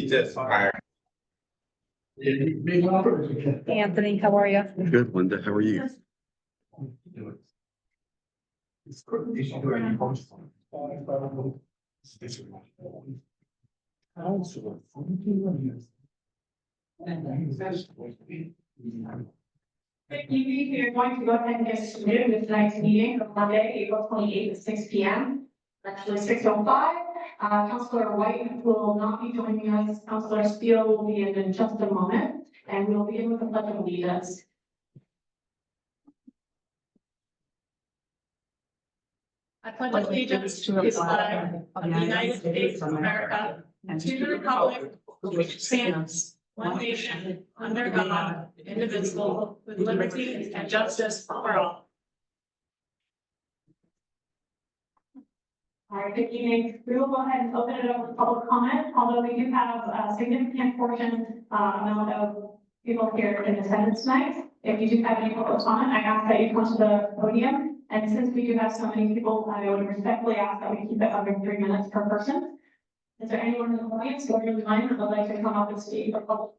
just hired. Anthony, how are you? Good, Linda, how are you? If you're going to go ahead and get started with tonight's meeting on Monday, April 28th at 6 p.m. Actually 6:05. Councilor White will not be joining us. Councilor Steele will be in just a moment, and we'll begin with the pledge of allegiance. I pledge allegiance to the flag of the United States of America and to the republic for which it stands, one nation, under God, indivisible, with liberty and justice for all. All right, good evening. We will go ahead and open it up for public comment, although we do have a significant amount of people here in attendance tonight. If you do have any public comment, I ask that you come to the podium. And since we do have so many people, I would respectfully ask that we keep it under 3 minutes per person. Is there anyone in the audience or in line that would like to come up and speak for public?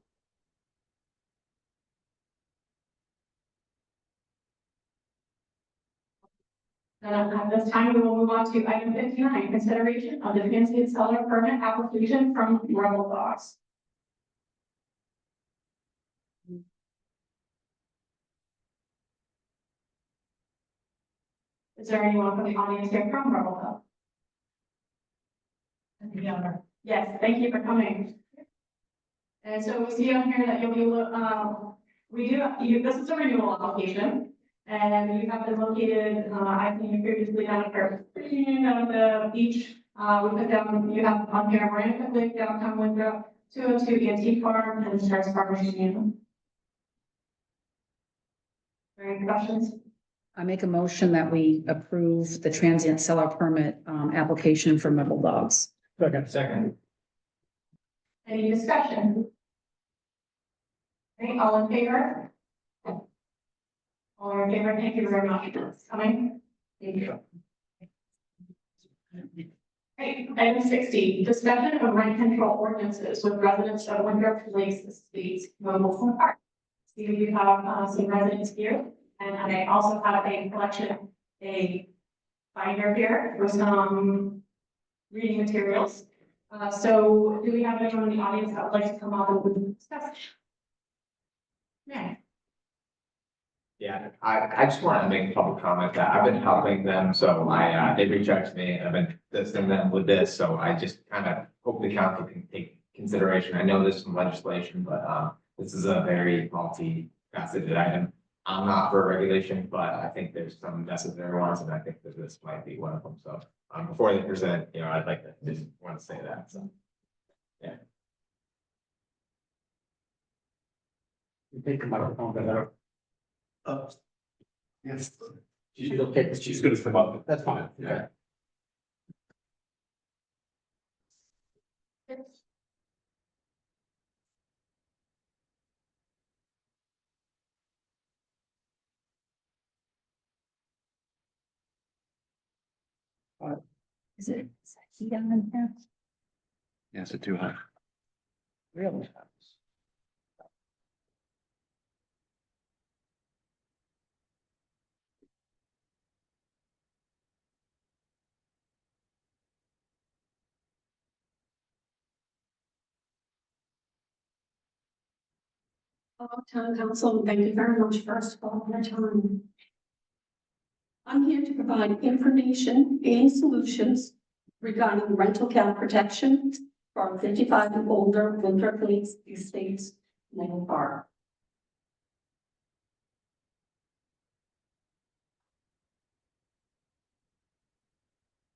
At this time, we will move on to item 59, consideration of the transient seller permit application from Rebel Dogs. Is there anyone from the audience here from Rebel Dog? Yes, thank you for coming. And so we see on here that you'll be, this is a renewal application. And you have been located, I think you previously down at down at the beach. We put down, you have on here, Miranda Lake, downtown Winthrop, 202 Antique Farm, and Starks Farmers Union. Any questions? I make a motion that we approve the transient seller permit application for Rebel Dogs. Second. Any discussion? Okay, all in favor? All in favor, thank you very much for coming. Thank you. Great, item 60, discussion of rent control ordinances with residents of Winthrop Lakes Estates, Mobile Home Park. So you have some residents here, and I also have a collection, a binder here with some reading materials. So do we have anyone in the audience that would like to come up and discuss? Yeah. Yeah, I just wanted to make a public comment that I've been helping them, so they reached out to me and I've been assisting them with this, so I just kind of hope the council can take consideration. I know there's some legislation, but this is a very multi-faceted item. I'm not for regulation, but I think there's some necessary ones, and I think that this might be one of them. So before they present, I'd like to just want to say that. So yeah. You take the microphone better. Yes. She's okay. She's gonna come up. That's fine. Yeah. Is that heat on here? Yes, it's too high. Really? Town Council, thank you very much first of all for your time. I'm here to provide information and solutions regarding rental cap protection for 55 and older Winthrop Lakes Estates National Park.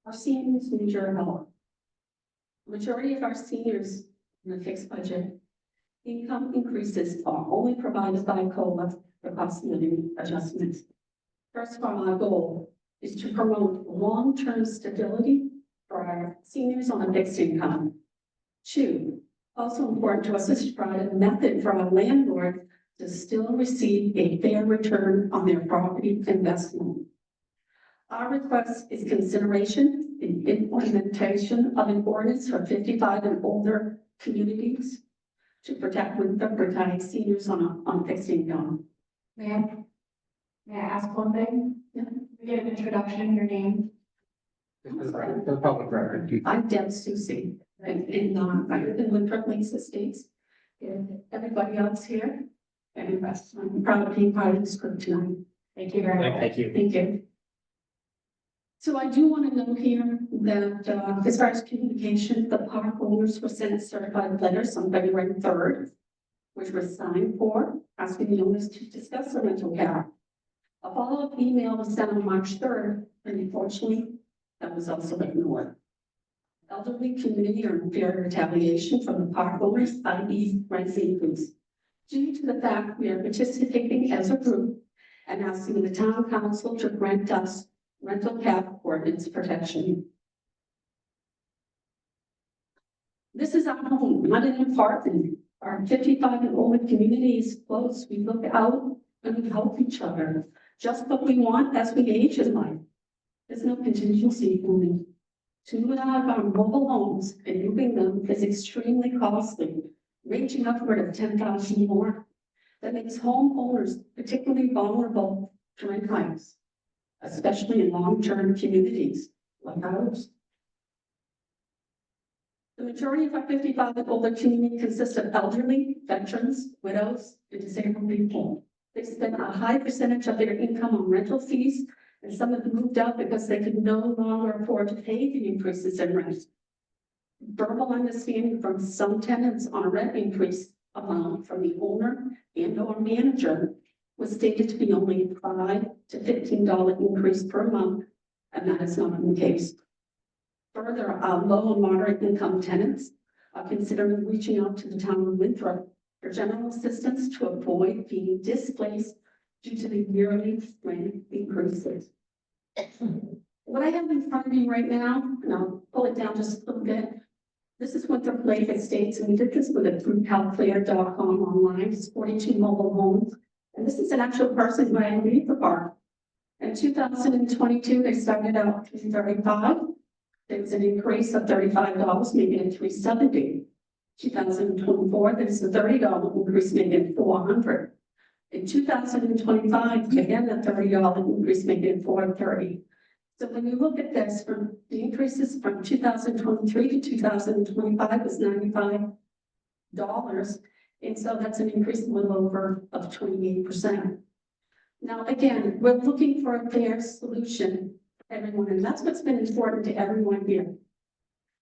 Our seniors need your help. Majority of our seniors in a fixed budget income increases are only provided by COLA for cost of living adjustments. First of all, our goal is to promote long-term stability for our seniors on a fixed income. Two, also important to us is to provide a method for our landlords to still receive a fair return on their property investment. Our request is consideration the implementation of an ordinance for 55 and older communities to protect Winthrop retired seniors on fixed income. May I ask one thing? Yeah. We get an introduction, your name. For the public record. I'm Deb Susie, and I live in Winthrop Lakes Estates. And everybody else here, and I'm proud of being part of this group tonight. Thank you very much. Thank you. Thank you. So I do want to note here that as far as communication, the park owners were sent certified letters on February 3rd, which were signed for, asking the owners to discuss the rental cap. A follow-up email was sent on March 3rd, and unfortunately, that was also ignored. Elderly community are in fear of retaliation from the park owners, i.e. rent increase. Due to the fact we are participating as a group and asking the town council to grant us rental cap ordinance protection. This is our home, not an apartment. Our 55 and older community is close. We look out and we help each other. Just what we want as we age in life. There's no contingency for me. To move out of our mobile homes and moving them is extremely costly, ranging upward of $10,000 more. That makes homeowners particularly vulnerable to rent hikes, especially in long-term communities like ours. The majority of our 55 and older community consists of elderly, veterans, widows, and disabled people. They spend a high percentage of their income on rental fees, and some have moved out because they could no longer afford to pay the increases in rent. Verbal understanding from some tenants on a rent increase amount from the owner and or manager was stated to be only $5 to $15 increase per month, and that is not the case. Further, our low and moderate income tenants are considering reaching out to the town of Winthrop for general assistance to avoid being displaced due to the yearly rent increases. What I have in front of me right now, and I'll pull it down just a little bit. This is Winthrop Lake Estates, and we did this with it through calculator.com online. It's 42 mobile homes. And this is an actual person who I leave the park. In 2022, they started out at $335. There was an increase of $35, making it $370. 2024, there's a $30 increase, making it $400. In 2025, again, a $30 increase, making it $430. So when you look at this, from the increases from 2023 to 2025 was $95. And so that's an increase a little over of 28%. Now, again, we're looking for a fair solution for everyone, and that's what's been important to everyone here.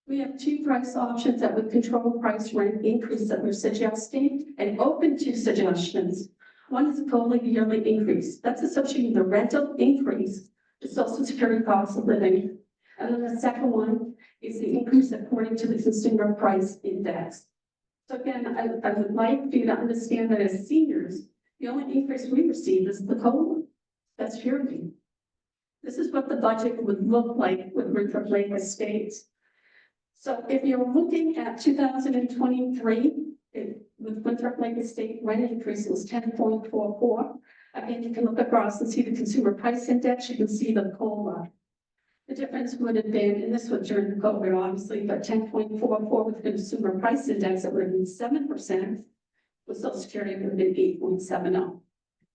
We have two price options that would control price rent increase that we're suggesting and open to suggestions. One is a COLA yearly increase. That's associating the rental increase to Social Security cost of living. And then the second one is the increase according to the Consumer Price Index. So again, I would like for you to understand that as seniors, the only increase we receive is the COLA. That's yearly. This is what the budget would look like with Winthrop Lake Estates. So if you're looking at 2023, with Winthrop Lake Estate rent increase was 10.44. Again, you can look across and see the Consumer Price Index. You can see the COLA. The difference would have been, and this was during the COVID, obviously, but 10.44 with the Consumer Price Index, it would have been 7%. With Social Security, it would have been 8.70.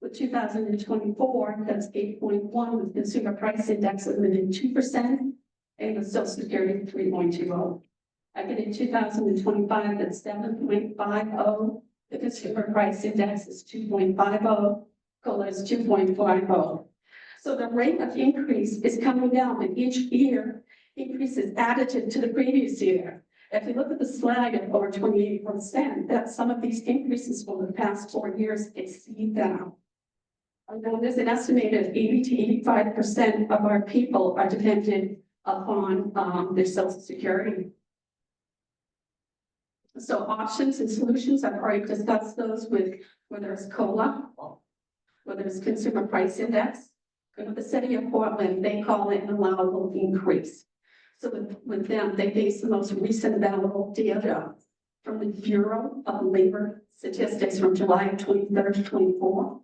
With 2024, that's 8.1. With Consumer Price Index, it would have been 2%. And with Social Security, 3.20. Again, in 2025, that's 7.50. The Consumer Price Index is 2.50. COLA is 2.50. So the rate of increase is coming down, and each year increase is additive to the previous year. If you look at the slide at over 28%, that some of these increases for the past 4 years exceed that. Although there's an estimated 80 to 85% of our people are dependent upon their Social Security. So options and solutions, I've already discussed those with whether it's COLA, whether it's Consumer Price Index. With the city of Portland, they call it an allowable increase. So with them, they base the most recent available data from the Bureau of Labor Statistics from July 23rd to 24.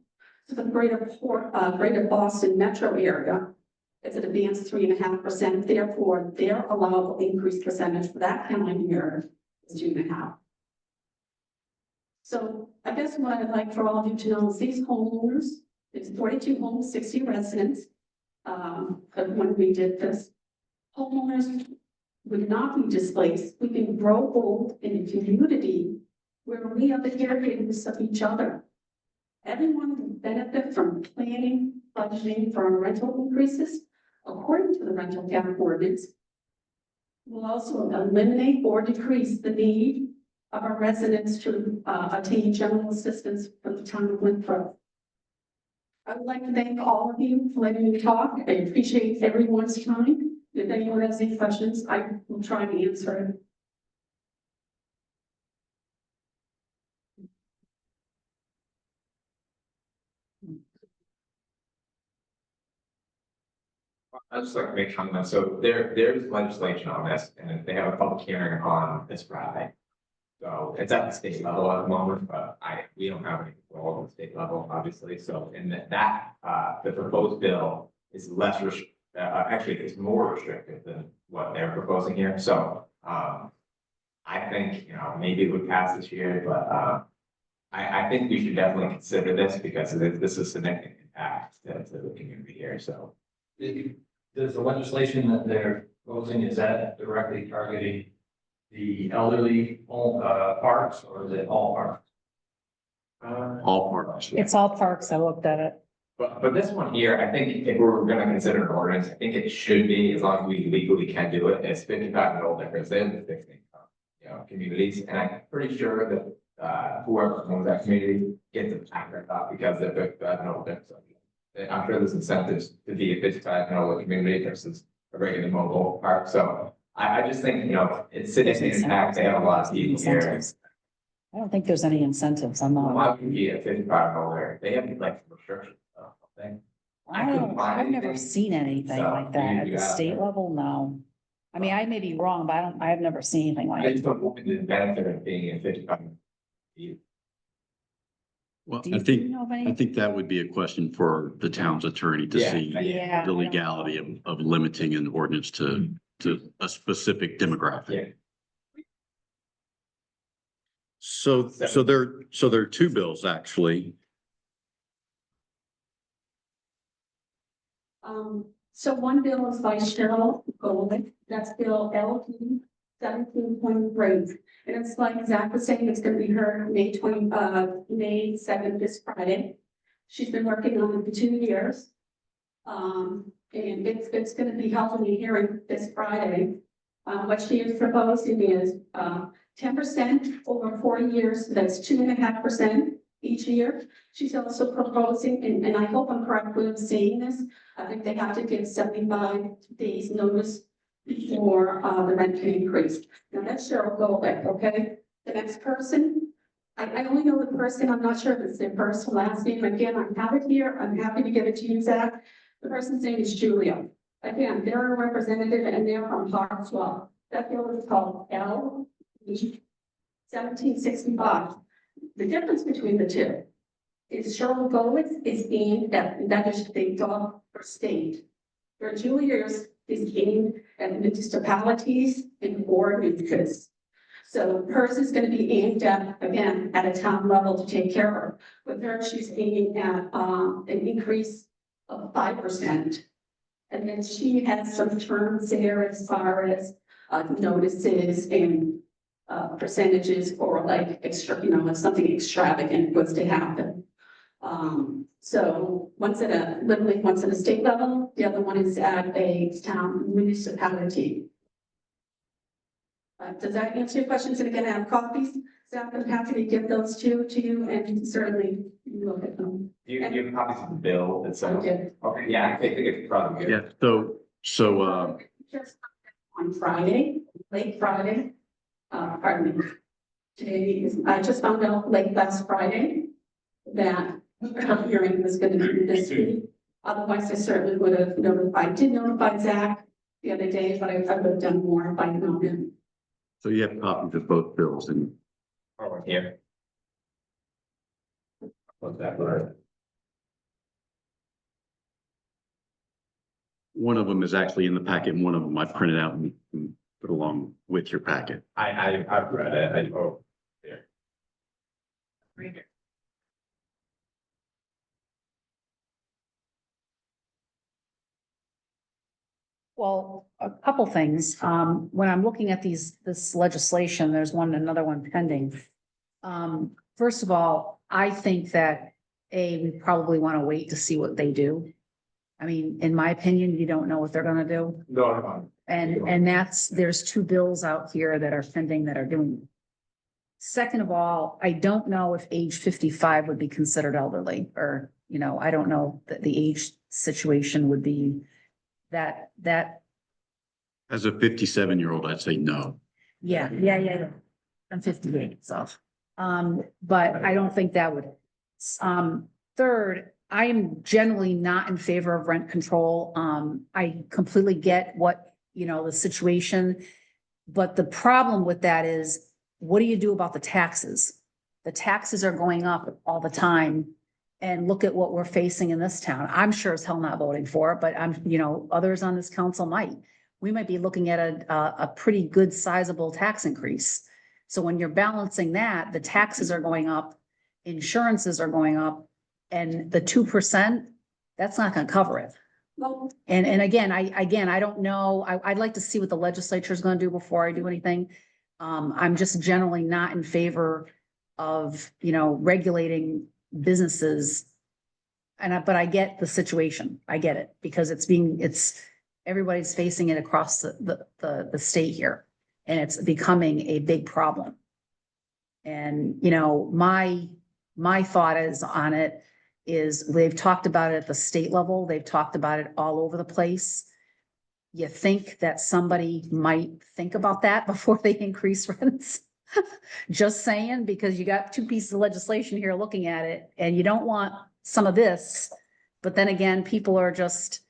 So the greater Boston metro area, It's an advanced 3.5%, therefore their allowable increase percentage for that calendar year is 2.5%. So I guess what I'd like for all of you to know is these homeowners, it's 42 homes, 60 residents. But when we did this, homeowners would not be displaced. We can grow old in a community where we are the caretakers of each other. Everyone will benefit from planning, budgeting for our rental increases according to the rental cap ordinance. We'll also eliminate or decrease the need of our residents to attain general assistance from the town of Winthrop. I would like to thank all of you for letting me talk. I appreciate everyone's time. If anyone has any questions, I will try to answer it. I'd just like to make a comment. So there's legislation on this and they have a public hearing on this Friday. So it's at the state level at the moment, but we don't have any control at the state level, obviously. So in the proposed bill is less actually it's more restrictive than what they're proposing here. So I think, maybe it would pass this year, but I think we should definitely consider this because this is significant impact to the community here. So Does the legislation that they're proposing, is that directly targeting the elderly parks, or is it all parks? All parks. It's all parks. I looked at it. But this one here, I think if we're gonna consider an ordinance, I think it should be, as long as we legally can do it, it's 55 and older, because they're the fixed income, communities, and I'm pretty sure that whoever owns that community gets a tax write-off because they're 55 and older. So I'm sure there's incentives to be a 55 and older community versus a regular mobile park. So I just think, it's significant impact. They have a lot of people here. Incentives. I don't think there's any incentives. I'm A not. lot of people get 55 and older. They have like restrictions. I've never seen anything So, like that at you the got state it. level. No. I mean, I may be wrong, but I've never seen anything like I it. just don't want the benefit of being in 55. Well, Do I you think, know of I any? think that would be a question for the town's attorney to Yeah. see Yeah. the legality of limiting an ordinance to a specific demographic. Yeah. So there are two bills, actually. So one bill is by Cheryl Golick, that's Bill LD 17.3. And it's like exactly the same, it's gonna be heard May 7th, this Friday. She's been working on it for 2 years. And it's gonna be held in a hearing this Friday. What she is proposing is 10% over 4 years, that's 2.5% each year. She's also proposing, and I hope I'm correct when I'm saying this, I think they have to give 75 days notice before the rent can increase. Now that's Cheryl Golick, okay? The next person, I only know the person, I'm not sure if it's their first or last name. Again, I have it here, I'm happy to give it to you, Zach. The person's name is Julia. Again, they're a representative and they're from Hartswell. That bill is called L 1765. The difference between the two is Cheryl Golick is aimed at legislative or state, where Julia's is aimed at municipalities and ordinances. So hers is going to be aimed at, again, at a town level to take care of. With her, she's aiming at an increase of 5%. And then she has some terms there as far as notices and percentages for like extra, if something extravagant was to happen. So one's literally one's at a state level, the other one is at a town municipality. Does that answer your questions? And again, I have copies, so I'm happy to give those to you and certainly you look at them. Do you have copies of the bill I itself? did. Okay, yeah, I think it's probably good. Yeah, so Just on Friday, late Friday, pardon me. Today is, I just found out late last Friday that the hearing was gonna be this week. Otherwise, I certainly would have notified, did notify Zach the other day, but I would have done more if I had known him. so you have copies of both bills and Oh, here. What's that word? one of them is actually in the packet and one of them I printed out and put along with your packet. I've read it, Well, a couple things. When I'm looking at this legislation, there's another one pending. First of all, I think that we probably want to wait to see what they do. I mean, in my opinion, you don't know what they're gonna do. no. And there's two bills out here that are pending that are doing. Second of all, I don't know if age 55 would be considered elderly, or, I don't know that the age situation would be that. As a 57-year-old, I'd say no. Yeah. I'm 58, so, but I don't think that would. Third, I am generally not in favor of rent control. I completely get what, the situation. But the problem with that is, what do you do about the taxes? The taxes are going up all the time. And look at what we're facing in this town. I'm sure as hell not voting for it, but others on this council might. We might be looking at a pretty good sizable tax increase. So when you're balancing that, the taxes are going up, insurances are going up, and the 2%, that's not gonna cover it. Well, And again, I don't know, I'd like to see what the legislature is gonna do before I do anything. I'm just generally not in favor of, regulating businesses. But I get the situation. I get it, because everybody's facing it across the state here. And it's becoming a big problem. And, my thought on it is they've talked about it at the state level. They've talked about it all over the place. You think that somebody might think about that before they increase rents? Just saying, because you got two pieces of legislation here looking at it, and you don't want some of this. But then again, people are it's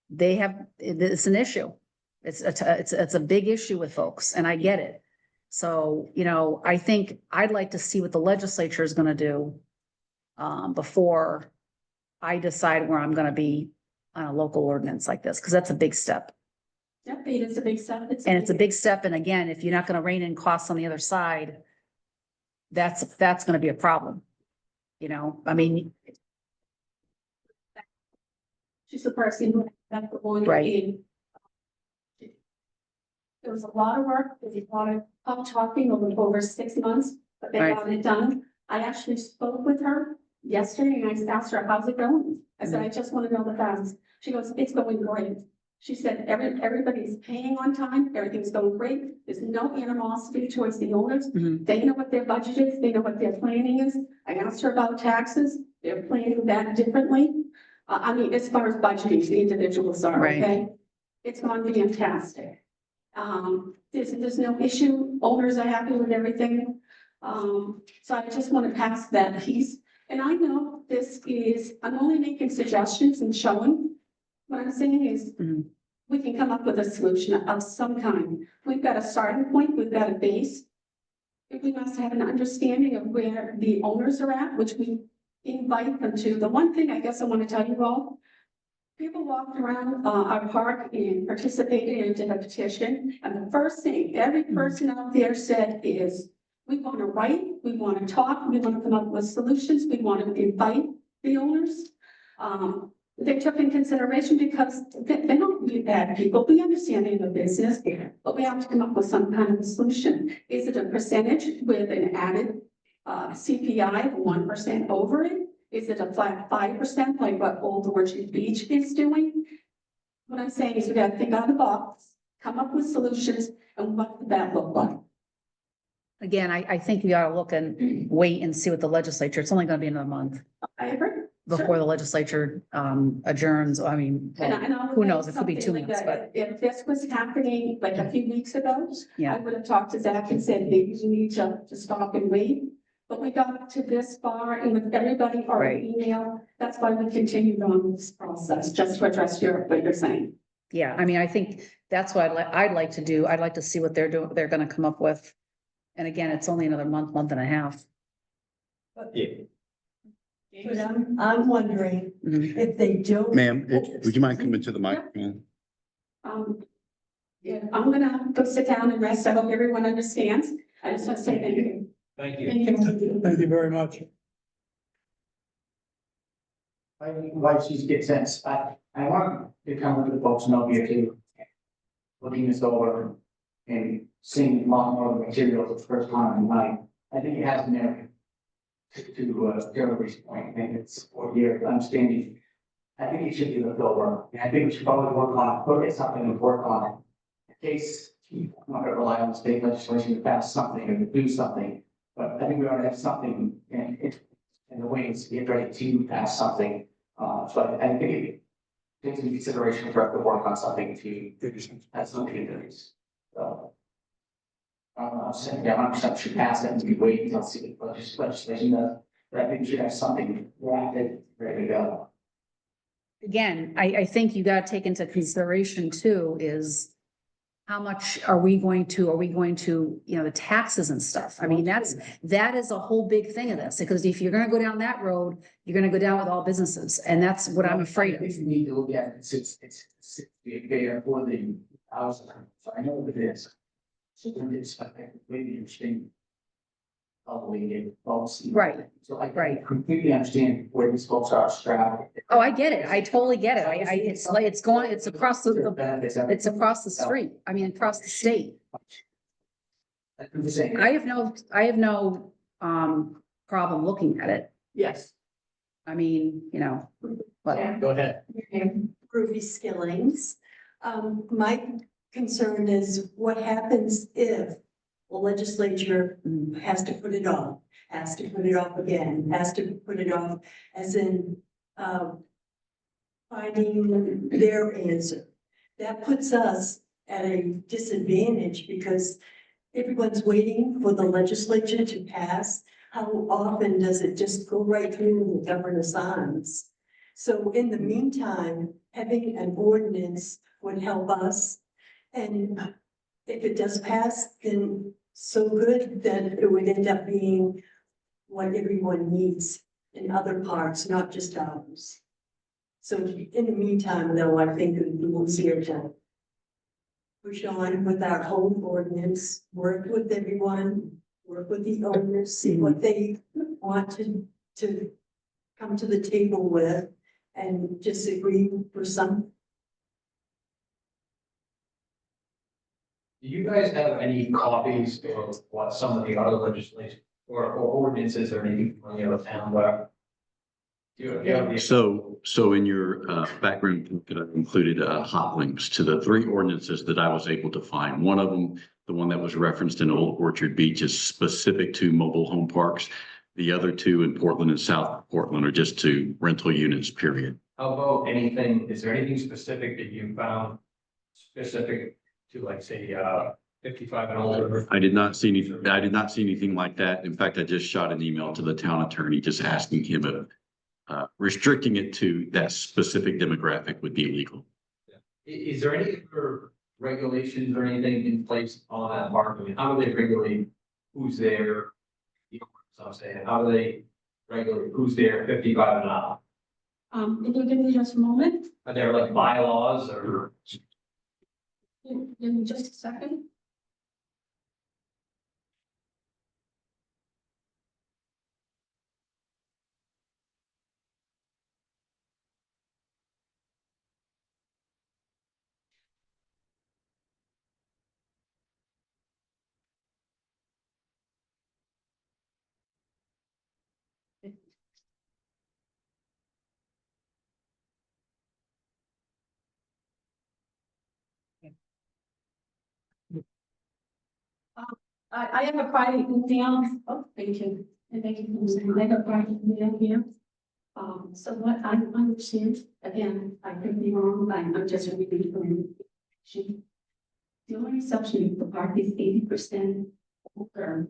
an issue. It's a big issue with folks, and I get it. So, I think I'd like to see what the legislature is gonna do before I decide where I'm gonna be on a local ordinance like this, because that's a big step. yeah, it is a big step. And it's a big step. And again, if you're not gonna rein in costs on the other side, that's gonna be a problem. I mean, She's the person who had the one. Right. There was a lot of work, there's a lot of talking over 6 months, but they Right. got it done. I actually spoke with her yesterday, and I asked her, how's it going? I said, I just want to know the facts. She goes, it's going great. She said, everybody's paying on time, everything's going great. There's no animosity towards the owners. Mhm. They know what their budget is, they know what their planning is. I asked her about taxes, they're planning that differently. I mean, as far as budgeting, the individuals are, Right. okay? It's gone fantastic. There's no issue, owners are happy with everything. So I just want to pass that piece. And I know I'm only making suggestions and showing. What I'm saying is, Mhm. we can come up with a solution of some kind. We've got a starting point, we've got a base. If we must have an understanding of where the owners are at, which we invite them to. The one thing I guess I want to tell you all, people walked around our park and participated and did a petition. And the first thing every person out there said is, we want to write, we want to talk, we want to come up with solutions, we want to invite the owners. They took in consideration because they don't be bad people. We understand they're in the business, but we have to come up with some kind of a solution. Is it a percentage with an added CPI of 1% over it? Is it a flat 5% like what Old Orchard Beach is doing? What I'm saying is we got to think out of the box, come up with solutions, and what would that look like? Again, I think we ought to look and wait and see what the legislature, it's only gonna be another month I agree. before the legislature adjourns. I mean, And I'll who knows? It say could be 2 something months, like but that. If this was happening like a few weeks ago, Yeah. I would have talked to Zach and said, maybe you need to stop and wait. But we got to this far and with everybody or Right. email, that's why we continued on this process, just to address what you're saying. yeah, I mean, I think that's what I'd like to do. I'd like to see what they're gonna come up with. And again, it's only another month and a half. Yeah. But I'm wondering Mhm. if they don't. Ma'am, would you mind coming to the microphone? Yeah, I'm gonna go sit down and rest. I hope everyone understands. I just want to say thank you. Thank you. Thank you. Thank you very much. Why she's get sense, I want to come to the folks know here too. Looking this over and seeing a lot more of the material for the first time in life, I think it has merit. To Jeremy's point, I think it's 4 years, understanding. I think it should be looked over, and I think we should probably work on, look at something and work on it. In case, I'm not gonna rely on state legislation to pass something or to do something, but I think we ought to have something in the wings to get ready to pass something. But I think it takes into consideration for us to work on something to have something in there. So. I'm saying, yeah, 100% should pass it and we wait until see what legislation does. But I think we should have something rapid, ready to go. Again, I think you gotta take into consideration too is how much are we going to, you know, the taxes and stuff. I mean, that is a whole big thing of this, because if you're gonna go down that road, you're gonna go down with all businesses, and that's what I'm afraid I of. think we need to look at it, it's there for the house, so I know what it is. So it's maybe interesting. Probably folks. Right, So I right. completely understand where these folks are strapped. Oh, I get it. I totally get it. It's like, it's across it's across the street. I mean, across the state. I'm just saying. I have no, problem looking at it. Yes. I mean, you know, but. Go ahead. Ruby Skillings. My concern is what happens if the legislature has to put it off, has to put it off again, has to put it off, as in, finding their answer. That puts us at a disadvantage because everyone's waiting for the legislature to pass. How often does it just go right through the governor's signs? So in the meantime, having an ordinance would help us. And if it does pass, then so good that it would end up being what everyone needs in other parts, not just ours. So in the meantime, though, I think we will here to push on with our home ordinance, work with everyone, work with the owners, see what they want to come to the table with, and just agree for some. Do you guys have any copies of what some of the other legislation or ordinances or anything on the other town where? Do you have the- So in your background, I included hot links to the 3 ordinances that I was able to find. One of them, the one that was referenced in Old Orchard Beach, is specific to mobile home parks. The other 2 in Portland and South Portland are just to rental units, period. How about anything, is there anything specific that you found specific to, like, say, 55 and older? I did not see anything like that. In fact, I just shot an email to the town attorney just asking him if restricting it to that specific demographic would be illegal. Is there any other regulations or anything in place on that park? I mean, how do they regulate who's there? You know, what I'm saying, how do they regulate who's there 55 and up? If you give me just a moment, Are there like bylaws or? give me just a second. I have a private email. Oh, thank you. And thank you for saying I have a private email here. So what I understand, again, I could be wrong, I'm just reading from information. The only exception, the park is 80% older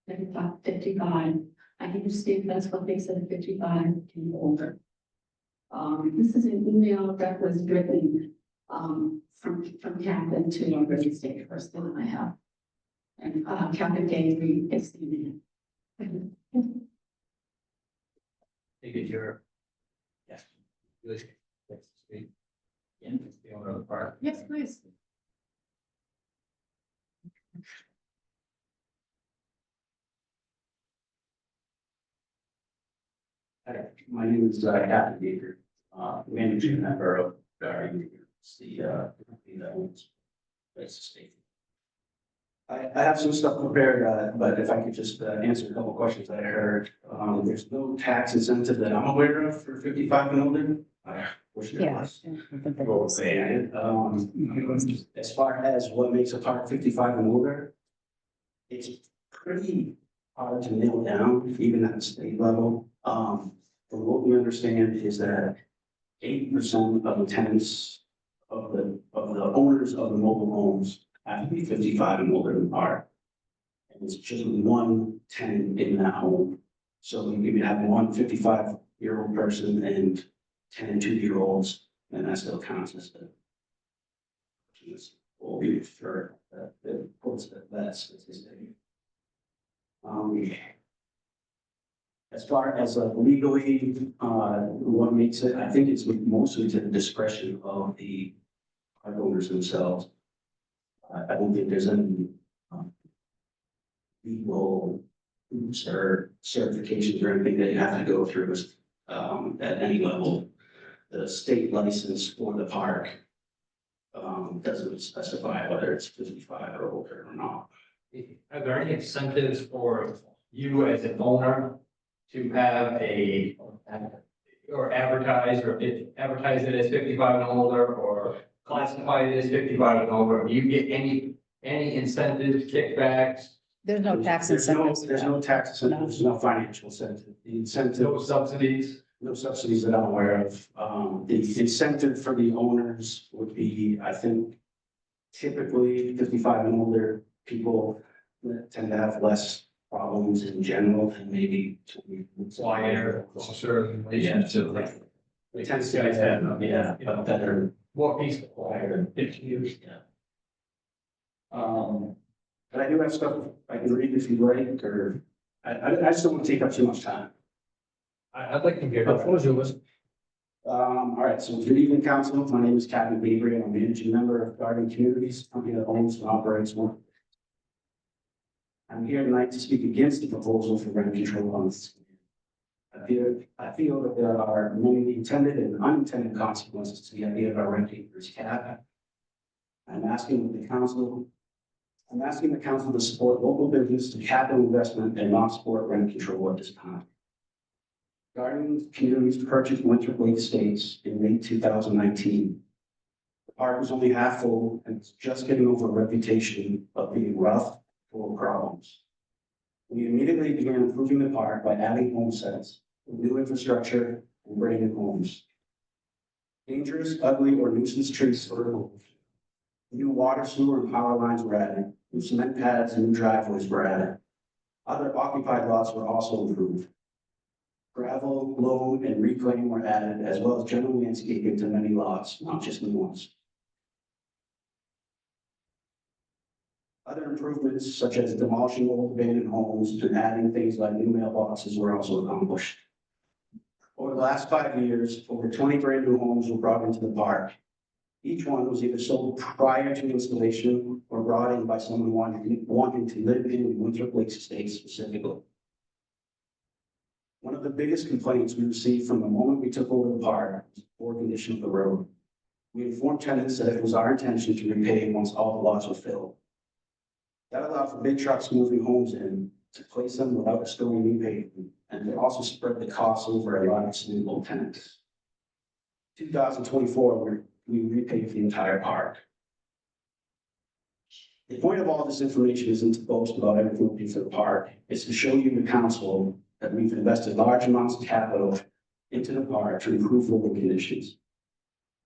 than 55. I understand that's what they said, 55 and older. This is an email that was written from Captain to our real estate person I have. And Captain Dave is the email. Take it your. Yes. Good. Thanks, Steve. Yeah, it's the owner of the park. Yes, please. Hi, my name is Captain Baker, managing member of Guardian. It's the company that owns this estate. I have some stuff prepared, but if I could just answer a couple questions that I heard. There's no tax incentive that I'm aware of for 55 and older. I wish there Yeah. was. We'll say, As far as what makes a park 55 and older, it's pretty hard to nail down, even at the state level. From what we understand is that 80% of the tenants of the owners of the mobile homes have to be 55 and older in the park. And it's just one tenant in that home. So you could have one 55-year-old person and 10 2-year-olds, and that still counts as the. Will be for the courts that statistic. As far as legally, what makes it, I think it's mostly to the discretion of the park owners themselves. I don't think there's any legal hoops or certifications or anything that you have to go through at any level. The state license for the park doesn't specify whether it's 55 or older or not. Are there any incentives for you as an owner to have or advertise it as 55 and older, or classify it as 55 and older? Do you get any incentives, kickbacks, There's no tax There's no- incentives. There's no tax incentive, there's no financial incentive. The incentive. no subsidies? No subsidies that I'm aware of. The incentive for the owners would be, I think, typically 55 and older people that tend to have less problems in general than maybe. Quieter, closer relationship. It tends to be, yeah, but better. More peaceful, quieter, 50 years. But I do have stuff I can read if you like, or I just don't want to take up too much time. I'd like to hear. The floor is yours. All right, so good evening, council. My name is Captain Bakery. I'm a managing member of Garden Communities, a company that owns and operates one. I'm here tonight to speak against the proposal for rent control on this. I feel that there are many intended and unintended consequences to the idea of our rent acres cap. I'm asking the council to support local business to capital investment and not support rent control at this time. Garden Communities purchased Winthrop Lake Estates in May 2019. The park was only half full and it's just getting over a reputation of being rough, full of problems. We immediately began improving the park by adding home sets, new infrastructure, and brand new homes. Dangerous, ugly, or nuisance trees were removed. New water, sewer, and power lines were added. New cement pads and new driveways were added. Other occupied lots were also improved. Gravel, loam, and reclaim were added, as well as general landscaping to many lots, not just new ones. Other improvements, such as demolishing old abandoned homes and adding things like new mailboxes, were also accomplished. Over the last 5 years, over 20 brand new homes were brought into the park. Each one was either sold prior to installation or brought in by someone wanting to live in Winthrop Lake Estates specifically. One of the biggest complaints we received from the moment we took over the park was the poor condition of the road. We informed tenants that it was our intention to repave once all the lots were filled. That allowed for big trucks moving homes in to place them without restoring new pavement, and to also spread the costs over a lot of single tenants. 2024, we repaved the entire park. The point of all this information isn't to boast about everything we do for the park. It's to show you, the council, that we've invested large amounts of capital into the park to improve local conditions.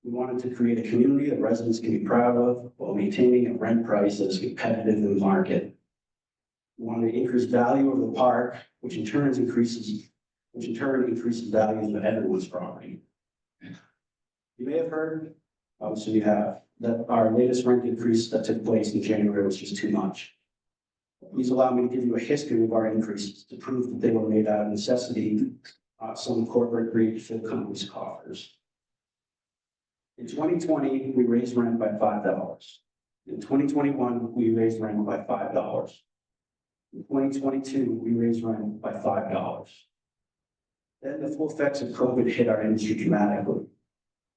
We wanted to create a community that residents can be proud of while maintaining a rent price that is competitive in the market. We wanted to increase value of the park, which in turn increases values of everyone's property. You may have heard, obviously you have, that our latest rent increase that took place in January was just too much. Please allow me to give you a history of our increases to prove that they were made out of necessity some corporate greed for the company's coffers. In 2020, we raised rent by $5. In 2021, we raised rent by $5. In 2022, we raised rent by $5. Then the full effects of COVID hit our industry dramatically.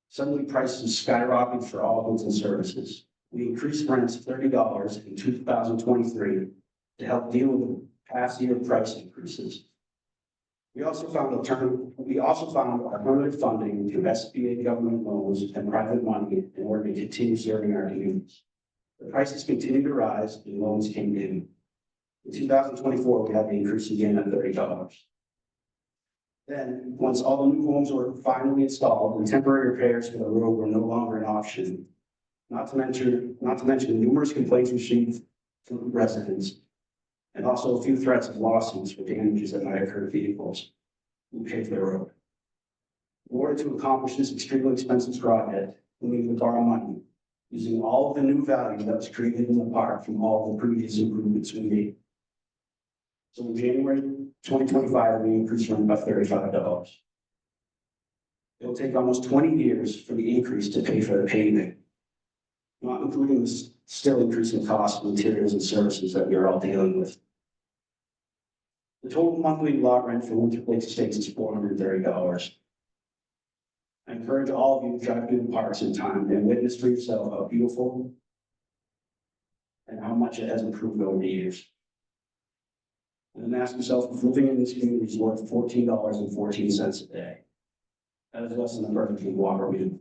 Suddenly prices skyrocketed for all goods and services. We increased rents $30 in 2023 to help deal with the past year price increases. We also found alternative funding through SBA government loans and private money in order to continue serving our communities. The prices continued to rise and loans came due. In 2024, we had the increase again at $30. Then, once all the new homes were finally installed and temporary repairs for the road were no longer an option, not to mention numerous complaints received from residents, and also a few threats of lawsuits for damages that might occur to vehicles who paved the road. In order to accomplish this extremely expensive project, we needed to borrow money, using all of the new value that was created in the park from all the previous improvements we made. So in January 2025, we increased rent by $35. It will take almost 20 years for the increase to pay for the paving, not including the still increasing costs of materials and services that we are all dealing with. The total monthly lot rent for Winter Lakes Estates is $430. I encourage all of you to drive through the parks in time and witness for yourself how beautiful and how much it has improved over the years. And then ask yourself if living in this community is worth $14.14 a day. That is less than a Burger King Whopper meal.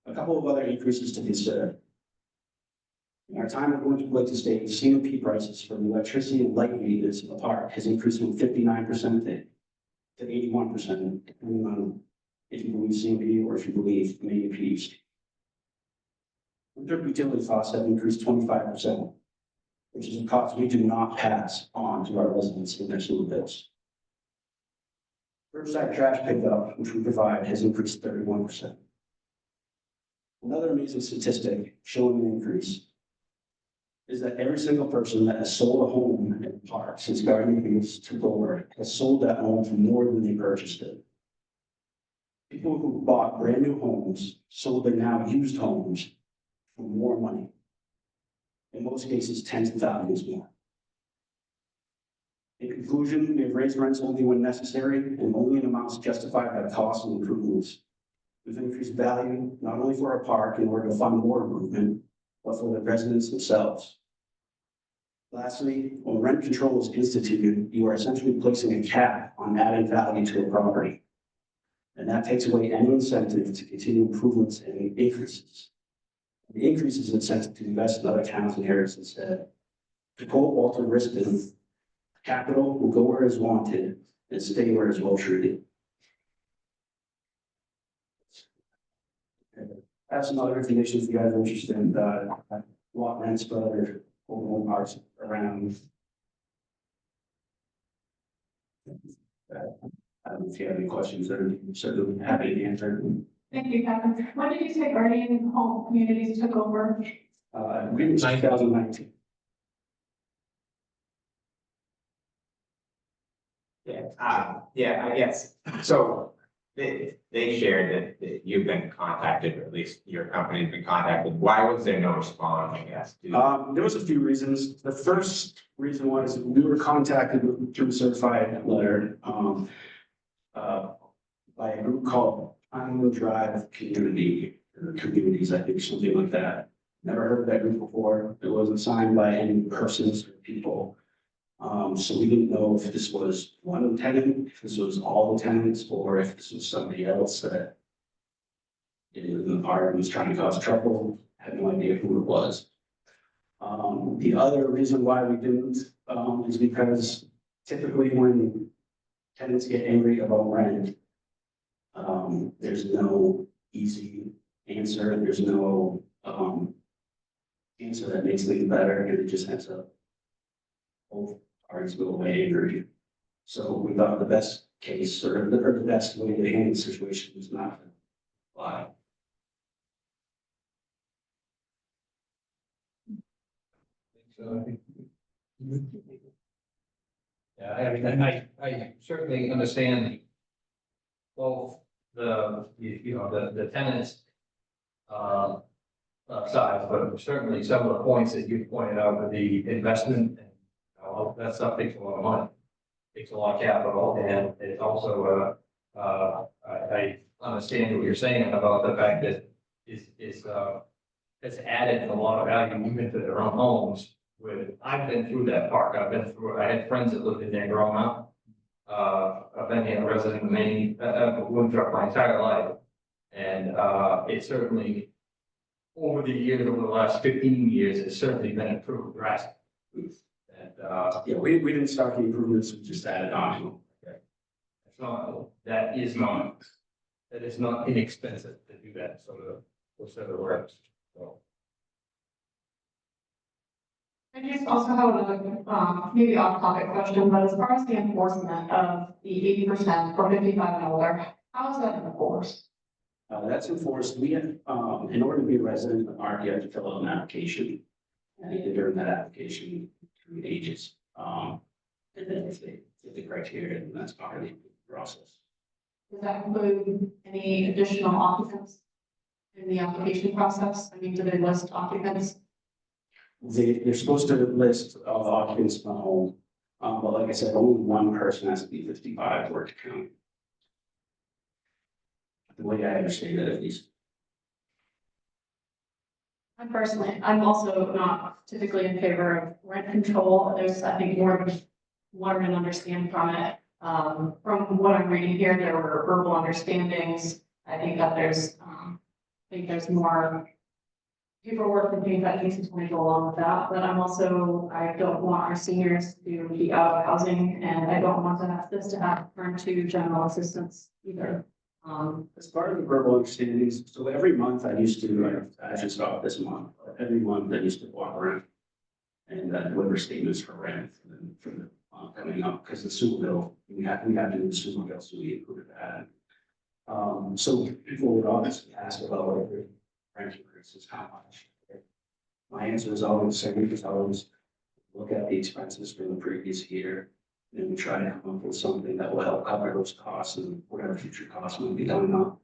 A couple of other increases to consider. In our time at Winter Lakes Estates, CMP prices for the electricity and light meters in the park has increased from 59% to 81%, depending on if you believe CMP or if you believe main Ps. Winter utility costs have increased 25%. Which is a cost we do not pass on to our residents in their sewer bills. Curbside trash pickup, which we provide, has increased 31%. Another amazing statistic showing an increase is that every single person that has sold a home in the park since Guardian Abuse took over has sold that home for more than they purchased it. People who bought brand new homes sold their now used homes for more money. In most cases, tens of thousands more. In conclusion, we have raised rents only when necessary and only in amounts justified by costs and improvements. We've increased value not only for our park in order to fund more improvement, but for the residents themselves. Lastly, when rent control is instituted, you are essentially placing a cap on added value to a property. And that takes away any incentive to continue improvements and increases. The increases incentive to invest in other towns and areas instead. To quote Walter Wriston, capital will go where it is wanted and stay where it is well treated. I have some other information if you guys are interested in lot rents for other home parks around. I don't know if you have any questions that are certainly happy to answer. Thank you, Kevin. When did you say Guardian Home Communities took over? We in 2019. Yeah, I guess, so they shared that you've been contacted, or at least your company's been contacted. Why was there no response, I guess? There was a few reasons. The first reason was we were contacted through a certified letter by a group called Pinewood Drive Community, or Communities, I think, something like that. Never heard of that group before. It wasn't signed by any persons or people. So we didn't know if this was one tenant, if this was all the tenants, or if this was somebody else that in the park was trying to cause trouble. Had no idea who it was. The other reason why we didn't is because typically when tenants get angry about rent, there's no easy answer. There's no answer that makes things better, and it just ends up both parties go away angry. So we thought the best case or the best way to handle the situation was not to lie. Yeah, I mean, I certainly understand both the tenants, side, but certainly some of the points that you pointed out with the investment, and that stuff takes a lot of money. Takes a lot of capital, and it's also, I understand what you're saying about the fact that it's added a lot of value even to their own homes. I've been through that park, I had friends that lived in there growing up. I've been here a resident of Maine, Winthrop my entire life. And, it certainly, over the years, over the last 15 years, it's certainly been improved drastically. And, Yeah, we didn't start the improvements, we just added on. it's not, that is not inexpensive to do that sort of works, so. I just also have another, maybe off-topic question, but as far as the enforcement of the 80% for 55 and older, how is that enforced? That's enforced, we have, in order to be a resident of ARC, you have to fill out an application. And during that application, through ages, and then if they fit the criteria, then that's part of the process. Does that include any additional occupants in the application process? I mean, do they list occupants? They're supposed to list all the occupants in the home, but like I said, only one person has to be 55 for it to count. The way I understand it, at least. I'm also not typically in favor of rent control. There's, I think, more of learn and understand from it. From what I'm reading here, there were verbal understandings. I think that there's more paperwork and things that needs to go along with that. But I don't want our seniors to be out of housing, and I don't want this to have turn to general assistance either. As part of the verbal understandings, so every month I used to, I just stopped this month, but every month I used to walk around and deliver statements for rent and for the coming up, because the sewer bill, we had to do the sewer bill, so we included that. So people would obviously ask about what the rent increases, how much. My answer is always the same, because I always look at the expenses from the previous year. And we try to come up with something that will help cover those costs and whatever future costs will be done up.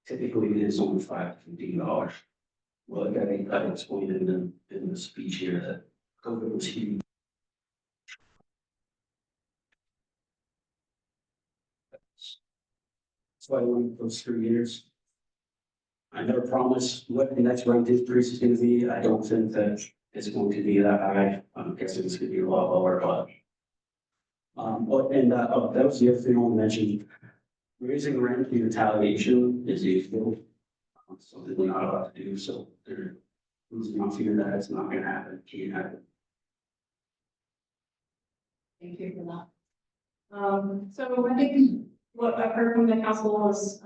Typically, it is only $5 to $15. Well, I explained in the speech here that COVID was huge. That's why I went those 3 years. I never promised what the next rent increase is gonna be. I don't think that it's going to be that high. I'm guessing it's gonna be a lot lower, but. That was the other thing I want to mention. Raising rent in retaliation is illegal. Something we're not allowed to do, so they're losing on fear that it's not gonna happen, can't happen. Thank you for that. So I think what I've heard from the council is,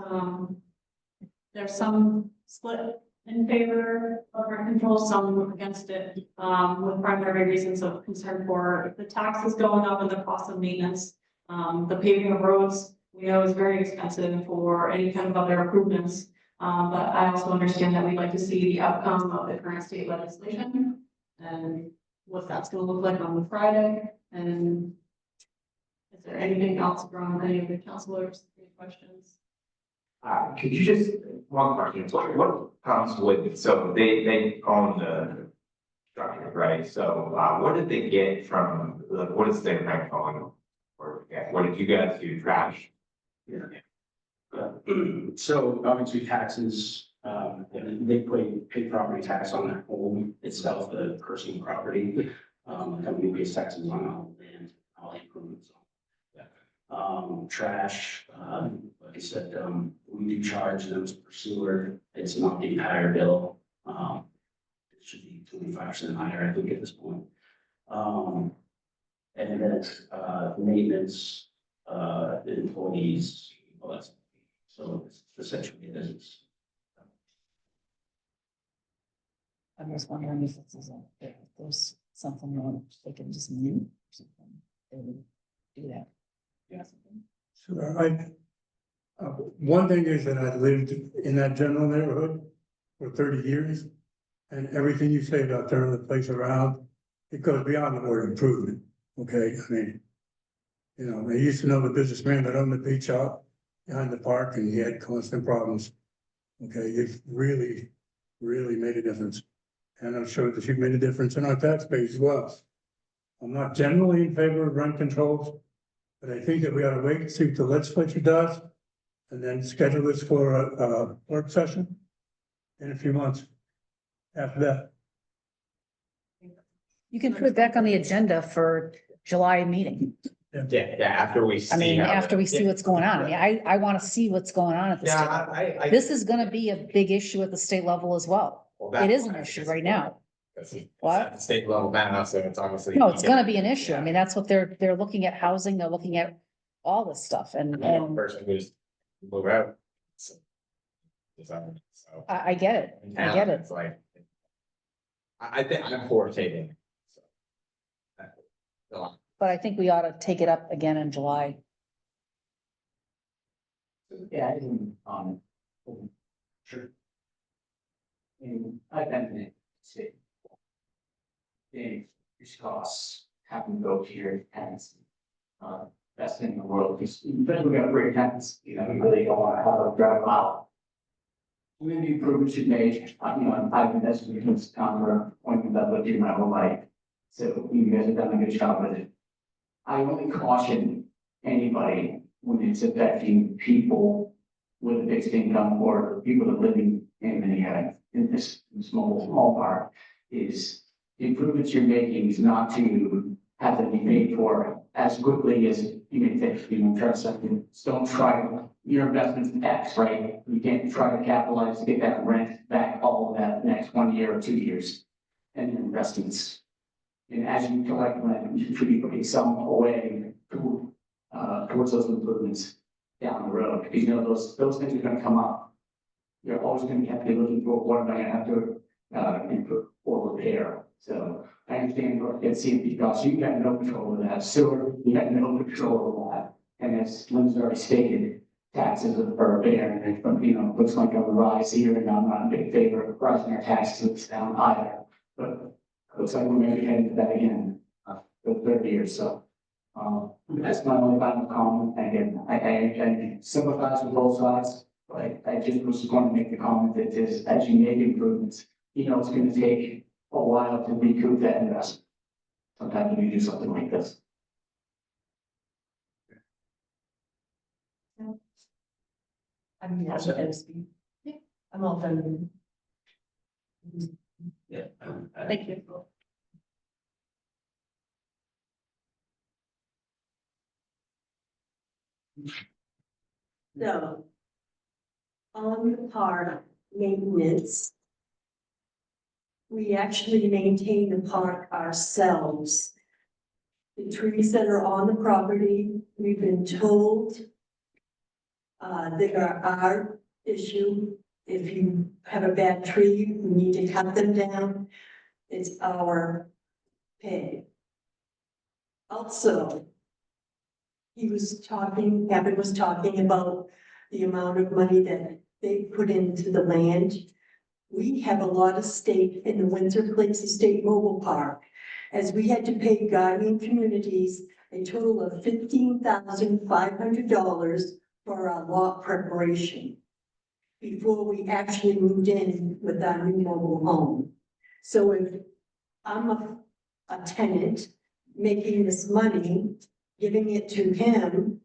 there's some split in favor of rent control, some against it, with primary reasons of concern for the taxes going up and the cost of maintenance. The paving of roads, we know is very expensive for any kind of other improvements. But I also understand that we'd like to see the outcome of the current state legislation and what that's gonna look like on the Friday. And is there anything else from any of the councilors, any questions? Could you just, one question, what comes with, so they own the structure, right? So, what did they get from, like, what is their rent on? Or, yeah, what did you guys do, trash? Yeah. So obviously taxes, they pay property tax on their home itself, the personal property. The company pays taxes on all land, all improvements. Trash, like I said, we do charge them per sewer. It's not the entire bill. It should be 25% higher, I think, at this point. And then maintenance, employees, all that stuff. So it's essentially it is. I'm just wondering if if there's something that they can just mute or something, they would do that. Yes. So one thing is that I lived in that general neighborhood for 30 years. And everything you say about turning the place around, it goes beyond the word improvement, okay? I mean, You know, I used to know the businessman that owned the beach out behind the park and he had constant problems. Okay, you've really, really made a difference. And I'm sure that you've made a difference in our tax base as well. I'm not generally in favor of rent controls, but I think that we ought to wait and see what the legislature does. And then schedule this for a work session in a few months after that. You can put it back on the agenda for July meeting. Yeah, after we see. I mean, how the- after we see what's going on. I mean, I want to see what's going on at the state Yeah, level. I. This is gonna be a big issue at the state level as well. Well, It that's is why an I issue think right it's now. important, 'cause it's What? at the state level now, so it's obviously. No, it's gonna be an issue. I mean, that's what they're looking at housing, they're looking at all this stuff and, One and person who's move out. So I get it. I get it. It's like. I think I'm for taking. So. But I think we ought to take it up again in July. Yeah, I didn't, sure. And I've been in it, state. The costs happen to go here and, best thing in the world, because even we got great tenants, you know, you really don't want to have a drive out. Community improvements should made, you know, I've been estimating this town for appointment that lived here my whole life. So you guys have done a good job with it. I only caution anybody when it's affecting people with a fixed income or people that are living in this small park is the improvements you're making is not to have them be paid for as quickly as you may think, you know, trust something. Don't try your investment's X, right? You can't try to capitalize to get that rent back all of that next 1 year or 2 years. And your investments. And as you collect rent, you should be putting some away towards those improvements down the road, because you know, those things are gonna come up. You're always gonna have to be looking for what am I gonna have to, improve or repair. So I understand what at CMP costs, you got no control of that, sewer, you got no control of that. And as Lynn's already stated, taxes are there, and you know, looks like a rise here, and I'm not in big favor of rising our taxes down either. But looks like we're maybe heading to that again, for the third year, so. That's my only final comment, again, I sympathize with both sides, but I just was going to make the comment that is, as you make improvements, you know, it's gonna take a while to recoup that investment. Sometimes when you do something like this. I'm not going to speak. I'm all done. Yeah. Thank you. So, on the park maintenance, we actually maintain the park ourselves. The trees that are on the property, we've been told that are our issue. If you have a bad tree, we need to cut them down. It's our pay. Also, Kevin was talking about the amount of money that they put into the land. We have a lot of stake in the Windsor Lakes State Mobile Park, as we had to pay Guardian Communities a total of $15,500 for our lot preparation before we actually moved in with our new mobile home. So if I'm a tenant making this money, giving it to him,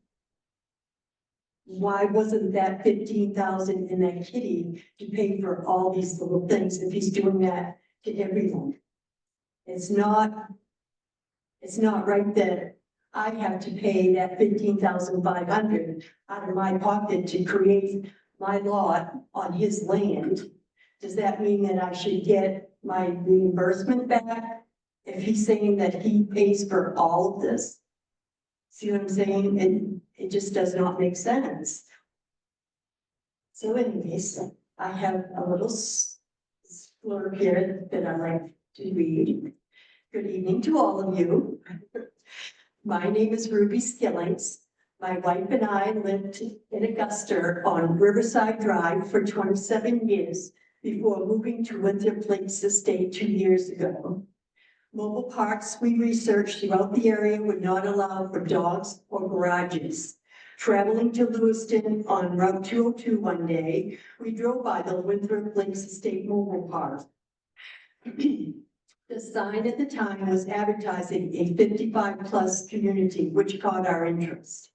why wasn't that 15,000 in that kitty to pay for all these little things if he's doing that to everyone? It's not right that I have to pay that 15,500 out of my pocket to create my lot on his land. Does that mean that I should get my reimbursement back if he's saying that he pays for all of this? See what I'm saying? And it just does not make sense. So anyways, I have a little blurb here that I'd like to read. Good evening to all of you. My name is Ruby Skillings. My wife and I lived in Augusta on Riverside Drive for 27 years before moving to Windsor Lakes Estate 2 years ago. Mobile parks we researched throughout the area would not allow for dogs or garages. Traveling to Lewiston on Route 202 one day, we drove by the Winthrop Lakes Estate Mobile Park. The sign at the time was advertising a 55+ community, which caught our interest.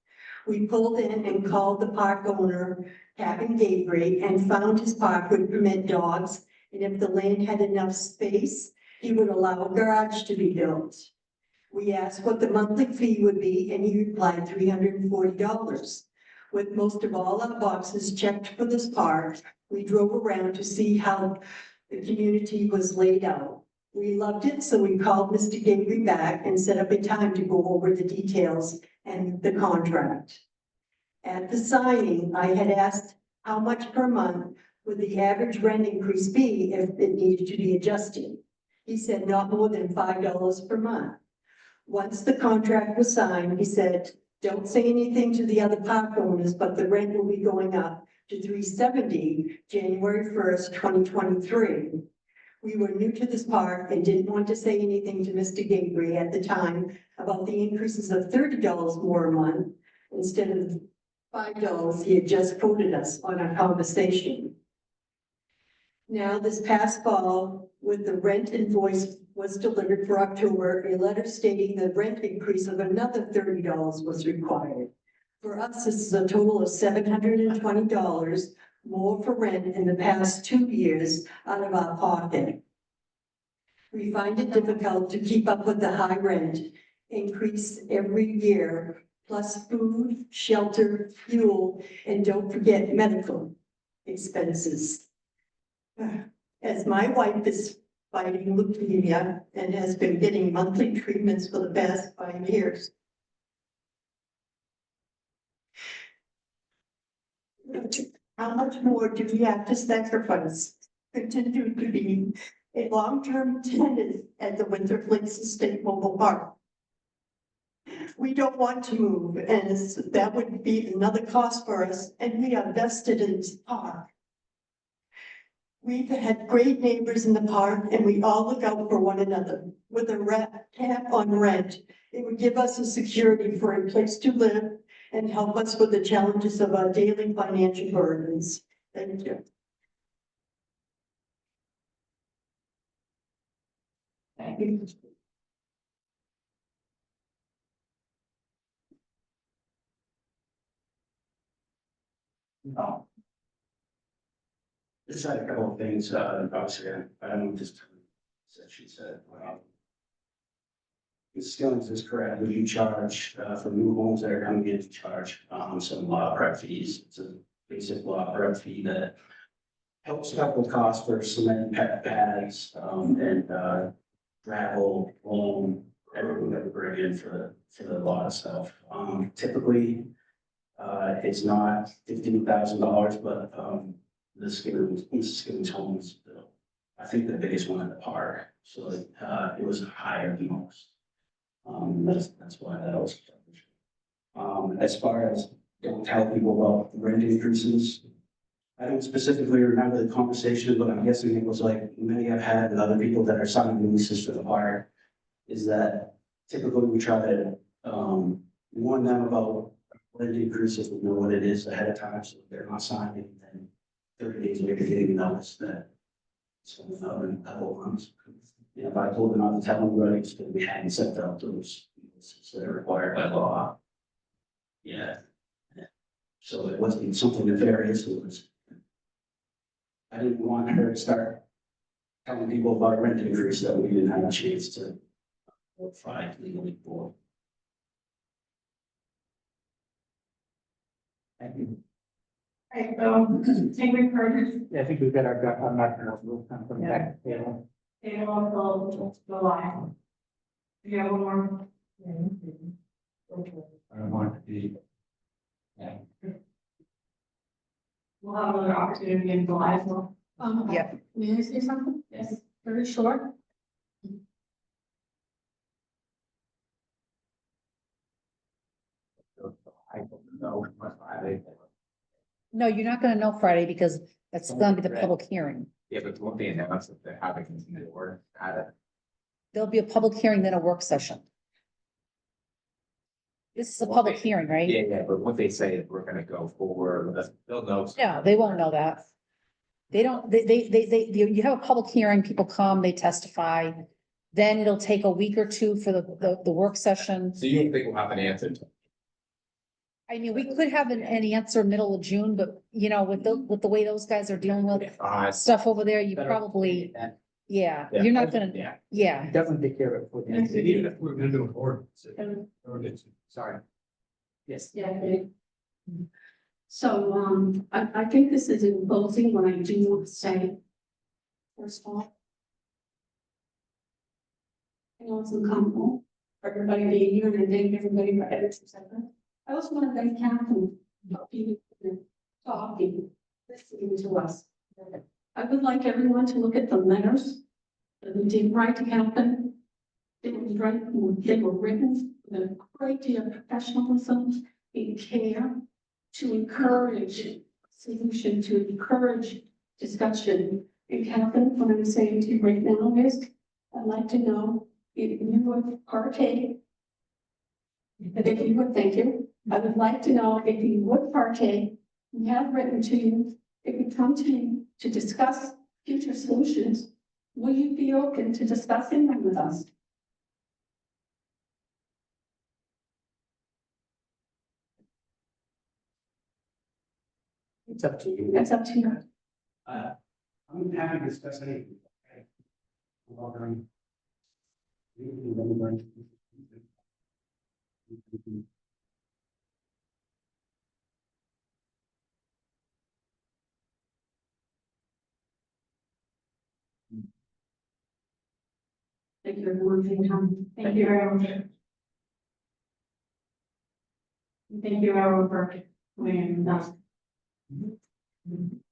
We pulled in and called the park owner, Captain Gately, and found his park would permit dogs, and if the land had enough space, he would allow a garage to be built. We asked what the monthly fee would be, and he replied $340. With most of all our boxes checked for this park, we drove around to see how the community was laid out. We loved it, so we called Mr. Gately back and set up a time to go over the details and the contract. At the signing, I had asked how much per month would the average rent increase be if it needed to be adjusted. He said not more than $5 per month. Once the contract was signed, he said, don't say anything to the other park owners, but the rent will be going up to $370 January 1st, 2023. We were new to this park and didn't want to say anything to Mr. Gately at the time about the increases of $30 more a month instead of $5 he had just quoted us on our conversation. Now, this past fall, with the rent invoice was delivered for October, a letter stating the rent increase of another $30 was required. For us, this is a total of $720 more for rent in the past 2 years out of our pocket. We find it difficult to keep up with the high rent increase every year, plus food, shelter, fuel, and don't forget medical expenses. As my wife is fighting leukemia and has been getting monthly treatments for the past 5 years, how much more do we have to sacrifice? Continue to be a long-term tenant at the Winthrop Lakes Estate Mobile Park. We don't want to move, and that would be another cost for us, and we are vested in this park. We've had great neighbors in the park, and we all look out for one another. With a cap on rent, it would give us a security for a place to live and help us with the challenges of our daily financial burdens. Thank you. Thank you. No. Just had a couple of things, obviously, I don't know just said she said. Ms. Skillings is correct, we do charge, for new homes that are coming in to charge, some lot prep fees. It's a basic lot prep fee that helps cover the cost for cement pads, and, gravel, loam, everything that we bring in for the lot of stuff. Typically, it's not $15,000, but, the Skillings home is, I think, the biggest one in the park, so it was higher than most. That's why that was. As far as don't tell people about rent increases, I don't specifically remember the conversation, but I'm guessing it was like many I've had with other people that are signing leases for the park, is that typically we try to warn them about rent increases, we know what it is ahead of time, so they're not signing, and 30 days later getting notice that it's going up in a couple of months. And if I told them not to tell them, right, it's going to be hadn't sent out those notices that are required by law. Yeah. So it wasn't something nefarious, it was. I didn't want her to start telling people about rent increase that we didn't have a chance to fight legally for. Thank you. Right, so, take referred I think we've got our not, we'll come from back. Table. until July. Do you have one more? I don't want to be. We'll have another opportunity in July as well. Yep. May I say something? Yes. Very short. I don't know. No, you're not gonna know Friday because that's gonna be the public hearing. Yeah, but won't they announce that they're having this new work at it? there'll be a public hearing, then a work session. This is a public hearing, right? Yeah, but what they say is we're gonna go forward, they'll know. No, they won't know that. They don't, you have a public hearing, people come, they testify. Then it'll take a week or two for the work session. So you think we'll have an answer to? I mean, we could have an answer middle of June, but you know, with the way those guys are dealing with stuff over there, you probably, yeah, you're not gonna, Yeah. yeah. Doesn't take care of it for the. Even if we're gonna do an ordinance. Sorry. Yes. Yeah. So, I think this is imposing what I do want to say. First of all. I know it's uncomfortable for everybody being here, and I thank everybody for everything said. I also want to thank Catherine for being here, talking, listening to us. I would like everyone to look at the letters that we did write to Catherine. They were written with a great deal of professionalism and care to encourage solution, to encourage discussion. And Catherine, what I'm saying to you right now is, I'd like to know if you would partake. If you would, thank you. I would like to know if you would partake. We have written to you, if you come to me to discuss future solutions, will you be open to discussing them with us? It's up to you. That's up to you. I'm happy to discuss anything. Thank you everyone for your time. Thank you very much. Thank you, everyone, for coming in.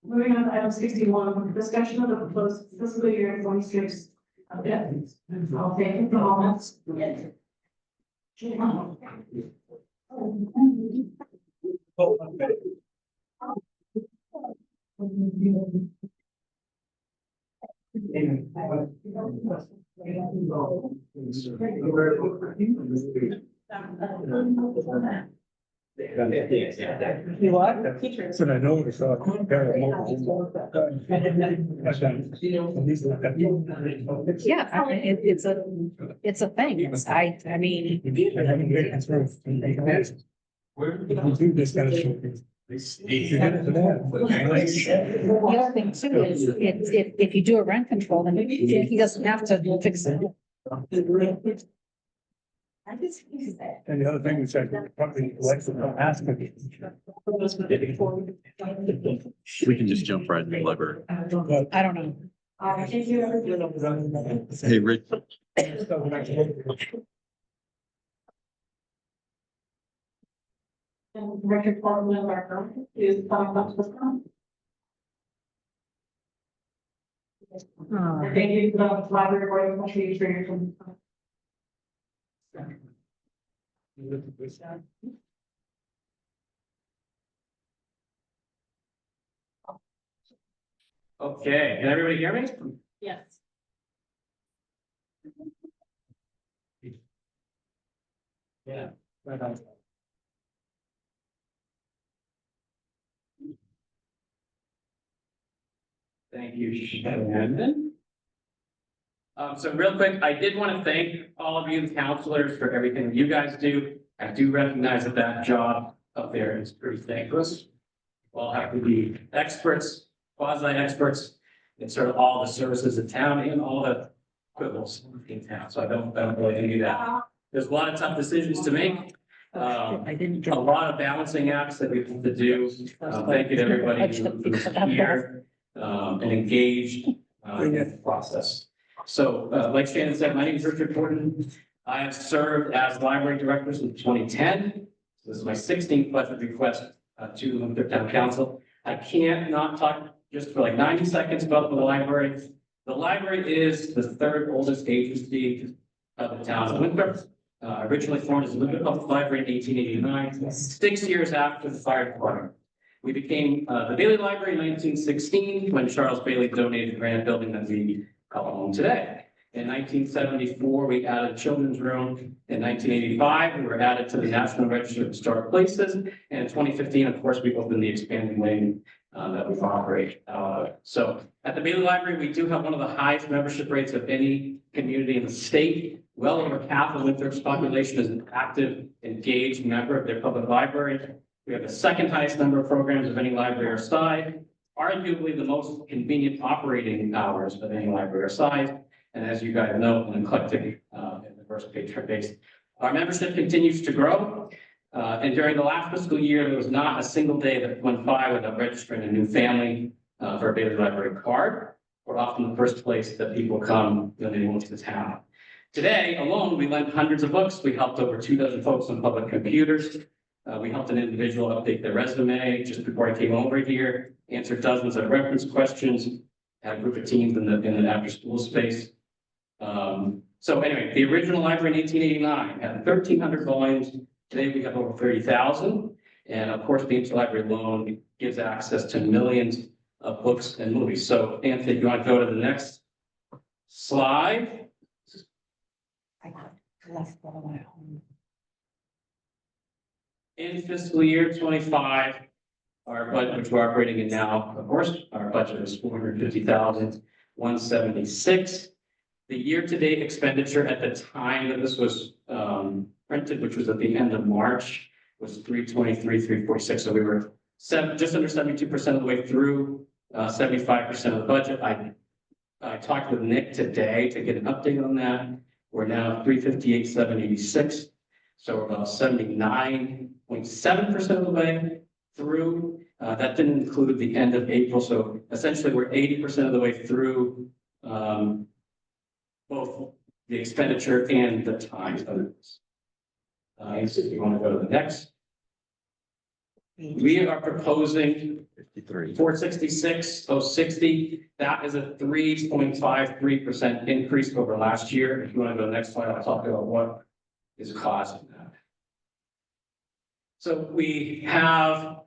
Moving on to item 61, discussion of the proposed fiscal year 26. Yeah, I'll take it for comments. You what? So I know it's all. Yeah, I mean, it's a thing. I mean, Do this kind of thing. You get it to that. the other thing too is, if you do a rent control, then he doesn't have to fix it. And the other thing is I probably like to ask them. We can just jump right in the library. I don't know. Thank you, everyone. Hey, Rich, And Richard Foreman of our firm is coming up to the front. Thank you to the library board of trustees for your. Okay, can everybody hear me? Yes. Yeah. Thank you, Shannon. So real quick, I did want to thank all of you counselors for everything you guys do. I do recognize that that job up there is pretty thankless. We'll have to be experts, quasi-experts in sort of all the services in town and all the quibbles in town. So I don't really do that. There's a lot of tough decisions to make. I didn't A get. lot of balancing acts that we have to do. Thank you to everybody who's here and engaged in the process. So like Shannon said, my name is Richard Gordon. I have served as library director since 2010. This is my 16th budget request to Winthrop Town Council. I can't not talk just for like 90 seconds about the library. The library is the third oldest agency of the town of Winthrop. Originally formed as the Winthrop Public Library in 1889, 6 years after the fire department. We became the Bailey Library in 1916 when Charles Bailey donated the grand building that we call home today. In 1974, we added a children's room. In 1985, we were added to the National Register of Historic Places. And in 2015, of course, we opened the expanding wing that we operate. So at the Bailey Library, we do have one of the highest membership rates of any community in the state. Well over half of Winthrop's population is an active, engaged member of their public library. We have the second highest number of programs of any library our size, arguably the most convenient operating hours of any library our size. And as you guys know, an eclectic and diverse patron base. Our membership continues to grow. And during the last fiscal year, there was not a single day that went by without registering a new family for a Bailey Library card. We're often the first place that people come when they move to the town. Today alone, we lent hundreds of books. We helped over 24 folks on public computers. We helped an individual update their resume just before I came over here, answered dozens of reference questions, had a group of teens in the after-school space. So anyway, the original library in 1889 had 1,300 volumes. Today we have over 30,000. And of course, the interlibrary loan gives access to millions of books and movies. So Anthony, if you want to go to the next slide. I left one of my home. In fiscal year 25, our budget, which we're operating in now, of course, our budget is 450,176. The year-to-date expenditure at the time that this was printed, which was at the end of March, was 323, 346. So we were just under 72% of the way through, 75% of the budget. I talked with Nick today to get an update on that. We're now 358, 786. So we're about 79.7% of the way through. That didn't include the end of April. So essentially we're 80% of the way through both the expenditure and the time of this. So if you want to go to the next. We are proposing 466,060. That is a 3.53% increase over last year. If you want to go to the next slide, I'll talk about what is causing that. So we have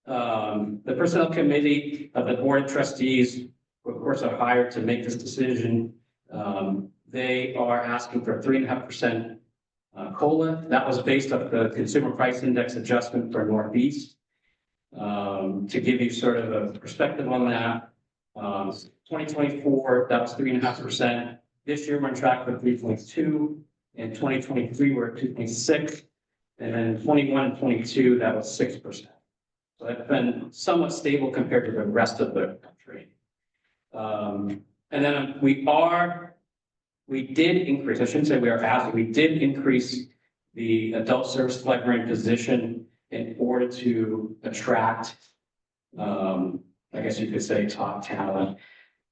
the personnel committee of the board of trustees, who of course are hired to make this decision. They are asking for 3.5% COLA. That was based off the consumer price index adjustment for Northeast. To give you sort of a perspective on that, 2024, that was 3.5%. This year, we're on track for 3.2. In 2023, we're at 2.6. And then 21 and 22, that was 6%. So that's been somewhat stable compared to the rest of the country. And then we did increase, I shouldn't say we are asking, we did increase the adult service librarian position in order to attract, I guess you could say, top talent.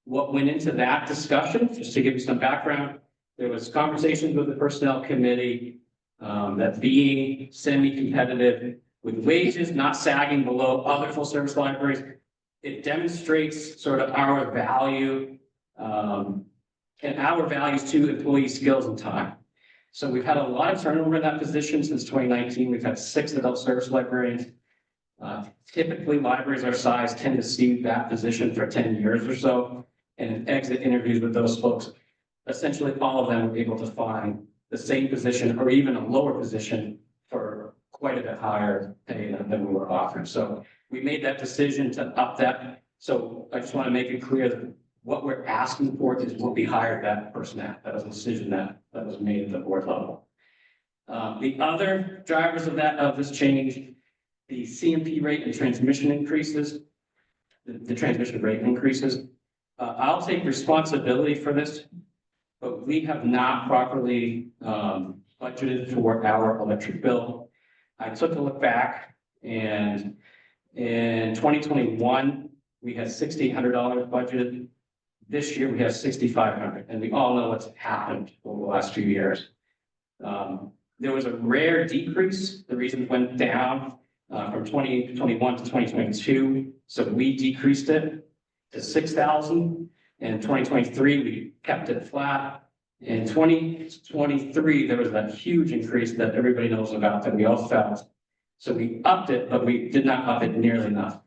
What went into that discussion, just to give you some background, there was conversations with the personnel committee that being semi-competitive with wages not sagging below other full service libraries, it demonstrates sort of our value and our values to employee skills and time. So we've had a lot of turnover in that position since 2019. We've had 6 adult service librarians. Typically, libraries our size tend to see that position for 10 years or so. And in exit interviews with those folks, essentially all of them were able to find the same position or even a lower position for quite a bit higher pay than we were offering. So we made that decision to up that. So I just want to make it clear that what we're asking for is what we hired that person at. That was a decision that was made at the board level. The other drivers of this change, the CMP rate and transmission increases, the transmission rate increases. I'll take responsibility for this, but we have not properly budgeted for our electric bill. I took a look back, and in 2021, we had $6,800 budgeted. This year, we have $6,500, and we all know what's happened over the last few years. There was a rare decrease. The reason it went down from 2021 to 2022, so we decreased it to 6,000. In 2023, we kept it flat. In 2023, there was that huge increase that everybody knows about that we all felt. So we upped it, but we did not up it nearly enough.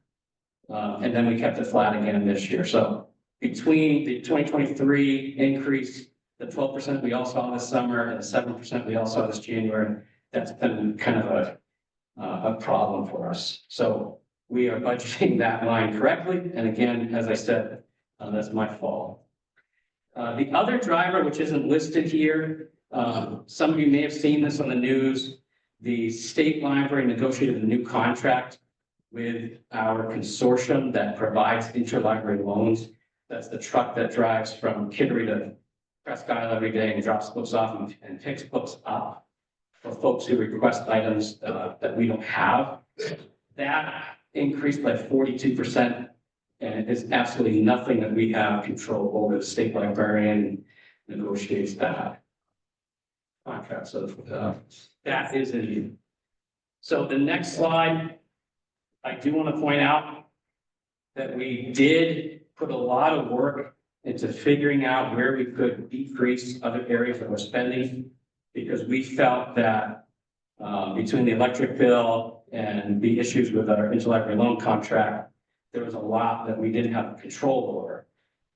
And then we kept it flat again this year. So between the 2023 increase, the 12% we all saw this summer and the 7% we all saw this January, that's been kind of a problem for us. So we are budgeting that line correctly. And again, as I said, that's my fault. The other driver, which isn't listed here, some of you may have seen this on the news. The state library negotiated a new contract with our consortium that provides interlibrary loans. That's the truck that drives from Kittery to Presque Isle every day and drops books off and picks books up for folks who request items that we don't have. That increased by 42%, and it is absolutely nothing that we have control over. The state librarian negotiates that contract, so that is in. So the next slide, I do want to point out that we did put a lot of work into figuring out where we could decrease other areas that we're spending, because we felt that between the electric bill and the issues with our interlibrary loan contract, there was a lot that we didn't have control over.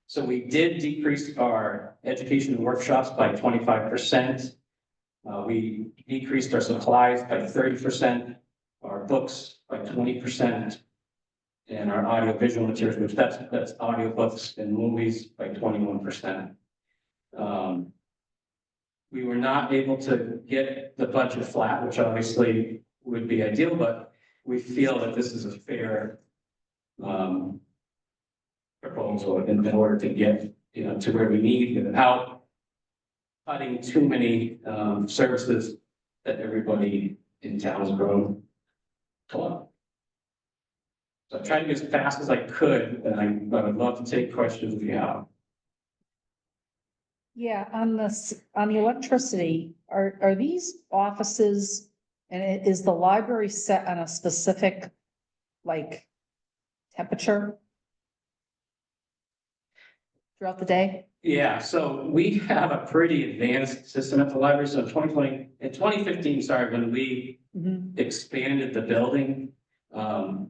So we did decrease our education and workshops by 25%. We decreased our supplies by 30%, our books by 20%, and our audiovisual materials, which that's audiobooks and movies, by 21%. We were not able to get the budget flat, which obviously would be ideal, but we feel that this is a fair proposal in order to get, to where we need without cutting too many services that everybody in town has grown to love. So I tried to go as fast as I could, and I would love to take questions if you have. Yeah, on the electricity, are these offices, and is the library set on a specific, like, temperature throughout the day? Yeah, so we have a pretty advanced system at the library. So in 2015, sorry, when we expanded the building,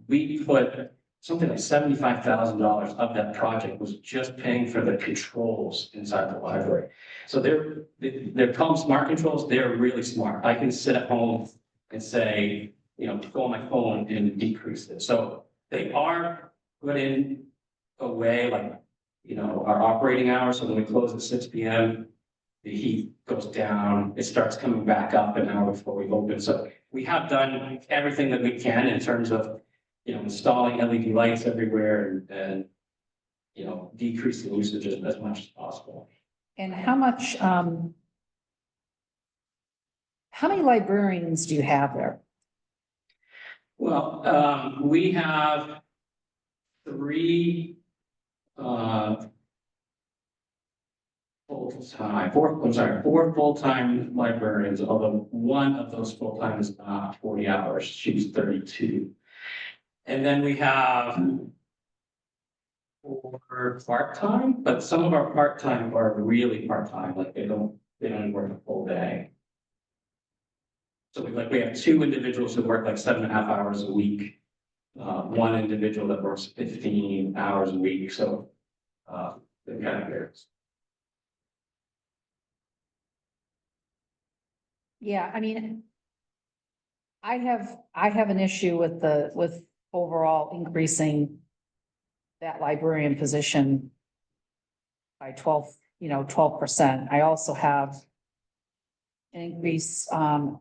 we put something like $75,000 of that project was just paying for the controls inside the library. So they're called smart controls. They're really smart. I can sit at home and say, go on my phone and decrease it. So they are put in a way like, our operating hours. So when we close at 6 p.m., the heat goes down. It starts coming back up an hour before we open. So we have done everything that we can in terms of, installing LED lights everywhere and decreasing usage as much as possible. And how many librarians do you have there? Well, we have 3 4 full-time librarians, although one of those full-time is not 40 hours, she's 32. And then we have 4 part-time, but some of our part-time are really part-time, like they don't work a full day. So we have 2 individuals who work like 7.5 hours a week, 1 individual that works 15 hours a week, so it kind of varies. Yeah, I mean, I have an issue with overall increasing that librarian position by 12%. I also have an increase, a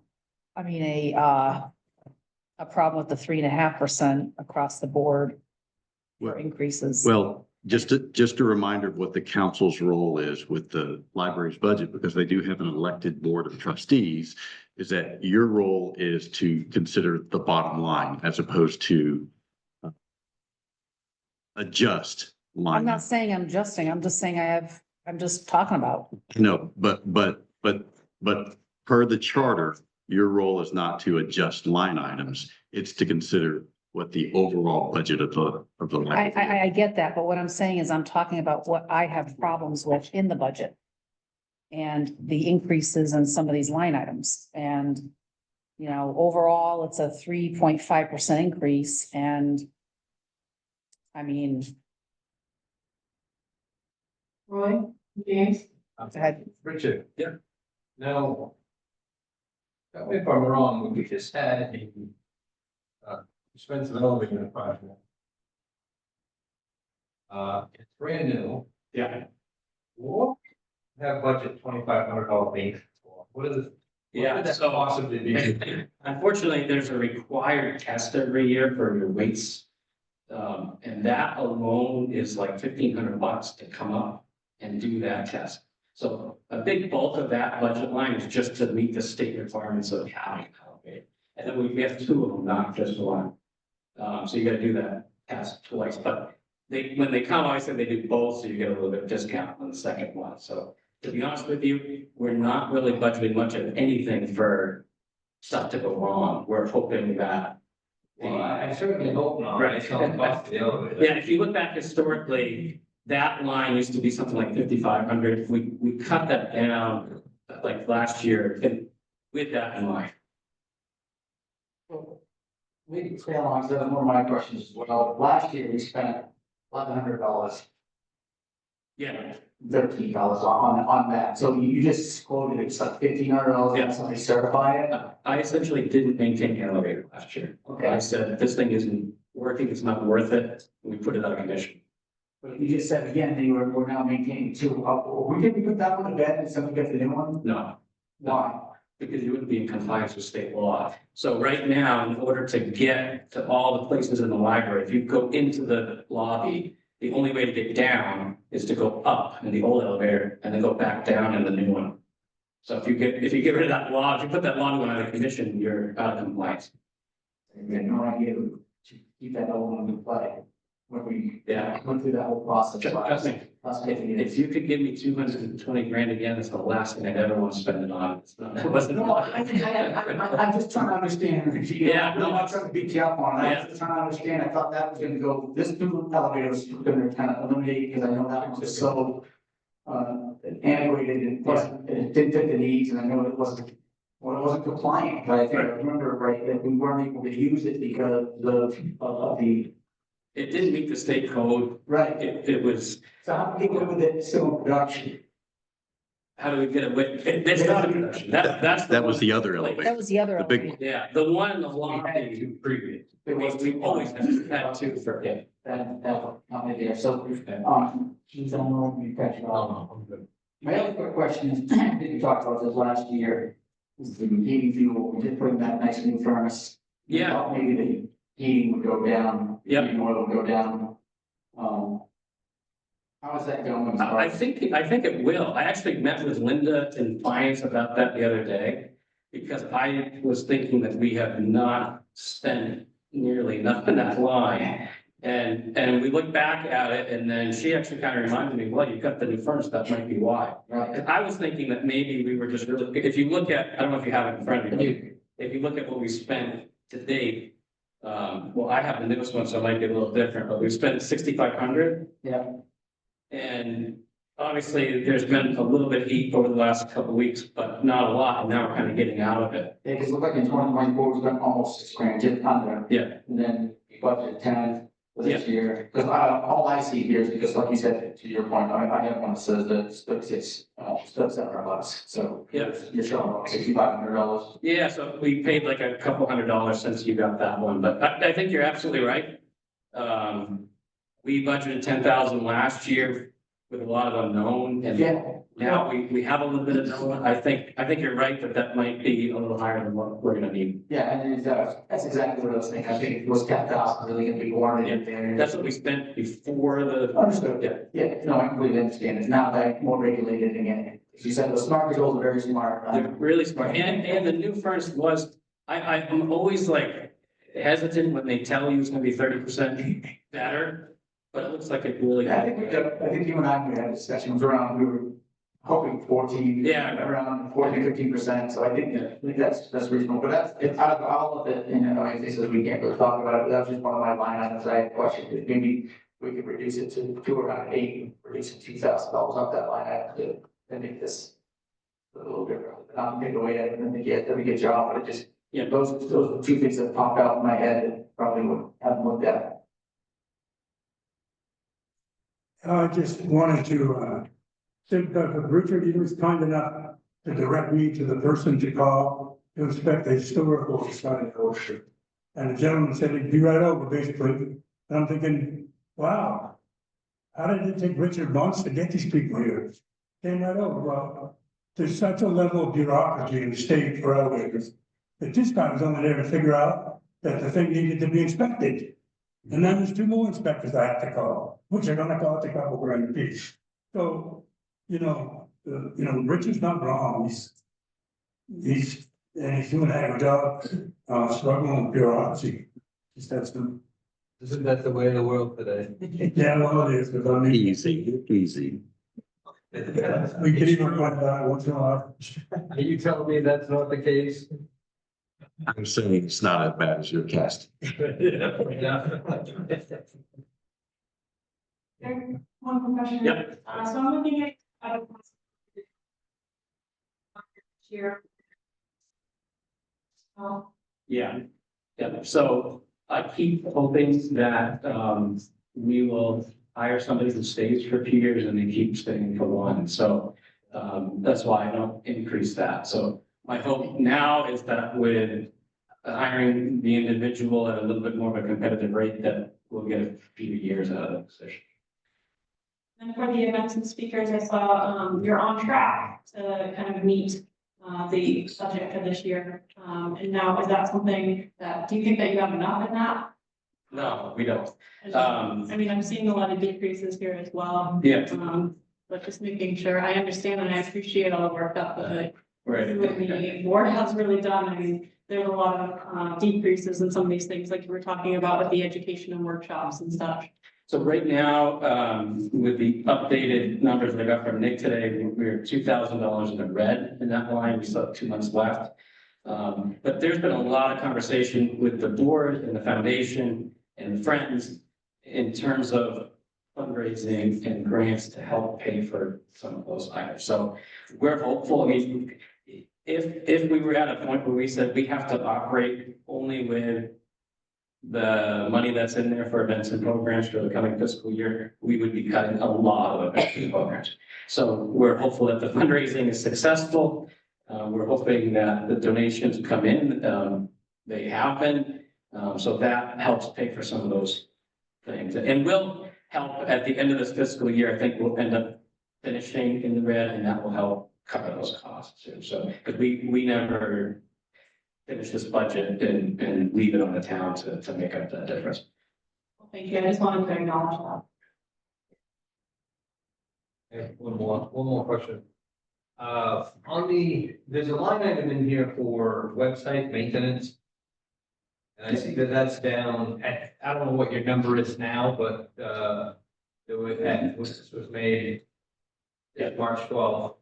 problem with the 3.5% across the board for increases. Well, just a reminder of what the council's role is with the library's budget, because they do have an elected board of trustees, is that your role is to consider the bottom line as opposed to adjust line. I'm not saying I'm adjusting, I'm just saying I'm just talking about. No, but per the charter, your role is not to adjust line items. It's to consider what the overall budget of the library. I get that, but what I'm saying is I'm talking about what I have problems with in the budget. And the increases in some of these line items. And, overall, it's a 3.5% increase. And I mean, Roy, James, ahead. Richard. Yeah. Now, tell me if I'm wrong, we just had a expensive elevator project. It's brand new. Yeah. What have budget $2,500 maintenance for? What is it? Yeah, What could that so- possibly be? Unfortunately, there's a required test every year for your weights. And that alone is like $1,500 to come up and do that test. So a big bulk of that budget line is just to meet the state requirements of having an elevator. And then we have two of them, not just one. So you gotta do that test twice, but when they come, I said they do both, so you get a little bit of discount on the second one. So to be honest with you, we're not really budgeting much of anything for stuff to go wrong. We're hoping that. Well, I certainly hope not. Right. It's not cost the elevator. Yeah, if you look back historically, that line used to be something like 5,500. We cut that down like last year and with that in mind. Maybe stay along, so one of my questions as well. Last year, we spent $1,100, Yeah, $13 on that. So you just quoted it's like $1,500 Yeah. and somebody certify it? I essentially didn't maintain the elevator last year. I Okay. said, this thing isn't working, it's not worth it. We put it out of commission. But you just said again, we're now maintaining two. We didn't put that one to bed and somebody got the new one? No, Why? because you wouldn't be in compliance with state law. So right now, in order to get to all the places in the library, if you go into the lobby, the only way to get down is to go up in the old elevator and then go back down in the new one. So if you get rid of that law, if you put that law one out of commission, you're out of compliance. I had no idea to keep that old one in play. When we Yeah. went through that whole process. Trust me, if you could give me 220 grand again, it's the last thing I'd ever want to spend it on. It's not, it wasn't. No, I'm just trying to understand. Yeah, no. I'm not trying to beat you up on it. Yeah. I'm just trying to understand. I thought that was gonna go, this new elevator was gonna kind of eliminate, because I know that one was so antiquated and it didn't fit the needs, and I know it wasn't compliant, but I think I remember right, that we weren't able to use it because of the, It didn't meet the state code. right. It was, So how do we get with it still in production? how do we get away? It's not a production. That's. That was the other That elevator, was the other. the big elevator. one. Yeah, the one in the We had lobby, two previous. we always had two for it. That not there, so, geez, I don't know if you catch it all. My other quick question is, I think we talked about this last year, is the heating fuel, we did put in that nice new furnace. We Yeah. thought maybe the heating would go down. Yep. Heating oil would go down. How is that going? as far I as- think it will. I actually met with Linda in finance about that the other day. Because I was thinking that we have not spent nearly enough in that line. And we looked back at it and then she actually kind of reminded me, well, you got the new furnace, that might be why. Right. I was thinking that maybe we were just really, if you look at, I don't know if you have it in front of you. If you look at what we spent to date, well, I have the newest one, so it might be a little different, but we spent 6,500. Yeah. And obviously, there's been a little bit of heat over the last couple of weeks, but not a lot, and now we're kind of getting out of it. Yeah, because it looked like in 2024, we spent almost $6,000, just under. Yeah. And then we budgeted 10 for this year, because all I see here is, because like you said, to your point, I have one that says that it's $700, so. Yeah. You're showing about $6,500. Yeah, so we paid like a couple $100 since you got that one, but I think you're absolutely right. We budgeted 10,000 last year with a lot of unknown, and Yeah. now we have a little bit of known. I think you're right that might be a little higher than what we're gonna need. Yeah, and that's exactly what I was thinking, I think it was 10,000, really gonna be warranted in there. That's what we spent before the. Understood. Yeah. Yeah, no, I completely understand, it's now that more regulated again, as you said, the smart controls are very smart. They're really smart, and the new furnace was, I'm always like hesitant when they tell you it's gonna be 30% better, but it looks like it really. I think you and I, we had discussions around, we were hoping 14. Yeah. Around 14-15%, so I think that's reasonable, but it's out of all of it, this is, we can't really talk about it, that was just one of my line items I had questioned, if maybe we could reduce it to around 8, reducing $2,000 off that line item to make this a little different. Not take away, I didn't think you did a good job, but it just, Yeah. those are two things that popped out in my head that probably would have looked at. I just wanted to Richard, he was kind enough to direct me to the person to call to inspect the historical society of Ocean. And the gentleman said he'd be right over, basically. And I'm thinking, wow, how did it take Richard months to get these people here? Came right over. Well, there's such a level of bureaucracy in the state for elevators that this guy was only there to figure out that the thing needed to be inspected. And then there's 2 more inspectors I have to call, which are gonna cost a couple grand apiece. So, Richard's not wrong. He's doing a heck of a job, struggling with bureaucracy. Just that's the. Isn't that the way of the world today? Yeah, well, it is, but I mean. Easy. We could even find that once in a while. Are you telling me that's not the case? I'm saying it's not as bad as your cast. One more question. Yep. So I'm looking at. Here. Oh, Yeah, so I keep hoping that, we will hire somebody who stays for 2 years and they keep staying for 1, so. That's why I don't increase that, so my hope now is that with hiring the individual at a little bit more of a competitive rate, that we'll get a few years out of the position. And for the events and speakers, I saw, you're on track to kind of meet, the budget for this year. And now is that something that, do you think that you have enough in that? No, we don't. I mean, I'm seeing a lot of decreases here as well. Yeah. But just making sure, I understand and I appreciate all the work that the Right. board has really done. I mean, there's a lot of decreases in some of these things, like you were talking about with the education and workshops and stuff. So right now, with the updated numbers that I got from Nick today, we're $2,000 in the red in that line. We still have 2 months left. But there's been a lot of conversation with the board and the foundation and friends in terms of fundraising and grants to help pay for some of those items. So we're hopeful. I mean, if we were at a point where we said we have to operate only with the money that's in there for events and programs for the coming fiscal year, we would be cutting a lot of events and programs. So we're hopeful that the fundraising is successful. We're hoping that the donations come in. They have been. So that helps pay for some of those things and will help at the end of this fiscal year. I think we'll end up finishing in the red and that will help cover those costs too. So, because we never finish this budget and leave it on the town to make up that difference. Thank you. I just wanted to acknowledge that. Okay, one more question. There's a line item in here for website maintenance. And I see that that's down at, I don't know what your number is now, but, this was made at March 12th.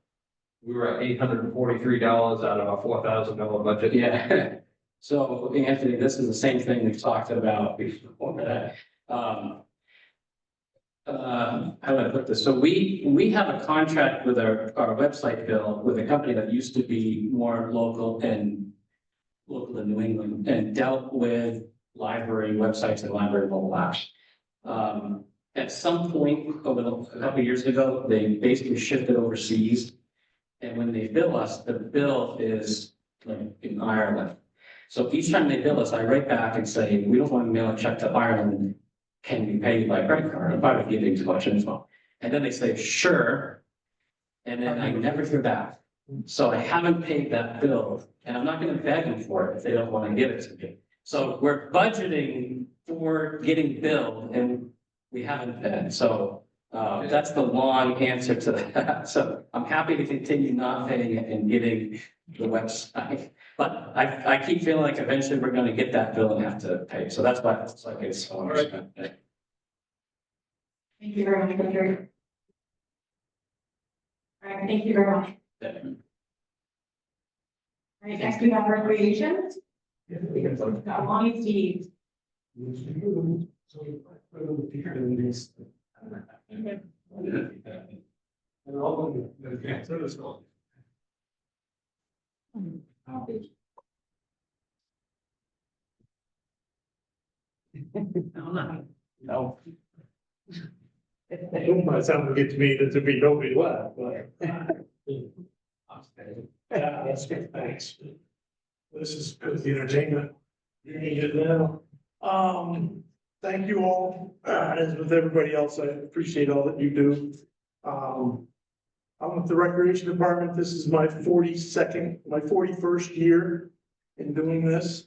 We were at $843 out of a $4,000 budget. Yeah. So Anthony, this is the same thing we've talked about before. How do I put this? So we have a contract with our website bill with a company that used to be more local in New England and dealt with library websites and library mobile apps. At some point a couple of years ago, they basically shifted overseas. And when they bill us, the bill is like in Ireland. So each time they bill us, I write back and say, we don't want to mail a check to Ireland. Can we pay you by credit card? If I would give you too much info. And then they say, sure. And then I never hear back. So I haven't paid that bill and I'm not going to beg them for it if they don't want to give it to me. So we're budgeting for getting billed and we haven't been. So that's the long answer to that. So I'm happy to continue not paying it and getting the website. But I keep feeling like eventually we're going to get that bill and have to pay. So that's why it's like it's so much. Thank you very much, Richard. All right, thank you very much. All right, next we have recreation. Got Lonnie Steve. No. By the time we get to me, there'll be nobody left, but. Yeah, that's good, thanks. This is good, the entertainment. You need it now. Thank you all, as with everybody else, I appreciate all that you do. I'm with the Recreation Department, this is my 41st year in doing this.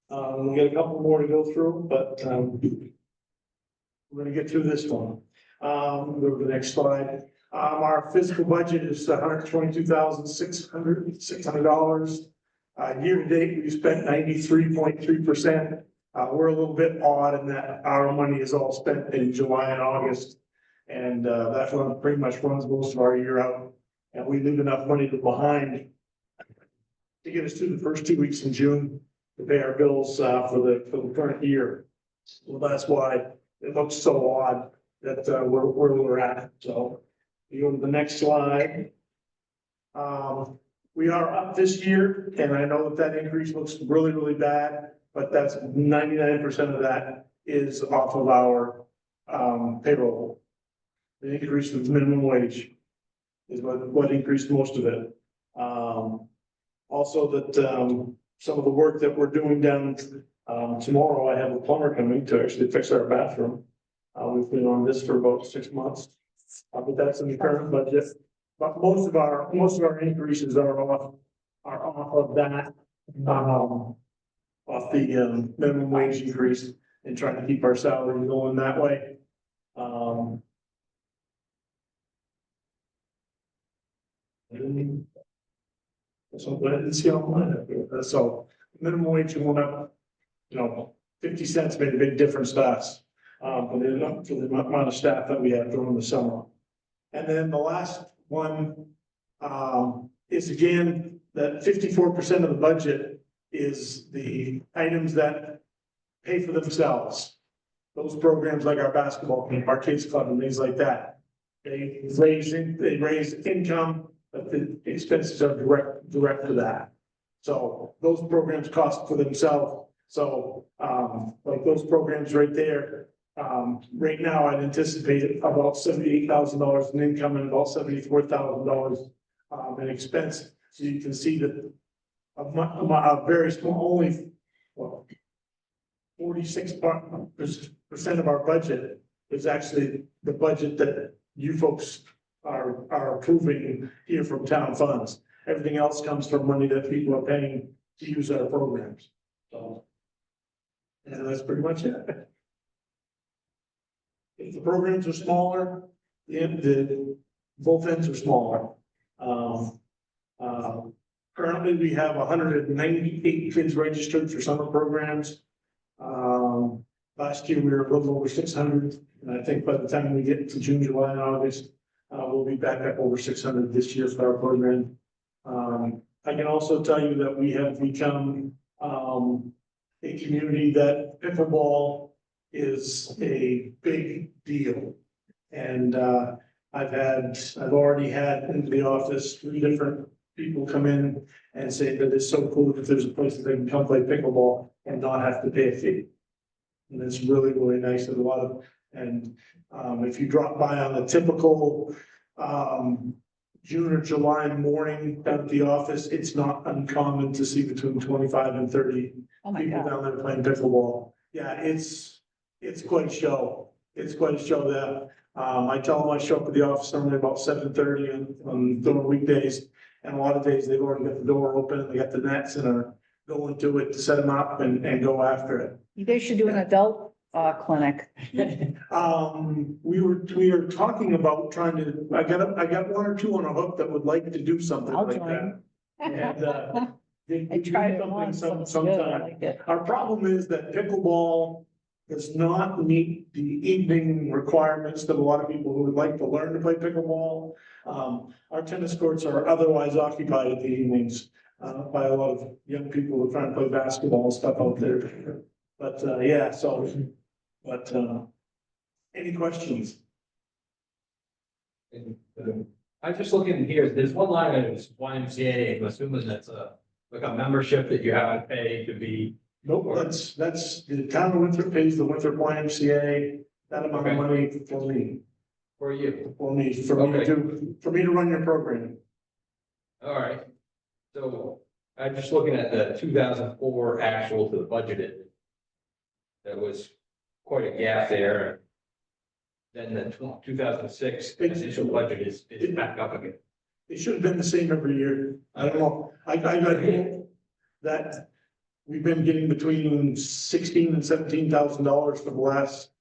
We got a couple more to go through, but, we're gonna get through this one. Go to the next slide. Our fiscal budget is $122,600. Year to date, we've spent 93.3%. We're a little bit odd in that our money is all spent in July and August. And that one pretty much runs most of our year out. And we leave enough money behind to get us through the first 2 weeks in June to pay our bills for the current year. Well, that's why it looks so odd that we're where we're at. So you go to the next slide. We are up this year, and I know that increase looks really, really bad, but that's 99% of that is off of our payroll. The increase of minimum wage is what increased most of it. Also that some of the work that we're doing down tomorrow, I have a plumber coming to actually fix our bathroom. We've been on this for about 6 months, but that's in the current budget. But most of our increases are off of that, off the minimum wage increase and trying to keep our salary going that way. So I didn't see all mine. So minimum wage went up, 50 cents made a big difference to us. For the amount of staff that we have during the summer. And then the last one is again, that 54% of the budget is the items that pay for themselves. Those programs like our basketball team, our kids club and things like that. They raise income, but the expenses are direct to that. So those programs cost for themselves. So like those programs right there. Right now, I'd anticipate about $78,000 in income and about $74,000 in expense. So you can see that a very small, only 46% of our budget is actually the budget that you folks are approving here from town funds. Everything else comes from money that people are paying to use our programs. So, and that's pretty much it. If the programs are smaller, the both ends are smaller. Currently, we have 198 kids registered for summer programs. Last year, we were a little over 600, and I think by the time we get to June, July, and August, we'll be back up over 600 this year for our program. I can also tell you that we have become a community that pickleball is a big deal. And I've already had into the office 3 different people come in and say that it's so cool that there's a place that they can come play pickleball and not have to pay a fee. And it's really, really nice that if you drop by on the typical June or July morning down at the office, it's not uncommon to see between 25 and 30 people down there playing pickleball. Yeah, it's quite a show. It's quite a show that, I tell them I show up at the office normally about 7:30 on during weekdays. And a lot of days they've already got the door open and they got the nets and are going to it to set them up and go after it. You guys should do an adult clinic. We were talking about trying to, I got 1 or 2 on a hook that would like to do something I'll like join. that. And I tried it once, so it's good, I sometime. like it. Our problem is that pickleball does not meet the evening requirements that a lot of people who would like to learn to play pickleball. Our tennis courts are otherwise occupied in the evenings by a lot of young people who are trying to play basketball and stuff out there. But any questions? I'm just looking here, there's one line item, it's YMCA, I'm assuming that's like a membership that you have to pay to be. Nope, that's the town of Winthrop pays the Winthrop YMCA, that amount of money for me. For you. for me to run your program. All right. So I'm just looking at the 2004 actual to the budgeted. There was quite a gap there. Then the 2006 initial budget is back up again. It should have been the same every year. I don't know. I hope that we've been getting between $16,000 and $17,000 for the last.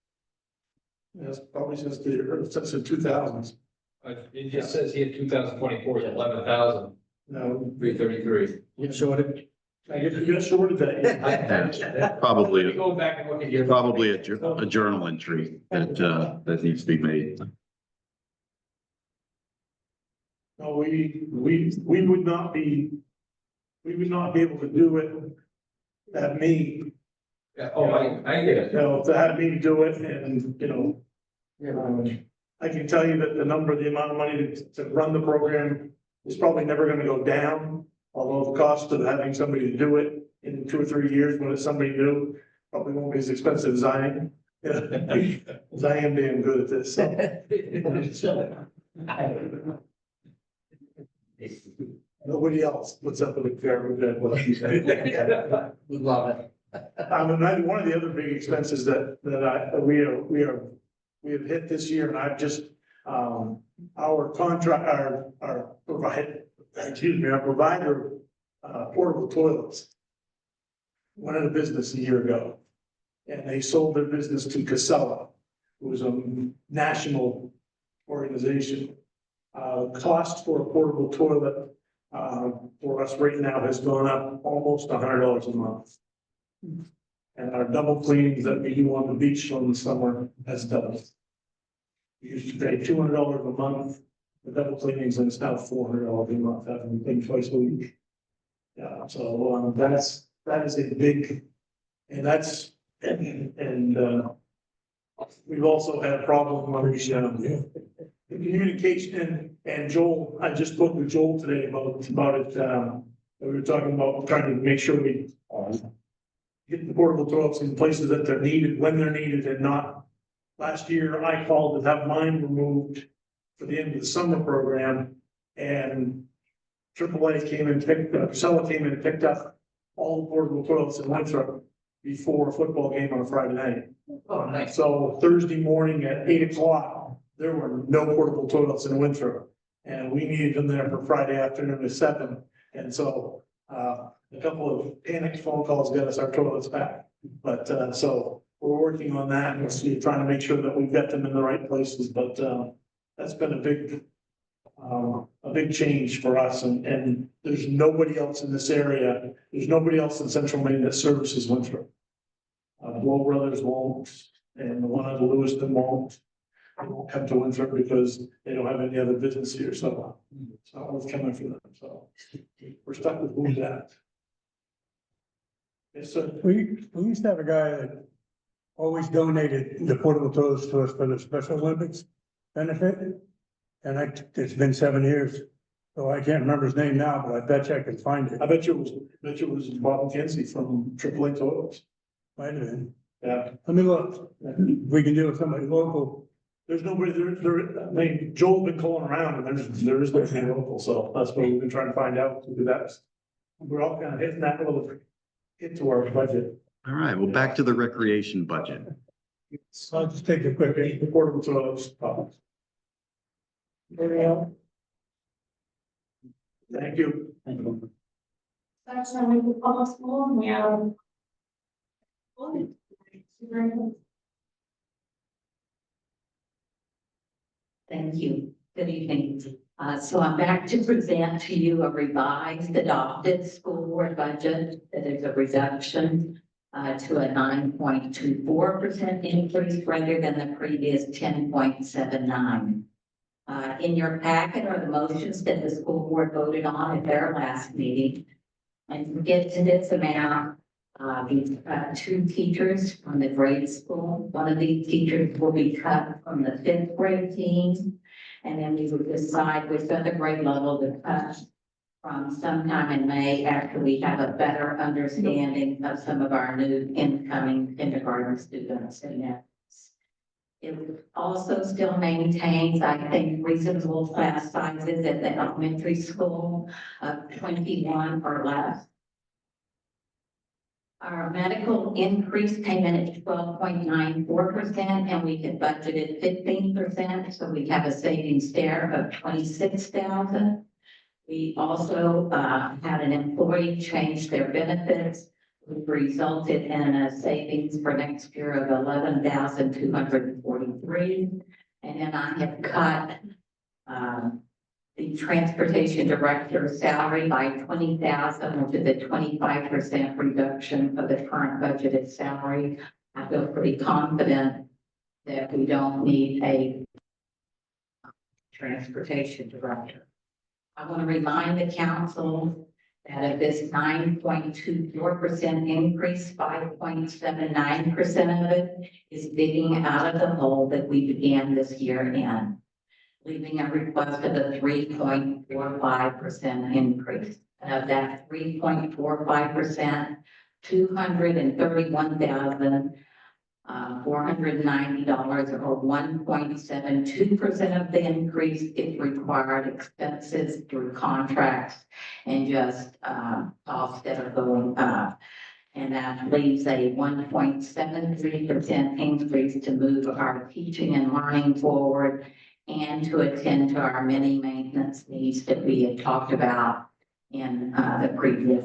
Yes, probably since the 2000s. It just says here 2024 is 11,333. No, you shorted. I guess you got shorted that. That's probably, Go back and look at your. probably a journal entry that needs to be made. No, we would not be able to do it. That me, Yeah, oh, I get it. you know, to have me do it and, I can tell you that the amount of money to run the program is probably never gonna go down. Although the cost of having somebody to do it in 2 or 3 years when it's somebody new, probably won't be as expensive as I am. As I am damn good at this, so. Nobody else puts up with it fair with that, what you say. We love it. And one of the other big expenses that we have hit this year, and I've just, our contract, our provider, portable toilets. Went out of business a year ago. And they sold their business to Casella, who was a national organization. Cost for a portable toilet, for us right now has gone up almost $100 a month. And our double cleans that we do on the beach from the summer has doubled. We used to pay $200 a month for double cleanings, and it's now $400 a month, having to clean twice a week. Yeah, so, that is a big, and that's, and we've also had a problem when we, the communication, and Joel, I just spoke with Joel today about it, we were talking about trying to make sure we get the portable toilets in places that they're needed, when they're needed, and not. Last year, I called to have mine removed for the end of the summer program, and AAA came and Casella came and picked up all the portable toilets in Winthrop before a football game on a Friday night. Oh, nice. So Thursday morning at 8 o'clock, there were no portable toilets in Winthrop, and we needed them there for Friday afternoon at 7. And so, a couple of panicked phone calls got us our toilets back. But, so we're working on that, and we're trying to make sure that we've got them in the right places, but, that's been a big change for us, and there's nobody else in this area. There's nobody else in Central Maine that services Winthrop. Blow Brothers won't, and the one on Lewiston won't. They won't come to Winthrop because they don't have any other business here, so it's not worth coming for them, so we're stuck with who's that. Yes, sir. We used to have a guy that always donated the portable toilets to us for the Special Olympics benefit. And it's been 7 years, so I can't remember his name now, but I bet you I can find it. I bet you it was Bob McKenzie from AAA Toilets. Might have been. Yeah. Let me look. We can do it with somebody local. There's nobody I mean, Joel's been calling around and there is nobody local, so that's what we've been trying to find out to do that. We're all kind of hitting that little hit to our budget. All right, well, back to the recreation budget. So I'll just take a quick, the portable toilets. Thank you. Section of the public school, and we have. Thank you. Good evening. So I'm back to present to you a revised adopted school board budget that is a reduction to a 9.24% increase rather than the previous 10.79. In your packet are the motions that the school board voted on at their last meeting. And to get to this amount, we've got 2 teachers from the grade school. One of these teachers will be cut from the 5th grade team. And then we will decide which other grade level to cut from sometime in May after we have a better understanding of some of our new incoming kindergarten students. And It also still maintains, I think, reasonable class sizes at the elementary school of 21 or less. Our medical increase came in at 12.94%, and we had budgeted 15%, so we have a savings there of 26,000. We also had an employee change their benefits, which resulted in a savings for next year of 11,243. And then I have cut the transportation director's salary by 20,000, which is a 25% reduction of the current budgeted salary. I feel pretty confident that we don't need a transportation director. I want to remind the council that of this 9.24% increase, 5.79% of it is digging out of the hole that we began this year in, leaving a request of a 3.45% increase. And of that 3.45%, $231,490 or 1.72% of the increase is required expenses through contracts and just costs that are going up. And that leaves a 1.73% increase to move our teaching and learning forward and to attend to our many maintenance needs that we had talked about in the previous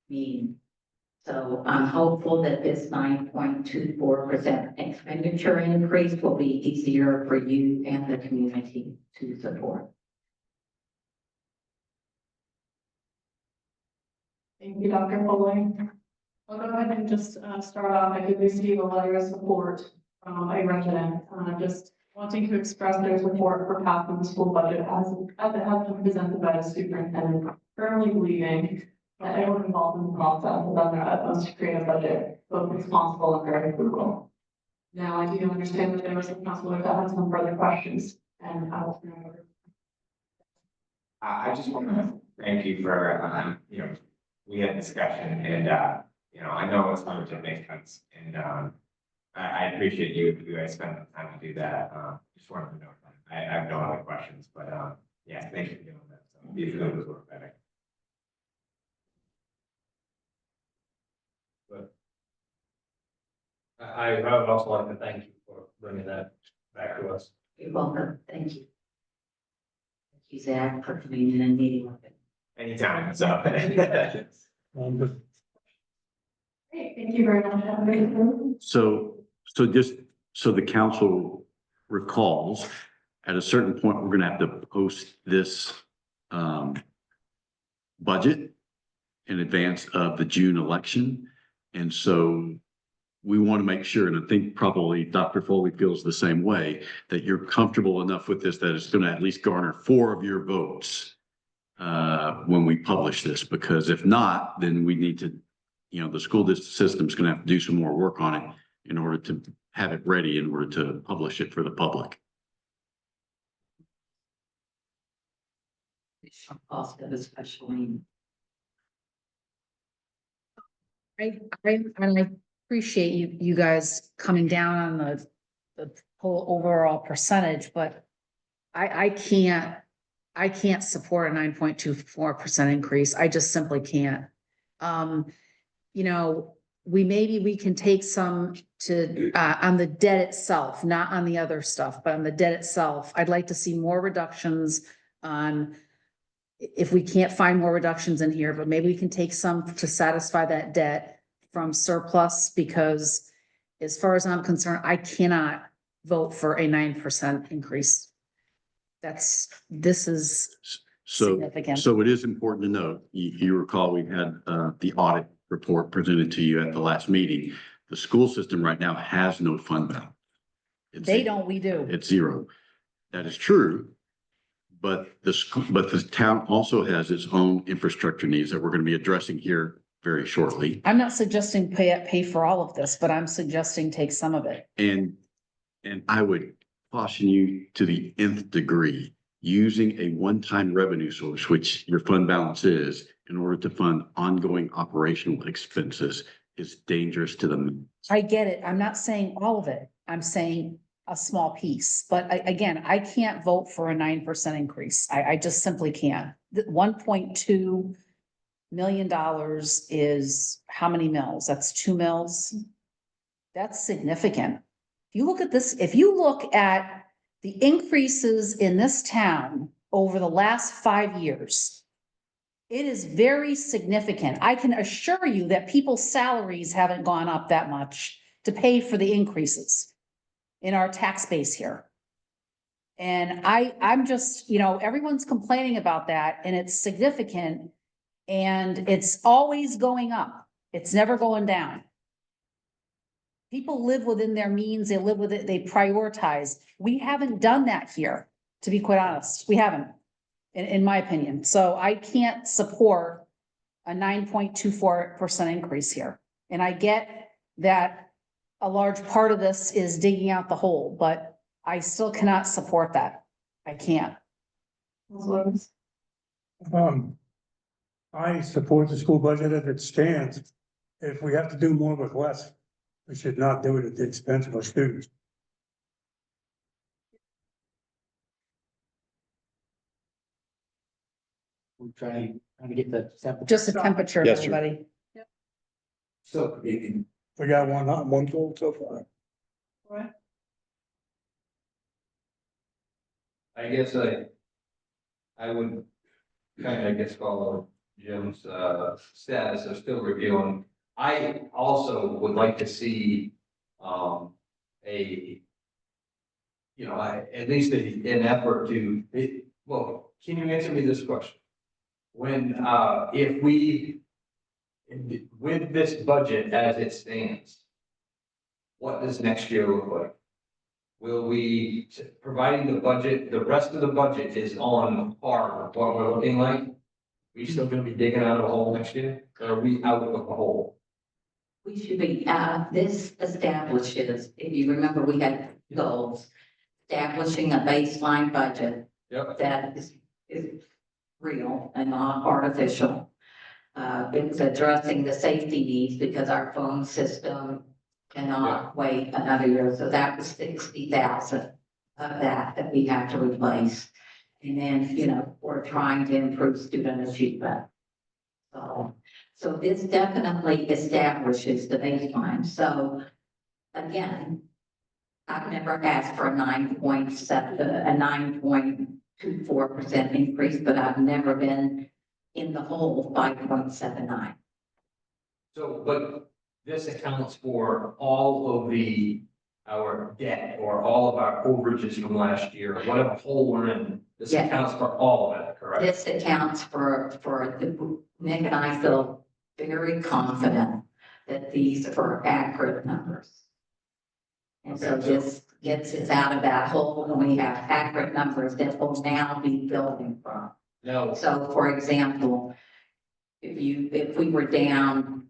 meeting. So I'm hopeful that this 9.24% expenditure increase will be easier for you and the community to support. Thank you, Dr. Foley. I'll go ahead and just start off. I did receive a letter of support from a resident, just wanting to express their support for passing the school budget as it has been presented by the superintendent, firmly believing that everyone involved in the process has done their utmost to create a budget both responsible and very frugal. Now, I do understand that there were some councilors that had some further questions, and I will turn it over. I just want to thank you for, we had discussion and, I know it's hard to make sense and, I appreciate you guys spending the time to do that. Just wanted to know, I have no other questions, but, yeah, thank you for doing that. So these numbers were better. But I would also like to thank you for bringing that back to us. You're welcome. Thank you. Thank you, Zach, for coming in and meeting with it. Anytime, so. But Great, thank you very much. So just so the council recalls, at a certain point, we're gonna have to post this budget in advance of the June election. And so we want to make sure, and I think probably Dr. Foley feels the same way, that you're comfortable enough with this that it's going to at least garner 4 of your votes when we publish this, because if not, then we need to, the school district system is going to have to do some more work on it in order to have it ready, in order to publish it for the public. Cost of a special meeting. I appreciate you guys coming down on the whole overall percentage, but I can't support a 9.24% increase. I just simply can't. Maybe we can take some to, on the debt itself, not on the other stuff, but on the debt itself. I'd like to see more reductions on, if we can't find more reductions in here, but maybe we can take some to satisfy that debt from surplus, because as far as I'm concerned, I cannot vote for a 9% increase. This is significant. So it is important to note, you recall we had the audit report presented to you at the last meeting. The school system right now has no fund balance. They don't, we do. It's 0. That is true. But the town also has its own infrastructure needs that we're going to be addressing here very shortly. I'm not suggesting pay for all of this, but I'm suggesting take some of it. And I would caution you to the nth degree, using a one-time revenue source, which your fund balance is, in order to fund ongoing operational expenses is dangerous to them. I get it. I'm not saying all of it. I'm saying a small piece, but again, I can't vote for a 9% increase. I just simply can't. $1.2 million is how many mills? That's 2 mills. That's significant. If you look at this, if you look at the increases in this town over the last 5 years, it is very significant. I can assure you that people's salaries haven't gone up that much to pay for the increases in our tax base here. And I'm just, everyone's complaining about that and it's significant and it's always going up. It's never going down. People live within their means, they live with it, they prioritize. We haven't done that here, to be quite honest. We haven't, in my opinion. So I can't support a 9.24% increase here. And I get that a large part of this is digging out the hole, but I still cannot support that. I can't. I support the school budget as it stands. If we have to do more with less, we should not do it at the expense of our students. We're trying to get the temperature. Just the temperature, Yes, sir. everybody. So, We got one goal so far. I guess I would kind of, follow Jim's, status of still reviewing. I also would like to see, at least an effort to, well, can you answer me this question? When, if we, with this budget as it stands, what does next year look like? Will we, providing the budget, the rest of the budget is on par with what we're looking like? We still gonna be digging out of a hole next year, or are we out of the hole? We should be, this establishes, if you remember, we had goals, establishing a baseline budget Yep. that is real and not artificial. It's addressing the safety needs because our phone system cannot wait another year. So that was 60,000 of that we have to replace. And then, we're trying to improve student achievement. So this definitely establishes the baseline. So again, I've never asked for a 9.24% increase, but I've never been in the hole 5.79. So, but this accounts for all of our debt or all of our overages from last year, whatever hole we're in. This Yeah. accounts for all of it, correct? This accounts for Nick and I feel very confident that these are accurate numbers. And so Okay. this gets us out of that hole and we have accurate numbers that will now be building from. No. So for example, if we were down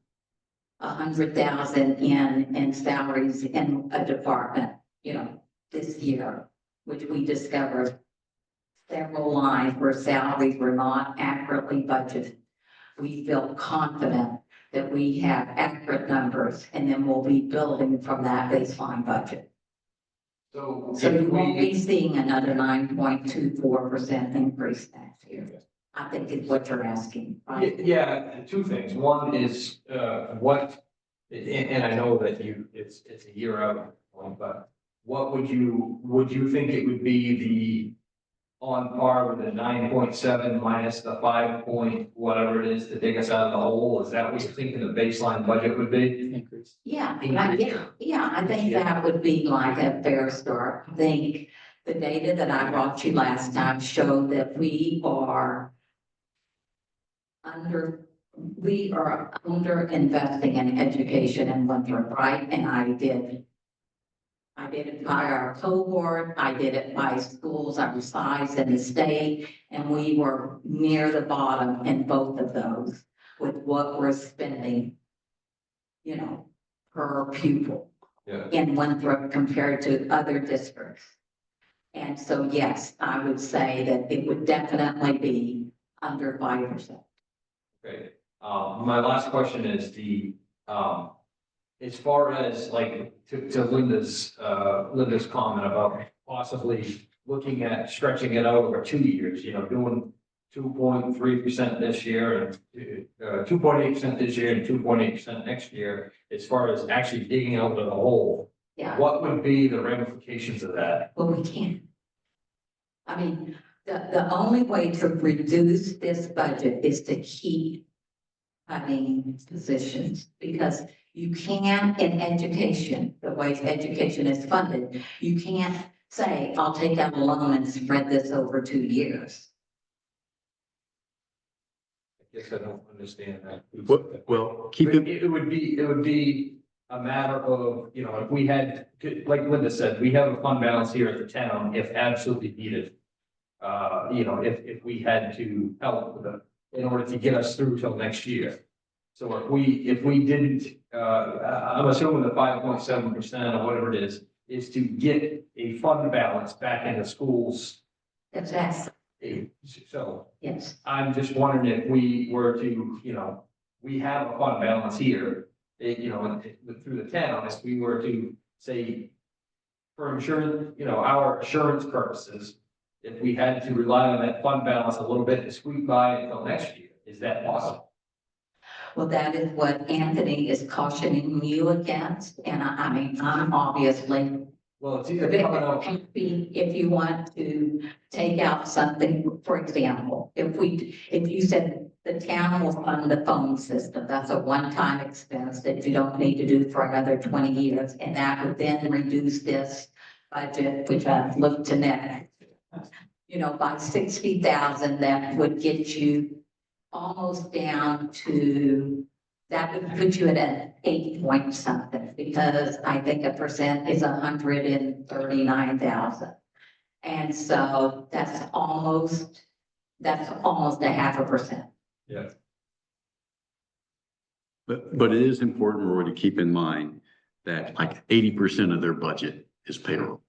100,000 in salaries in a department, this year, which we discovered several lines where salaries were not accurately budgeted. We feel confident that we have accurate numbers and then we'll be building from that baseline budget. So So if you won't be we, seeing another 9.24% increase next year. I think is what you're asking, right? yeah, two things. One is, and I know that it's a year out, but what would you think it would be on par with the 9.7 minus the 5 point, whatever it is to take us out of the hole? Is that what you're thinking the baseline budget would be? increase. Yeah, I think that would be like a fair start. I think the data that I brought you last time showed that we are under investing in education in Winthrop, right? And I did it by our cohort, I did it by schools, our size in the state, and we were near the bottom in both of those with what we're spending, per pupil Yeah. in Winthrop compared to other districts. And so, yes, I would say that it would definitely be under 5%. Okay, my last question is as far as like, to Linda's comment about possibly looking at stretching it out over 2 years, doing 2.3% this year and 2.8% this year and 2.8% next year, as far as actually digging out of the hole, Yeah, what would be the ramifications of that? but we can't. I mean, the only way to reduce this budget is to keep funding positions, because you can't, in education, the way education is funded, you can't say, I'll take out a loan and spread this over 2 years. I guess I don't understand that. Well, keep it, It would be a matter of, if we had, like Linda said, we have a fund balance here at the town if absolutely needed. If we had to help with in order to get us through till next year. So if we didn't, I'm assuming the 5.7% or whatever it is to get a fund balance back into schools. Exactly, So yes. I'm just wondering if we were to, we have a fund balance here, through the town, if we were to say, for insurance, our insurance purposes, if we had to rely on that fund balance a little bit to squeak by until next year, is that possible? Well, that is what Anthony is cautioning you against, and I mean, I'm obviously Well, it's either coming out. if you want to take out something, for example, if you said the town will fund the phone system, that's a one-time expense that you don't need to do for another 20 years, and that would then reduce this budget, which I've looked to next, by 60,000, that would get you almost down to, that would put you at an 8 point something, because I think 1% is 139,000. And so that's almost a 0.5%. Yeah. but it is important, Roy, to keep in mind that like 80% of their budget is payroll.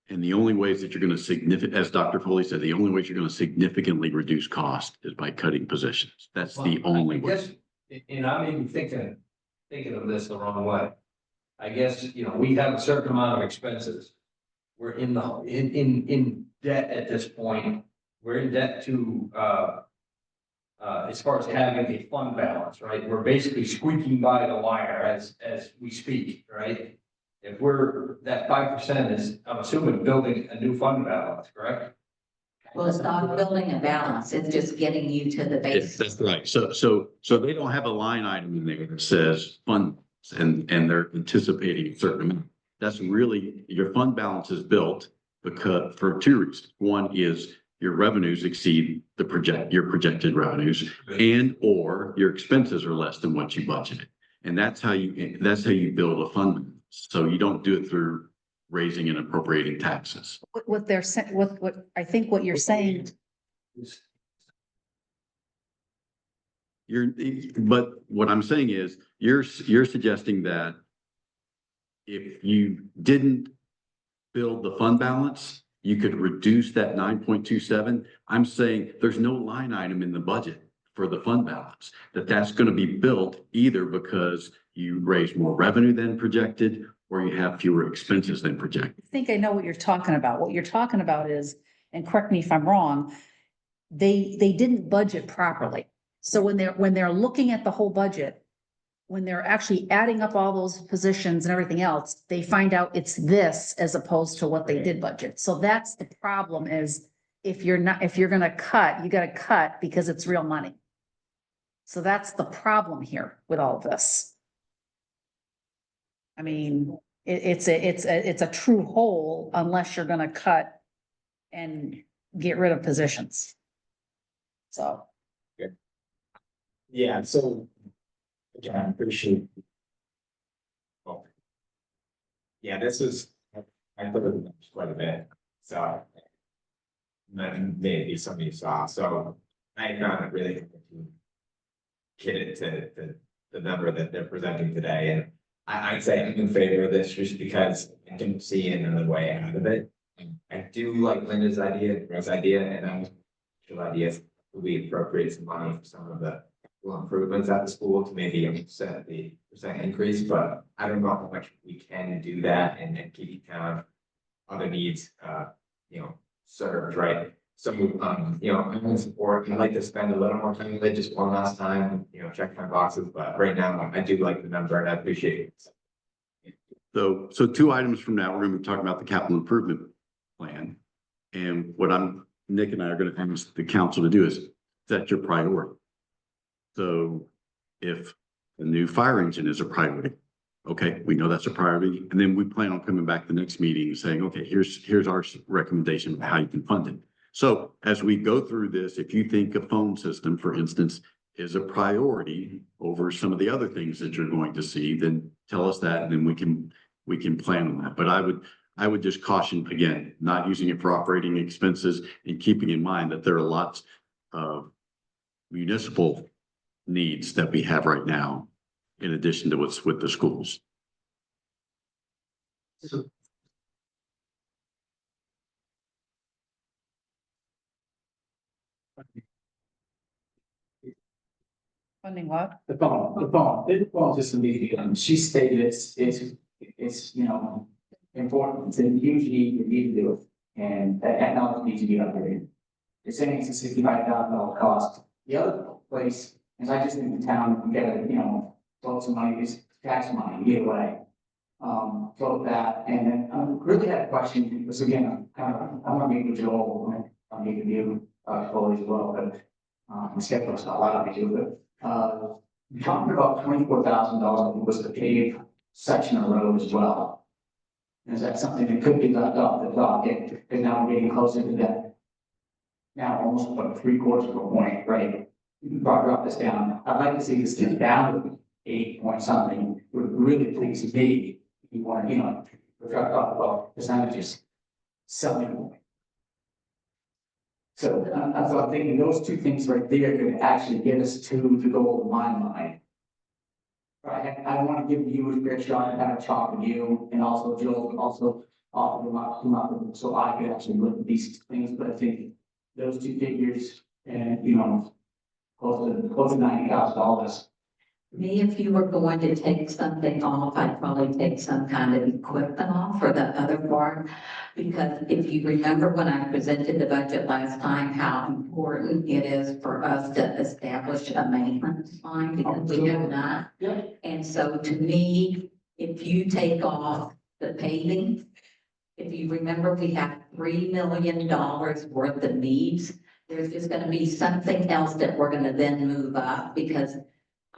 And the only ways that you're going to as Dr. Foley said, the only ways you're going to significantly reduce cost is by cutting positions. That's the only way. Yes, and I'm even thinking of this the wrong way. I guess, we have a certain amount of expenses. We're in debt at this point. We're in debt to, as far as having a fund balance, right? We're basically squeaking by the wire as we speak, right? If we're, that 5% is, I'm assuming, building a new fund balance, correct? Well, it's not building a balance, it's just getting you to the Yes, base. that's right. So they don't have a line item in there that says fund and they're anticipating a certain amount. That's really, your fund balance is built because for 2 reasons. One is your revenues exceed your projected revenues, and or your expenses are less than what you budgeted. And that's how you build a fund balance. So you don't do it through raising and appropriating taxes. What they're saying, what I think what you're saying, But what I'm saying is, you're suggesting that if you didn't build the fund balance, you could reduce that 9.27. I'm saying there's no line item in the budget for the fund balance, that's going to be built either because you raise more revenue than projected, or you have fewer expenses than projected. I think I know what you're talking about. What you're talking about is, and correct me if I'm wrong, they didn't budget properly. So when they're looking at the whole budget, when they're actually adding up all those positions and everything else, they find out it's this as opposed to what they did budget. So that's the problem is if you're gonna cut, you gotta cut because it's real money. So that's the problem here with all of this. I mean, it's a true hole unless you're gonna cut and get rid of positions. So. Yeah, so, again, I appreciate. Well. Yeah, this is, I put it quite a bit, so. Then maybe somebody saw, so I found it really hard to get it to the number that they're presenting today, and I'd say I'm in favor of this just because I don't see another way out of it. I do like Linda's idea, Rose idea, and I was ideas, we appropriate some money for some of the improvements at the school to maybe set the percent increase, but I don't know how much we can do that and keep kind of other needs, served, right? So, I'm in support. I'd like to spend a little more time with it, just one last time, check my boxes, but right now I do like the number and I appreciate it. So 2 items from now, we're gonna be talking about the capital improvement plan. And what Nick and I are gonna ask the council to do is set your priority. So if the new fire engine is a priority, okay, we know that's a priority. And then we plan on coming back the next meeting and saying, okay, here's our recommendation of how you can fund it. So as we go through this, if you think a phone system, for instance, is a priority over some of the other things that you're going to see, then tell us that, and then we can plan on that. But I would just caution, again, not using it for operating expenses and keeping in mind that there are lots of municipal needs that we have right now, in addition to what's with the schools. Funding what? The phone system needs to be done. She stated it's, important, it's a huge need, you need to do it, and that technology needs to be upgraded. They're saying it's a $65,000 cost. The other place is I just think the town can get a, float some money, it's tax money, either way. Float that, and then I really had a question, because again, I want to meet with Joel, I'm meeting you, fully as well, but my schedule's not allowing me to, but we talked about $24,000 was the paved section of road as well. Is that something that could be left off the docket, because now we're getting closer to that. Now, almost about 3/4 of a point, right? You can drop this down. I'd like to see this get down to 8 point something, it would really please me. You want, we're talking about percentages, selling. So I'm thinking those 2 things right there could actually get us to the goal in my mind. Right, I want to give you a fair shot at kind of talk with you, and also Joel, and also offer them up, so I could actually look at these things, but I think those 2 figures, and close to $90,000. Me, if you were going to take something off, I'd probably take some kind of equipment off for the other part. Because if you remember when I presented the budget last time, how important it is for us to establish a maintenance line, because we have not. Yeah. And so to me, if you take off the paving, if you remember, we have $3 million worth of needs. There's just gonna be something else that we're gonna then move up, because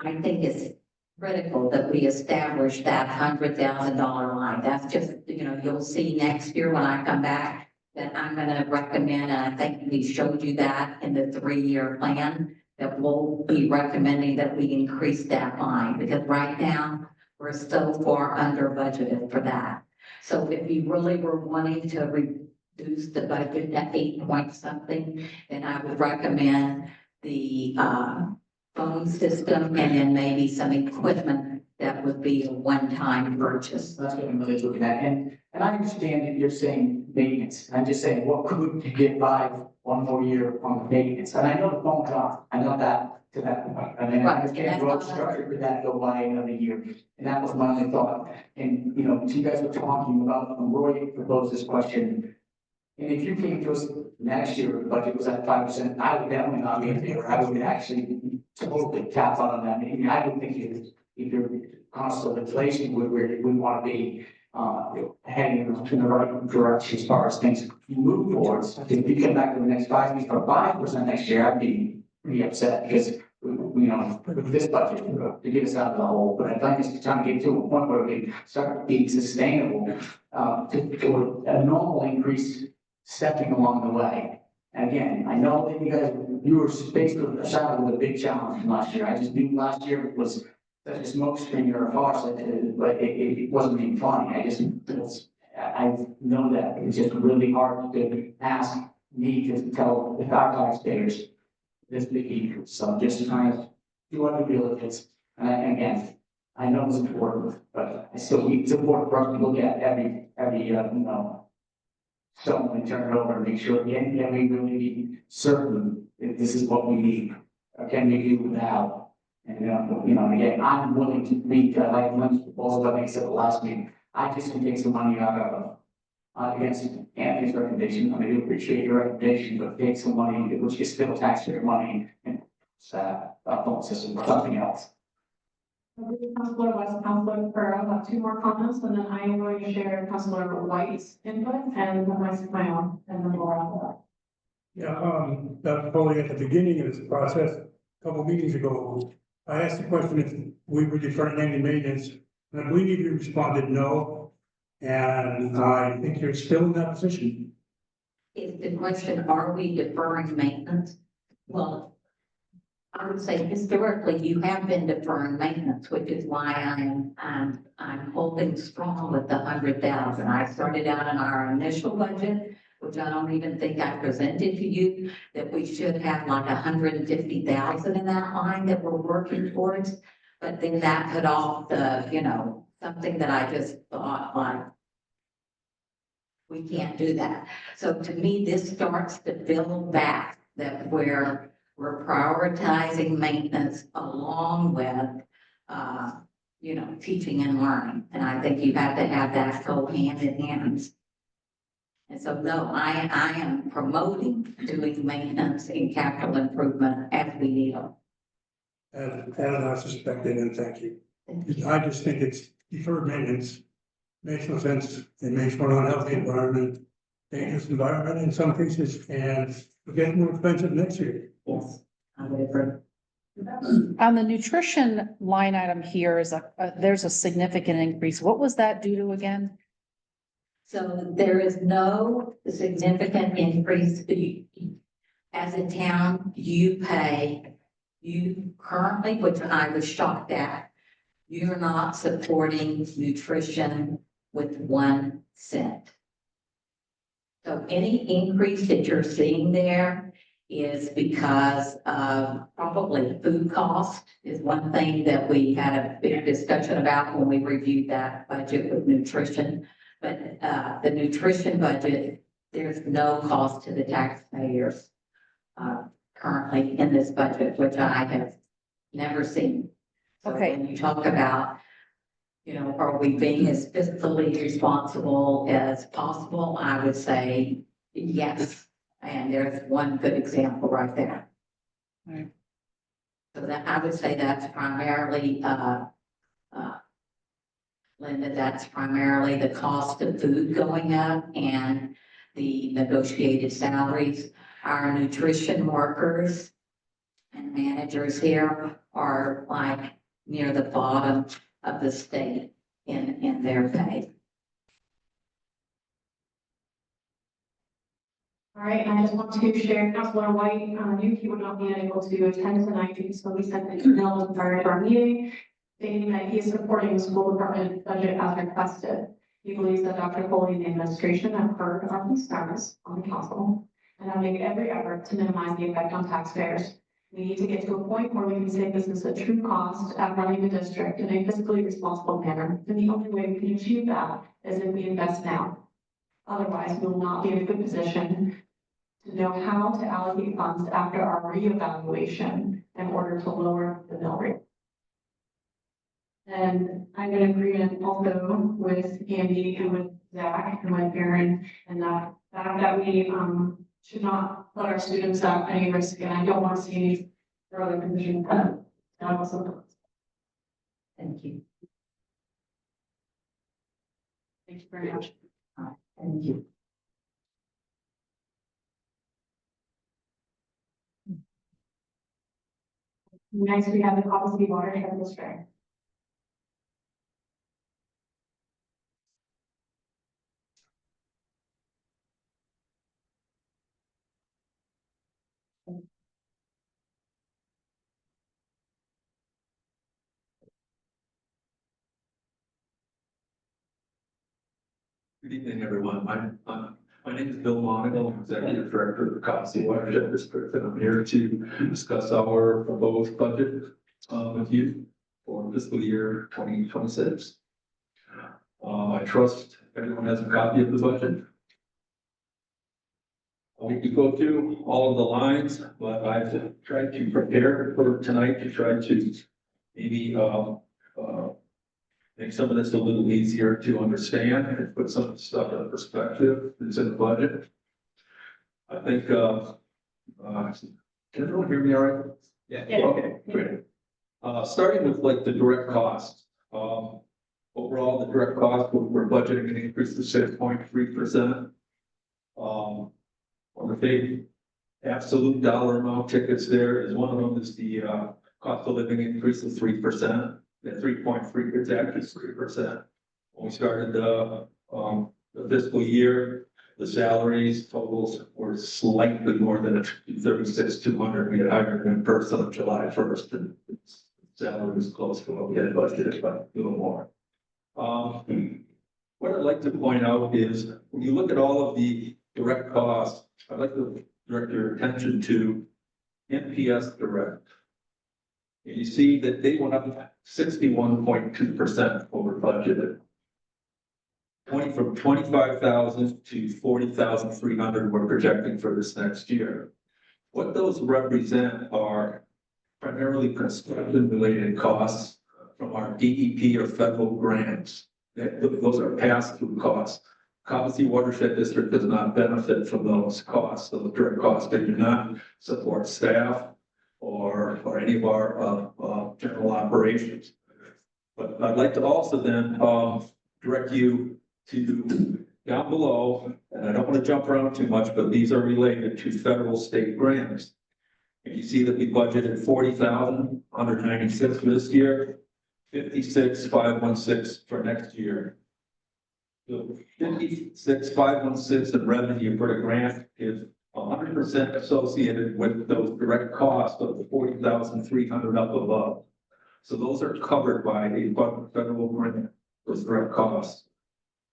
I think it's critical that we establish that $100,000 line. That's just, you'll see next year when I come back that I'm gonna recommend, and I think we showed you that in the 3-year plan, that we'll be recommending that we increase that line, because right now we're so far under budgeted for that. So if you really were wanting to reduce the budget to 8 point something, then I would recommend the, phone system, and then maybe some equipment that would be a one-time purchase. That's what I'm really looking at, and I understand that you're saying maintenance, I'm just saying, what could you get by 1 more year on the maintenance? And I know the phone's off, I know that to that point, I mean, I understand road structure, could that go by another year? And that was my only thought, and, you guys were talking about, Roy proposed this question, and if you came to us next year, the budget was at 5%, I would definitely not be in favor, I would actually totally tap out on that. I mean, I would think if your cost of inflation would where we want to be, heading in the right direction as far as things move towards. If we come back to the next 5 years for 5% next year, I'd be pretty upset, because with this budget to get us out of the hole. But I'd like us to try to get to a point where we start being sustainable, to a normal increase stepping along the way. And again, I know that you were faced with a big challenge last year. I just knew last year was such a smoke screen or a farce, but it wasn't even funny. I know that it's just really hard to ask me to tell the taxpayers this big increase. So I'm just trying to do what the diligence. And again, I know it's important, but I still think it's important for us to look at every stone and turn it over and make sure, can we really be certain that this is what we need? Or can we do without? And, again, I'm willing to meet, like, Lynn's proposal, I think I said the last meeting, I just can take some money out of, against Anthony's recommendation, I do appreciate your recommendation, but take some money, which is still taxpayer money, and, phone system or something else. Councilor West, Councilor Burrow have two more comments, and then I am going to share Councilor White's input and my own, and then we'll wrap it up. Yeah, that's probably at the beginning of this process, a couple meetings ago. I asked the question if we were deferring any maintenance, and I believe you responded no. And I think you're still in that position. Is the question, are we deferring maintenance? Well, I would say historically, you have been deferring maintenance, which is why I'm holding strong with the 100,000. I started out in our initial budget, which I don't even think I presented to you, that we should have like 150,000 in that line that we're working towards. But then that put off the, something that I just thought like, we can't do that. So to me, this starts to build back that we're prioritizing maintenance along with, teaching and learning. And I think you have to have that go hand in hand. And so, no, I am promoting doing maintenance and capital improvement as we need them. As I suspected, and thank you. I just think it's deferred maintenance. Makes no sense. It makes for an unhealthy environment, dangerous environment in some cases, and it'll get more expensive next year. Yes, I would agree. On the nutrition line item here is there's a significant increase. What was that due to again? So there is no significant increase. As a town, you currently, which I was shocked at, you're not supporting nutrition with 1 cent. So any increase that you're seeing there is because of probably food cost is one thing that we had a big discussion about when we reviewed that budget with nutrition. But the nutrition budget, there's no cost to the taxpayers currently in this budget, which I have never seen. So Okay. when you talk about, are we being as fiscally responsible as possible? I would say yes. And there's one good example right there. Right. So that I would say that's primarily, Linda, that's primarily the cost of food going up and the negotiated salaries. Our nutrition workers and managers here are like near the bottom of the state in their pay. All right, and I just want to share Councilor White, knew he would not be able to attend tonight, so we sent an email prior to our meeting stating that he is supporting the school department budget as requested. He believes that Dr. Foley and the administration have heard our concerns on the council and have made every effort to minimize the effect on taxpayers. We need to get to a point where we can say this is a true cost at running the district in a fiscally responsible manner. And the only way we can achieve that is if we invest now. Otherwise, we will not be in a good position to know how to allocate funds after our reevaluation in order to lower the mill rate. And I'm in agreement also with Andy and with Zach and with Aaron and that we should not put our students at any risk, and I don't want to see any further conditions. Thank you. Thank you very much. Thank you. Next, we have the Copper City Watershed District. Good evening, everyone. My name is Bill Monagle, I'm Executive Director of the Copper City Watershed District, and I'm here to discuss our proposed budget with you for fiscal year 2026. I trust everyone has a copy of the budget. We could go through all of the lines, but I've tried to prepare for tonight to try to maybe, make some of this a little easier to understand and put some of the stuff in perspective that's in the budget. I think, can everyone hear me all right? Yeah. Okay, great. Starting with like the direct costs. Overall, the direct cost, we're budgeting an increase to 6.3%. One of the big absolute dollar amount tickets there is one of them is the cost of living increase of 3%. That 3.3 is actually 3%. When we started the fiscal year, the salaries totals were slightly more than 36,200. We had hired one person on July 1st, and salary was close to what we had budgeted, but a little more. What I'd like to point out is when you look at all of the direct costs, I'd like to direct your attention to NPS Direct. And you see that they went up 61.2% over budgeted. From 25,000 to 40,300 we're projecting for this next year. What those represent are primarily construction related costs from our DEP or federal grants. Those are pass-through costs. Cobbossee Watershed District does not benefit from those costs, those direct costs. They do not support staff or any of our general operations. But I'd like to also then direct you to down below, and I don't want to jump around too much, but these are related to federal state grants. And you see that we budgeted 40,196 for this year, 56,516 for next year. So 56,516 in revenue for the grant is 100% associated with those direct costs of the 40,300 up above. So those are covered by a federal grant, those direct costs.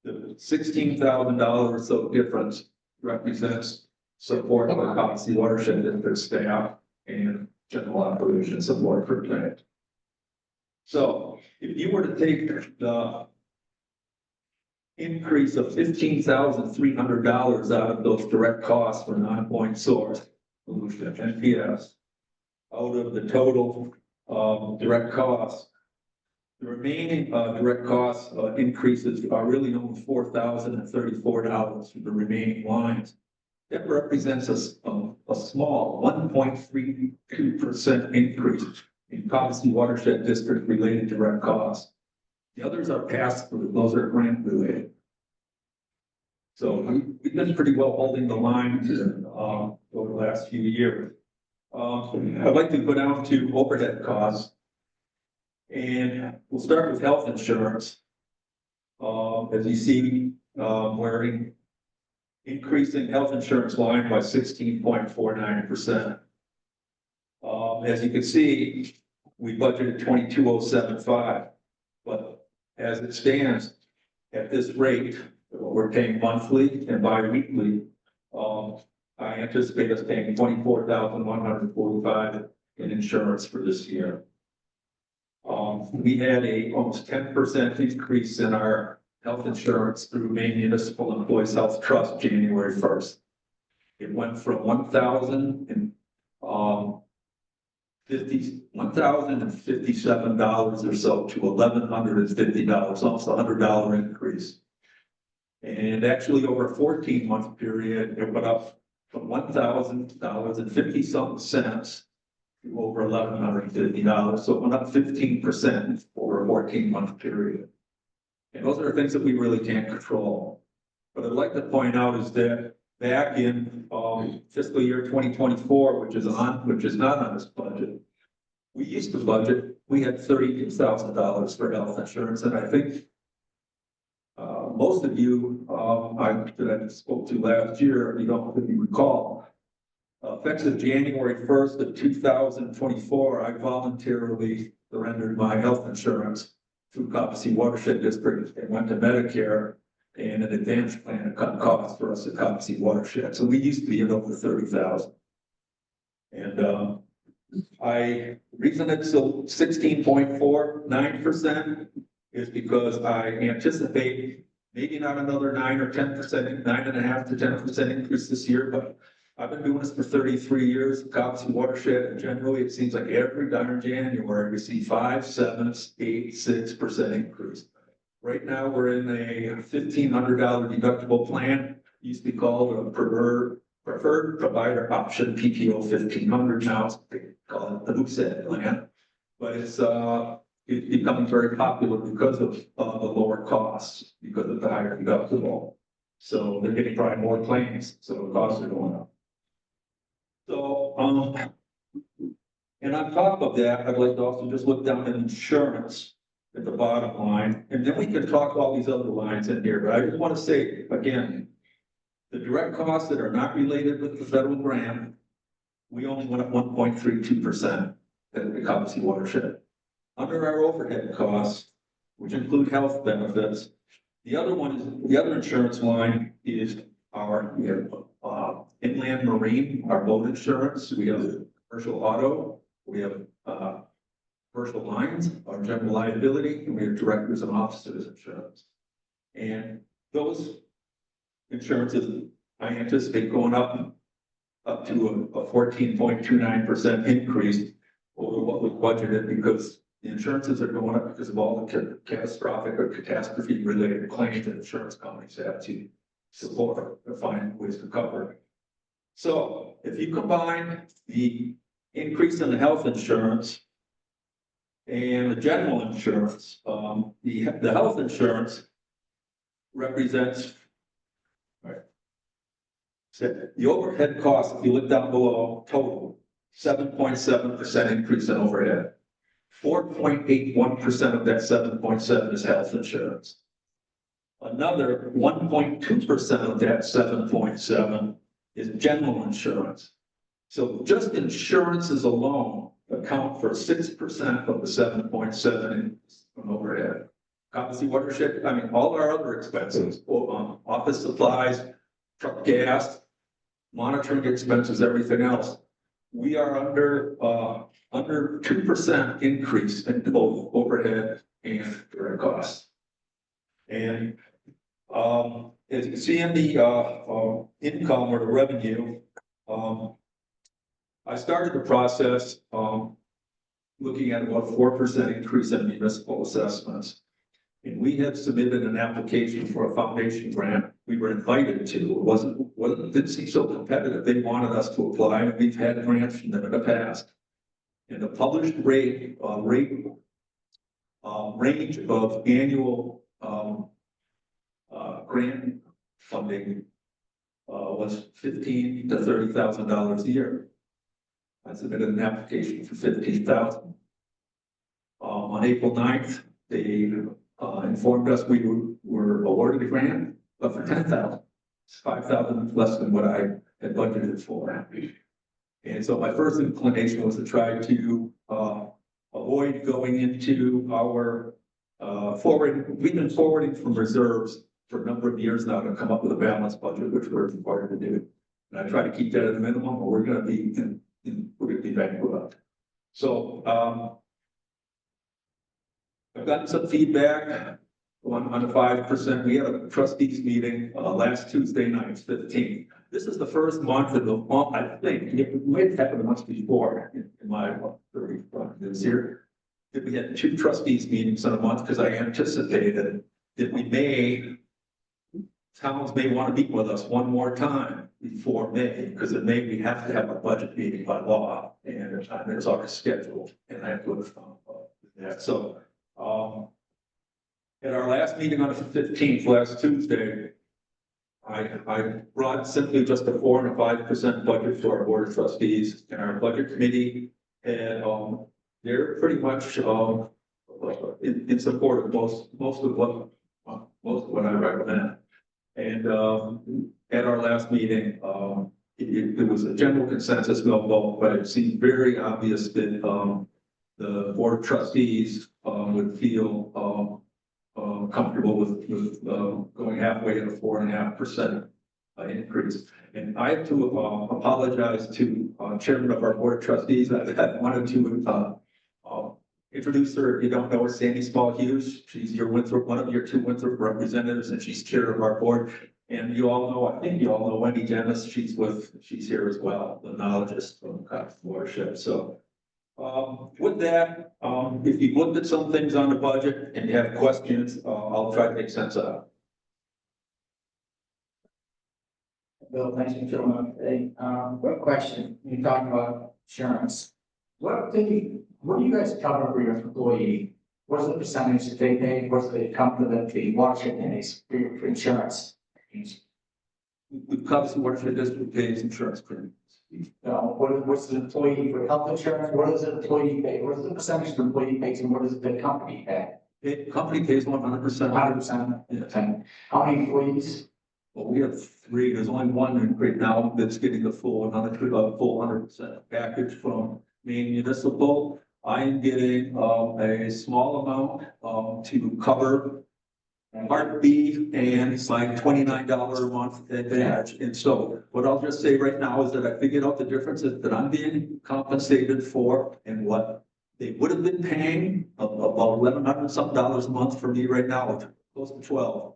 The $16,000 or so difference represents support for Cobbossee Watershed District staff and general operation support for grant. So if you were to take the increase of $15,300 out of those direct costs for non-point source solution, NPS, out of the total direct costs, the remaining direct cost increases are really only $4,034 for the remaining lines. That represents a small 1.32% increase in Cobbossee Watershed District related direct costs. The others are passed through; those are grant related. So we've been pretty well holding the line over the last few years. I'd like to go down to overhead costs. And we'll start with health insurance. As you see, we're increasing health insurance line by 16.49%. As you can see, we budgeted 22,075, but as it stands at this rate, we're paying monthly and bi-weekly. I anticipate us paying 24,145 in insurance for this year. We had a almost 10% increase in our health insurance through Maine Municipal Employees Health Trust January 1st. It went from $1,057 or so to $1,150, almost $100 increase. And actually over a 14-month period, it went up from $1,000.50 to over $1,150. So it went up 15% over a 14-month period. And those are things that we really can't control. What I'd like to point out is that back in fiscal year 2024, which is not on this budget, we used to budget, we had $32,000 for health insurance. And I think most of you that I spoke to last year, you don't really recall, effective January 1st of 2024, I voluntarily surrendered my health insurance through Cobbossee Watershed District and went to Medicare and an advanced plan to cut costs for us at Cobbossee Watershed. So we used to be at over 30,000. And reason it's still 16.49% is because I anticipate maybe not another 9 or 10%, 9.5 to 10% increase this year, but I've been doing this for 33 years, Copsey watershed, and generally, it seems like every darn January, we see 5, 7, 8, 6% increase. Right now, we're in a $1,500 deductible plan, used to be called a preferred provider option, PPO 1,500, now they call it the Moosehead plan. But it's becoming very popular because of the lower costs, because of the higher deductible. So they're getting probably more claims, so the costs are going up. So, and on top of that, I'd like to also just look down at insurance at the bottom line, and then we can talk all these other lines in here, but I just want to say, again, the direct costs that are not related with the federal grant, we only went up 1.32% at the Copsey watershed. Under our overhead costs, which include health benefits, the other insurance line is our, inland marine, our boat insurance, we have commercial auto, we have, commercial lines, our general liability, and we have directors and officers insurance. And those insurances, I anticipate going up to a 14.29% increase over what was budgeted, because the insurances are going up because of all the catastrophic or catastrophe related claims that insurance companies have to support or find ways to cover. So if you combine the increase in the health insurance and the general insurance, the health insurance represents, right, so the overhead cost, if you look down below, total 7.7% increase in overhead. 4.81% of that 7.7 is health insurance. Another 1.2% of that 7.7 is general insurance. So just insurances alone account for 6% of the 7.7 from overhead. Copsey watershed, I mean, all our other expenses, office supplies, truck gas, monitoring expenses, everything else. We are under 2% increase in both overhead and direct costs. And as you can see in the income or the revenue, I started the process looking at about 4% increase in municipal assessments. And we have submitted an application for a foundation grant. We were invited to. It didn't seem so competitive. They wanted us to apply, and we've had grants from them in the past. And the published range of annual grant funding was $15,000 to $30,000 a year. I submitted an application for $15,000. On April 9th, they informed us we were awarded a grant, but for $10,000. It's $5,000 less than what I had budgeted for. And so my first inclination was to try to avoid going into our we've been forwarding from reserves for a number of years now to come up with a balanced budget, which we're required to do. And I try to keep that at a minimum, or we're going to be bankrupt. So I've gotten some feedback on the 5%. We had a trustees meeting last Tuesday night, 15th. This is the first month of the month, I think, it might have happened once before in my 30 years here, that we had 2 trustees meetings in a month, because I anticipated that towns may want to meet with us one more time before May, because in May we have to have a budget meeting by law, and it's already scheduled, and I have to that. So at our last meeting on the 15th, last Tuesday, I brought simply just a 4% and a 5% budget to our board of trustees and our budget committee, and they're pretty much in support of most of what I recommend. And at our last meeting, it was a general consensus, no vote, but it seemed very obvious that the board of trustees would feel comfortable with going halfway at a 4.5% increase. And I have to apologize to chairman of our board of trustees. I wanted to introduce her. If you don't know her, Sandy Small Hughes. She's one of your 2 Winthrop representatives, and she's chair of our board. And you all know, I think you all know Wendy Dennis, she's here as well, the knowledgeist from Cox Watershed, so. With that, if you've looked at some things on the budget and you have questions, I'll try to make sense of it. Bill, thanks for showing up today. Quick question, you're talking about insurance. What do you guys cover for your employee? What's the percentage that they pay? What's the company that the watershed pays for insurance? The Cox Watershed District pays insurance premiums. What's the employee for health insurance? What does the employee pay? What is the percentage the employee pays and what does the company pay? The company pays 100%. 100%. How many employees? Well, we have 3. There's only one right now that's getting the full 100% package from Maine Municipal. I am getting a small amount to cover Part B, and it's like $29 a month advantage. And so what I'll just say right now is that I figured out the differences that I'm being compensated for and what they would have been paying about $1,100 something a month for me right now, close to 12.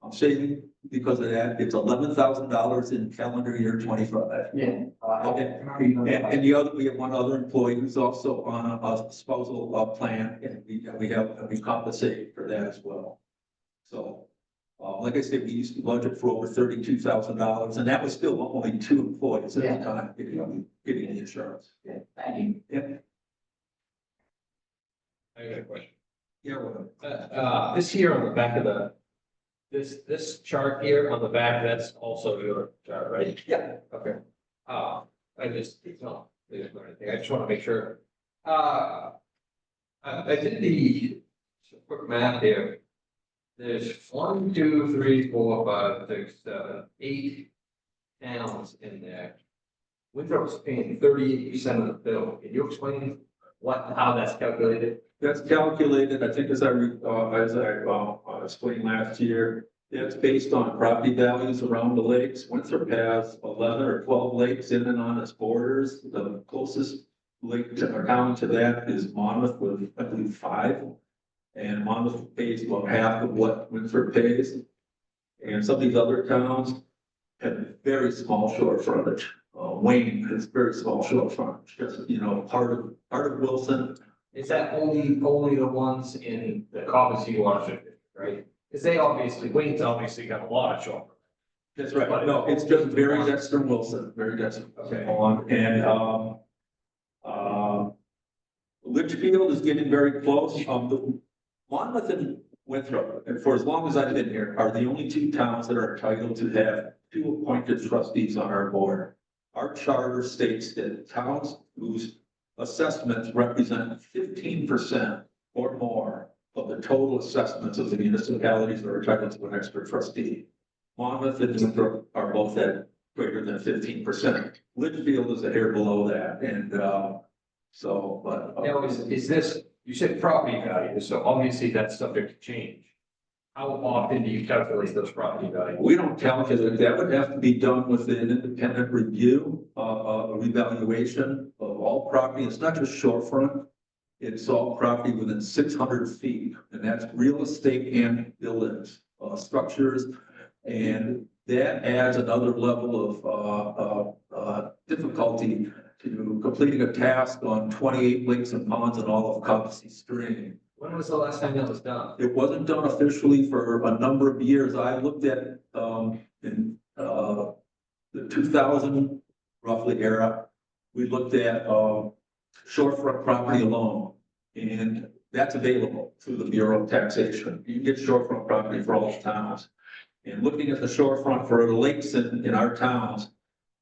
I'm saving because of that. It's $11,000 in calendar year 25. Yeah. And the other, we have one other employee who's also on a spousal plan, and we compensate for that as well. So, like I said, we used to budget for over $32,000, and that was still only 2 employees at the time getting the insurance. Yeah, thank you. Yeah. I got a question. Yeah. Well, This here on the back of this chart here on the back, that's also your chart, right? Yeah. Okay. I just, no, I just want to make sure. I did the quick math here. There's 1, 2, 3, 4, 5, 6, 7, 8 towns in there. Winthrop's paying 38% of the bill. Can you explain how that's calculated? That's calculated, I think, as I explained last year. That's based on property values around the lakes. Winthrop has 11 or 12 lakes in and on its borders. The closest lake or town to that is Monmouth with, I believe, 5. And Monmouth pays about half of what Winthrop pays. And some of these other towns have very small shore frontage. Wayne has very small shore frontage, just, part of Wilson. Is that only the ones in the Cobbessy watershed, right? Because they obviously, Wayne's obviously got a lot of shore. That's right. No, it's just very Dexter Wilson, very Dexter. Okay. And, Litchfield is getting very close. Monmouth and Winthrop, and for as long as I've been here, are the only 2 towns that are entitled to have 2 appointed trustees on our board. Our charter states that towns whose assessments represent 15% or more of the total assessments of the municipalities are entitled to an extra trustee. Monmouth and Winthrop are both at greater than 15%. Litchfield is a hair below that, and Now, is this, you said property value, so obviously that's subject to change. How often do you calculate those property values? we don't calculate. That would have to be done with an independent review, a revaluation of all property. It's not just shorefront. It's all property within 600 feet, and that's real estate and buildings, structures. And that adds another level of difficulty to completing a task on 28 lakes and ponds and all of Cobbessy Stream. When was the last time that was done? It wasn't done officially for a number of years. I looked at, in, the 2000 roughly era, we looked at, shorefront property alone. And that's available through the Bureau of Taxation. You can get shorefront property for all the towns. And looking at the shorefront for the lakes in our towns,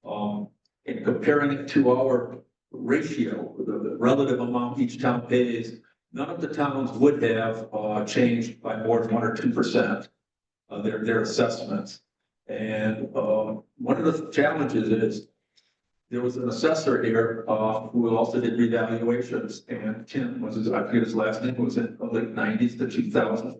and comparing it to our ratio, the relative amount each town pays, none of the towns would have changed by more than 1 or 2% of their assessments. And one of the challenges is there was an assessor here who also did revaluations, and Tim was I forget his last name, was in the late 90s to 2000.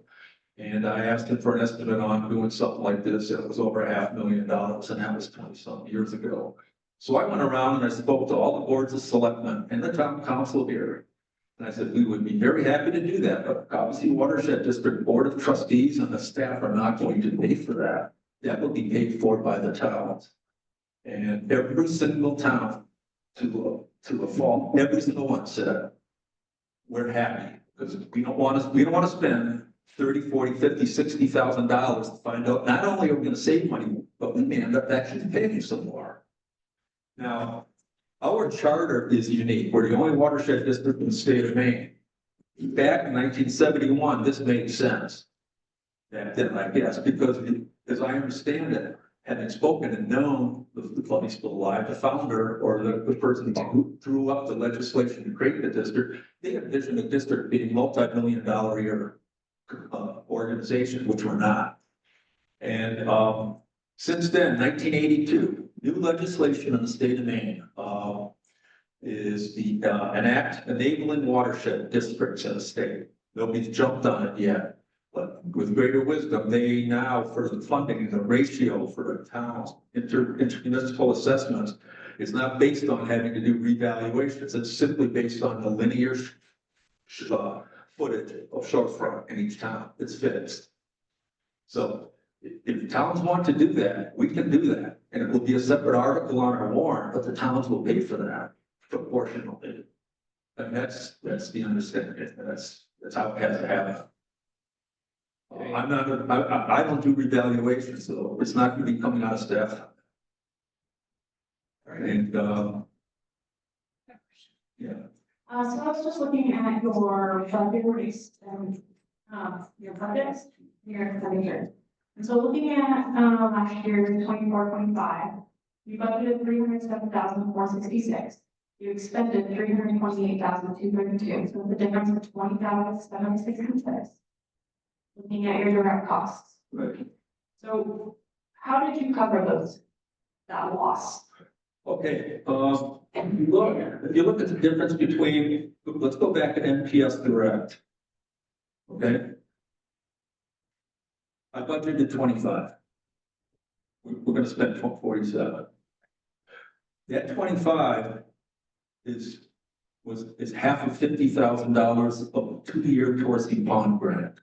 And I asked him for an estimate on doing something like this, and it was over $500,000, and that was 20-some years ago. So I went around and I spoke to all the boards of selectmen and the town council here. And I said, we would be very happy to do that, but Cobbessy Watershed District Board of Trustees and the staff are not going to pay for that. that will be paid for by the towns. And every single town to a fault, every single one said, we're happy, because we don't want to spend $30,000, $40,000, $50,000, $60,000 to find out, not only are we gonna save money, but we may end up actually paying some more. Now, our charter is unique. We're the only watershed district in the state of Maine. Back in 1971, this made sense. Back then, I guess, because as I understand it, having spoken and known the Funny Still Alive, the founder or the person who drew up the legislation to create the district, they envisioned the district being multi-million-dollar a year organization, which we're not. And since then, 1982, new legislation in the state of Maine is an act enabling watershed districts in the state. Nobody's jumped on it yet, but with greater wisdom, they now, for the funding, the ratio for the towns, intermunicipal assessments, is not based on having to do revaluations. It's simply based on the linear footage of shorefront in each town. It's fixed. So if towns want to do that, we can do that. And it will be a separate article on our warrant, but the towns will pay for that proportionally. And that's the understanding. That's how it has to happen. I don't do revaluations, so it's not going to be coming out of staff. And yeah. So I was just looking at your budget and your budgets, your expenditures. And so looking at last year, 24-25, you budgeted $307,466. You expended $328,232. So the difference of $20,766. Looking at your direct costs. Right. So how did you cover that loss? Okay, if you look at the difference between, let's go back to NPS Direct. Okay. I budgeted 25. We're gonna spend 47. That 25 is half of $50,000 of 2-year Torsi Pond grant.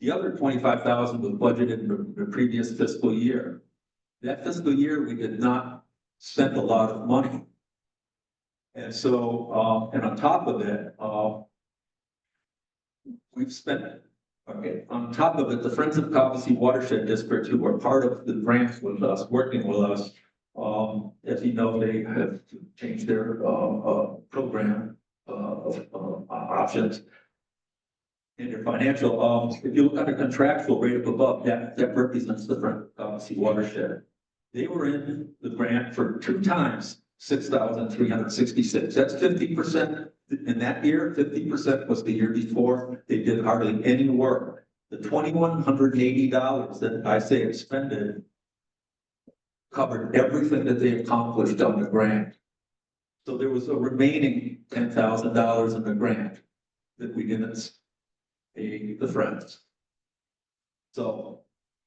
The other 25,000 was budgeted in the previous fiscal year. That fiscal year, we did not spend a lot of money. And so, and on top of it, we've spent, okay, on top of it, the Friends of Cobbossee Watershed District, who are part of the grants with us, working with us, as you know, they have changed their program of options. In your financial, if you look at the contractual rate up above, that represents the Friends of Cobbossee Watershed. They were in the grant for 2 times 6,366. That's 50% in that year. 50% was the year before. They did hardly any work. The $2,180 that I say expended covered everything that they accomplished on the grant. So there was a remaining $10,000 in the grant that we didn't pay the Friends. So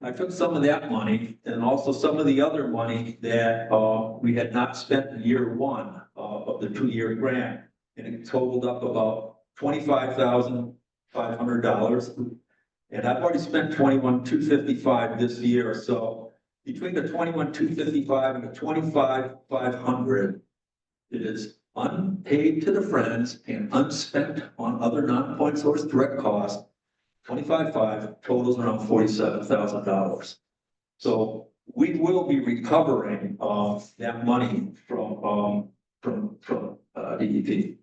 I took some of that money and also some of the other money that we had not spent in year 1 of the 2-year grant, and it totaled up about $25,500. And I've already spent $21,255 this year. So between the $21,255 and the $25,500, it is unpaid to the Friends and unspent on other non-point source direct costs. 25.5 totals around $47,000. So we will be recovering that money from DEP.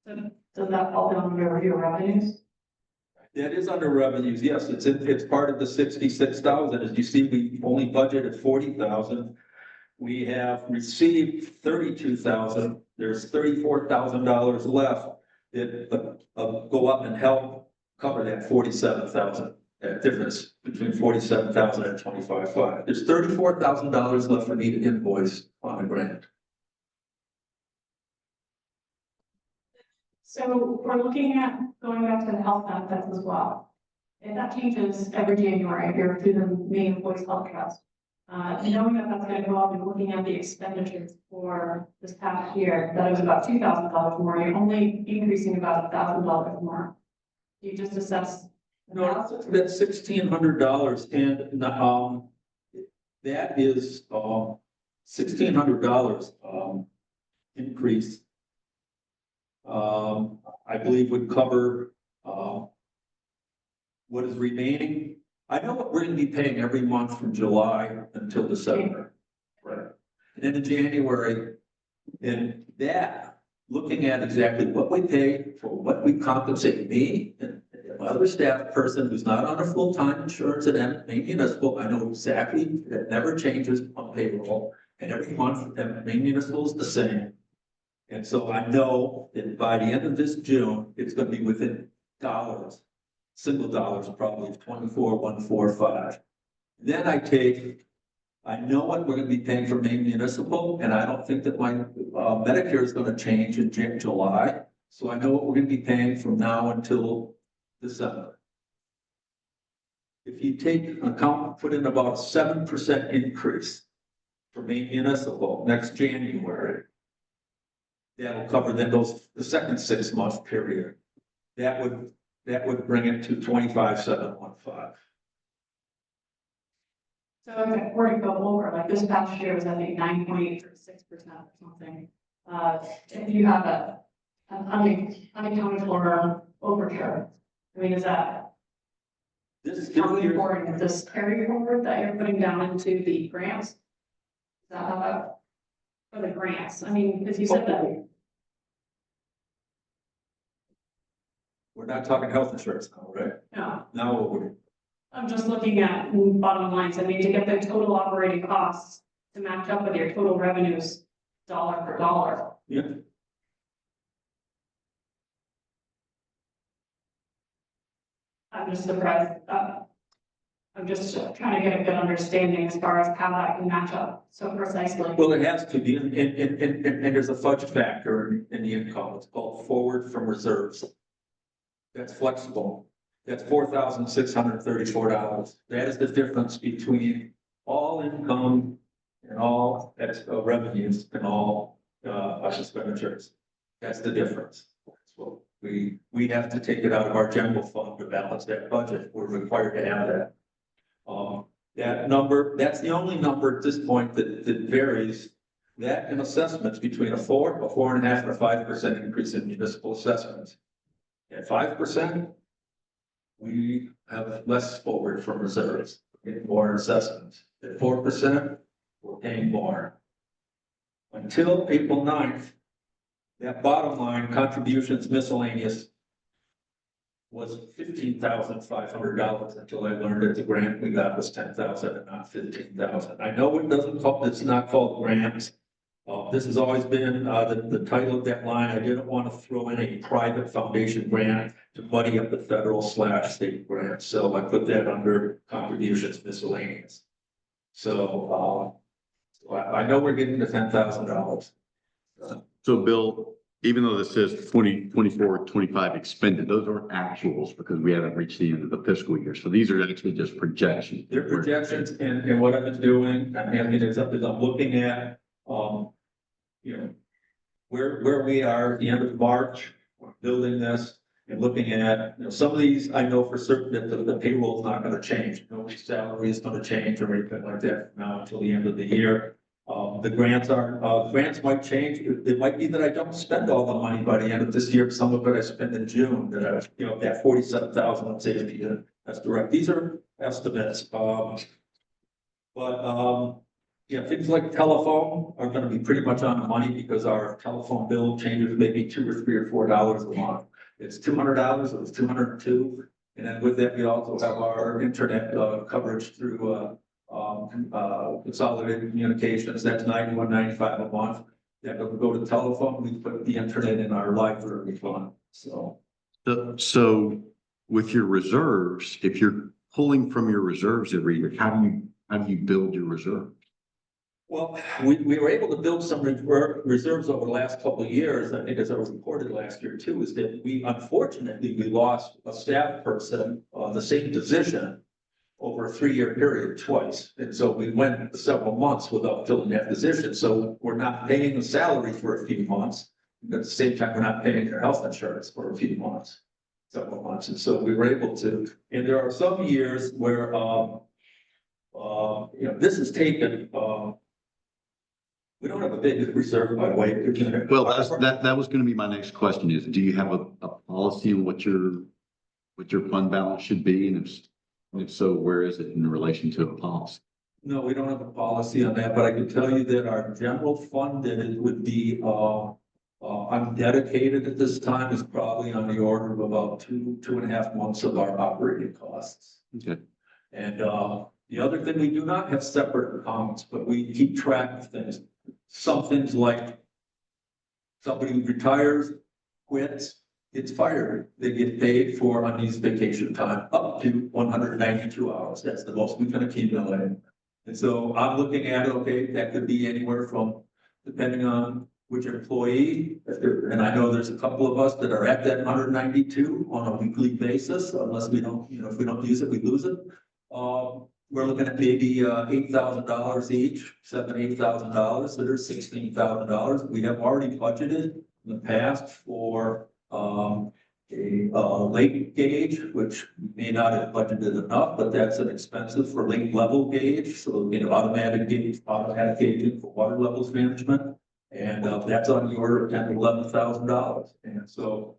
So does that fall under your revenues? That is under revenues, yes. It's part of the 66,000. As you see, we only budgeted 40,000. We have received 32,000. There's $34,000 left that go up and help cover that 47,000, that difference between 47,000 and 25,500. There's $34,000 left for me to invoice on the grant. So we're looking at going back to the health benefits as well. And that changes every January here through the Maine Employees Health Trust. Knowing that that's going to go up and looking at the expenditures for this past year, that is about $2,000 more. You're only increasing about $1,000 more. You just assess No, that's $1,600 and, that is, $1,600, increase. I believe would cover, what is remaining. I know what we're gonna be paying every month from July until December. Right. And then in January, and that, looking at exactly what we pay for what we compensate me and my other staff person who's not on a full-time insurance at Maine Municipal, I know exactly, that never changes on payroll. And every month, at Maine Municipal is the same. And so I know that by the end of this June, it's gonna be within dollars, single dollars probably, 24,145. Then I know what we're gonna be paying for Maine Municipal, and I don't think that my Medicare is gonna change in July. So I know what we're gonna be paying from now until December. If you take an account, put in about a 7% increase for Maine Municipal next January, that'll cover then the second 6 month period. That would bring it to 25,715. So if we're to go over, like this past year was, I think, 9.6% or something. If you have an unaccounted for overture, I mean, is that accounting for this carry forward that you're putting down into the grants? Is that how that, for the grants? I mean, because you said that. We're not talking health insurance now, right? No, Now what we're, I'm just looking at bottom lines. I mean, to get the total operating costs to match up with your total revenues, dollar for dollar. yeah, I'm just surprised. I'm just trying to get a good understanding as far as how that can match up so precisely. well, it has to be, and there's a fudge factor in the income. It's called forward from reserves. That's flexible. That's $4,634. That is the difference between all income and all revenues and all expenditures. That's the difference. So we have to take it out of our general fund to balance that budget. We're required to have that. That number, that's the only number at this point that varies. That and assessments between a 4.5%, and a 5% increase in municipal assessments. At 5%, we have less forward from reserves, more assessments. At 4%, we're paying more. Until April 9th, that bottom line contributions miscellaneous was $15,500 until I learned that the grant we got was $10,000 and not $15,000. I know it doesn't call, it's not called grants. This has always been the title of that line. I didn't want to throw in a private foundation grant to muddy up the federal/state grant. So I put that under contributions miscellaneous. So I know we're getting to $10,000. So Bill, even though this says 2024, 25 expended, those aren't actuals because we haven't reached the end of the fiscal year. So these are actually just projections. They're projections, and what I've been doing, I mean, is I'm looking at, where we are at the end of March, we're building this and looking at, some of these, I know for certain that the payroll is not gonna change. Nobody's salary is gonna change or anything like that from now until the end of the year. The grants might change. It might be that I don't spend all the money by the end of this year. Some of it I spend in June, that that 47,000, let's say, that's direct. These are estimates. Things like telephone are gonna be pretty much on the money because our telephone bill changes maybe $2 or $3 or $4 a month. It's $200, it was $202. And then with that, we also have our internet coverage through Consolidated Communications. That's $91.95 a month. That will go to telephone. We put the internet in our library fund. So with your reserves, if you're pulling from your reserves every year, how do you build your reserve? Well, we were able to build some reserves over the last couple of years. I think as I was reported last year too, is that we lost a staff person on the same position over a 3-year period twice. And so we went several months without filling that position. So we're not paying the salary for a few months. But at the same time, we're not paying their health insurance for a few months. several months, and so we were able to, and there are some years where, this is taken, we don't have a big reserve, by the way. Well, that was gonna be my next question is, do you have a policy on what your fund balance should be? And if so, where is it in relation to a policy? No, we don't have a policy on that, but I can tell you that our general fund that it would be, undedicated at this time is probably on the order of about 2.5 months of our operating costs. Okay. And, the other thing, we do not have separate accounts, but we keep track of things. Some things like somebody who retires, quits, gets fired, they get paid for unused vacation time up to 192 hours. That's the most we can accumulate. And so I'm looking at it, okay, that could be anywhere from, depending on which employee, and I know there's a couple of us that are at that 192 on a weekly basis, unless we don't, if we don't use it, we lose it. We're looking at maybe $8,000 each, $8,000. So there's $16,000. We have already budgeted in the past for a lake gauge, which may not have budgeted enough, but that's an expensive for lake level gauge. So automatic gauging for water levels management, and that's on the order of $10,000 to $11,000. And so,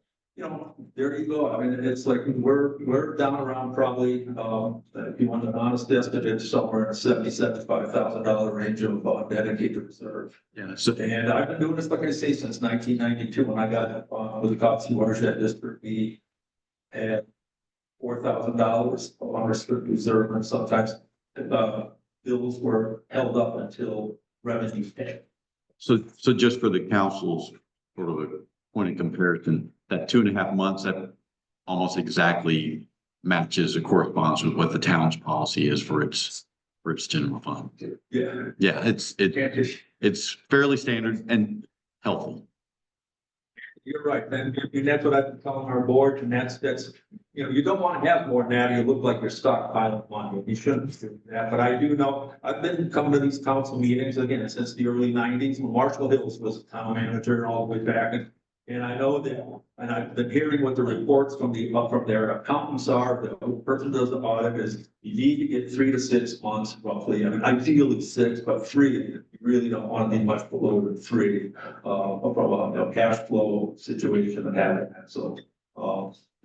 there you go. I mean, it's like we're down around probably, if you want an honest estimate, somewhere in a $75,000 range of dedicated reserve. Yeah. So, And I've been doing this, like I say, since 1992, when I got with the Coxsackie Watershed District. We had $4,000 of unrestricted reserve, and sometimes bills were held up until revenue came. so just for the council's sort of a point of comparison, that 2.5 months, that almost exactly matches or corresponds with what the town's policy is for its general fund. Yeah. Yeah, it's fairly standard and healthy. You're right, and that's what I've been telling our board, and that's, you don't want to have more than that, you look like you're stockpiling money, you shouldn't do that, but I do know, I've been coming to these council meetings again since the early 90s, when Marshall Hills was a town manager all the way back, and I know that, and I've been hearing what the reports from their accountants are, the person does the audit is, you need to get 3 to 6 months roughly, I mean, ideally 6, but 3, you really don't want to be much below the 3, from a cash flow situation and having that, so,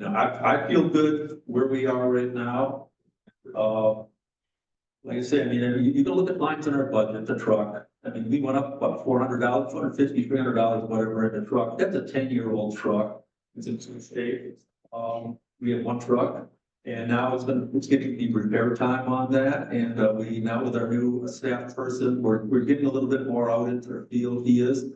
I feel good where we are right now. Like I said, I mean, you can look at lines in our budget, the truck. I mean, we went up about $400, $450, $300, whatever in the truck. That's a 10-year-old truck. It's in good shape. We have one truck, and now it's getting the repair time on that. And we now with our new staff person, we're getting a little bit more out into the field. He is.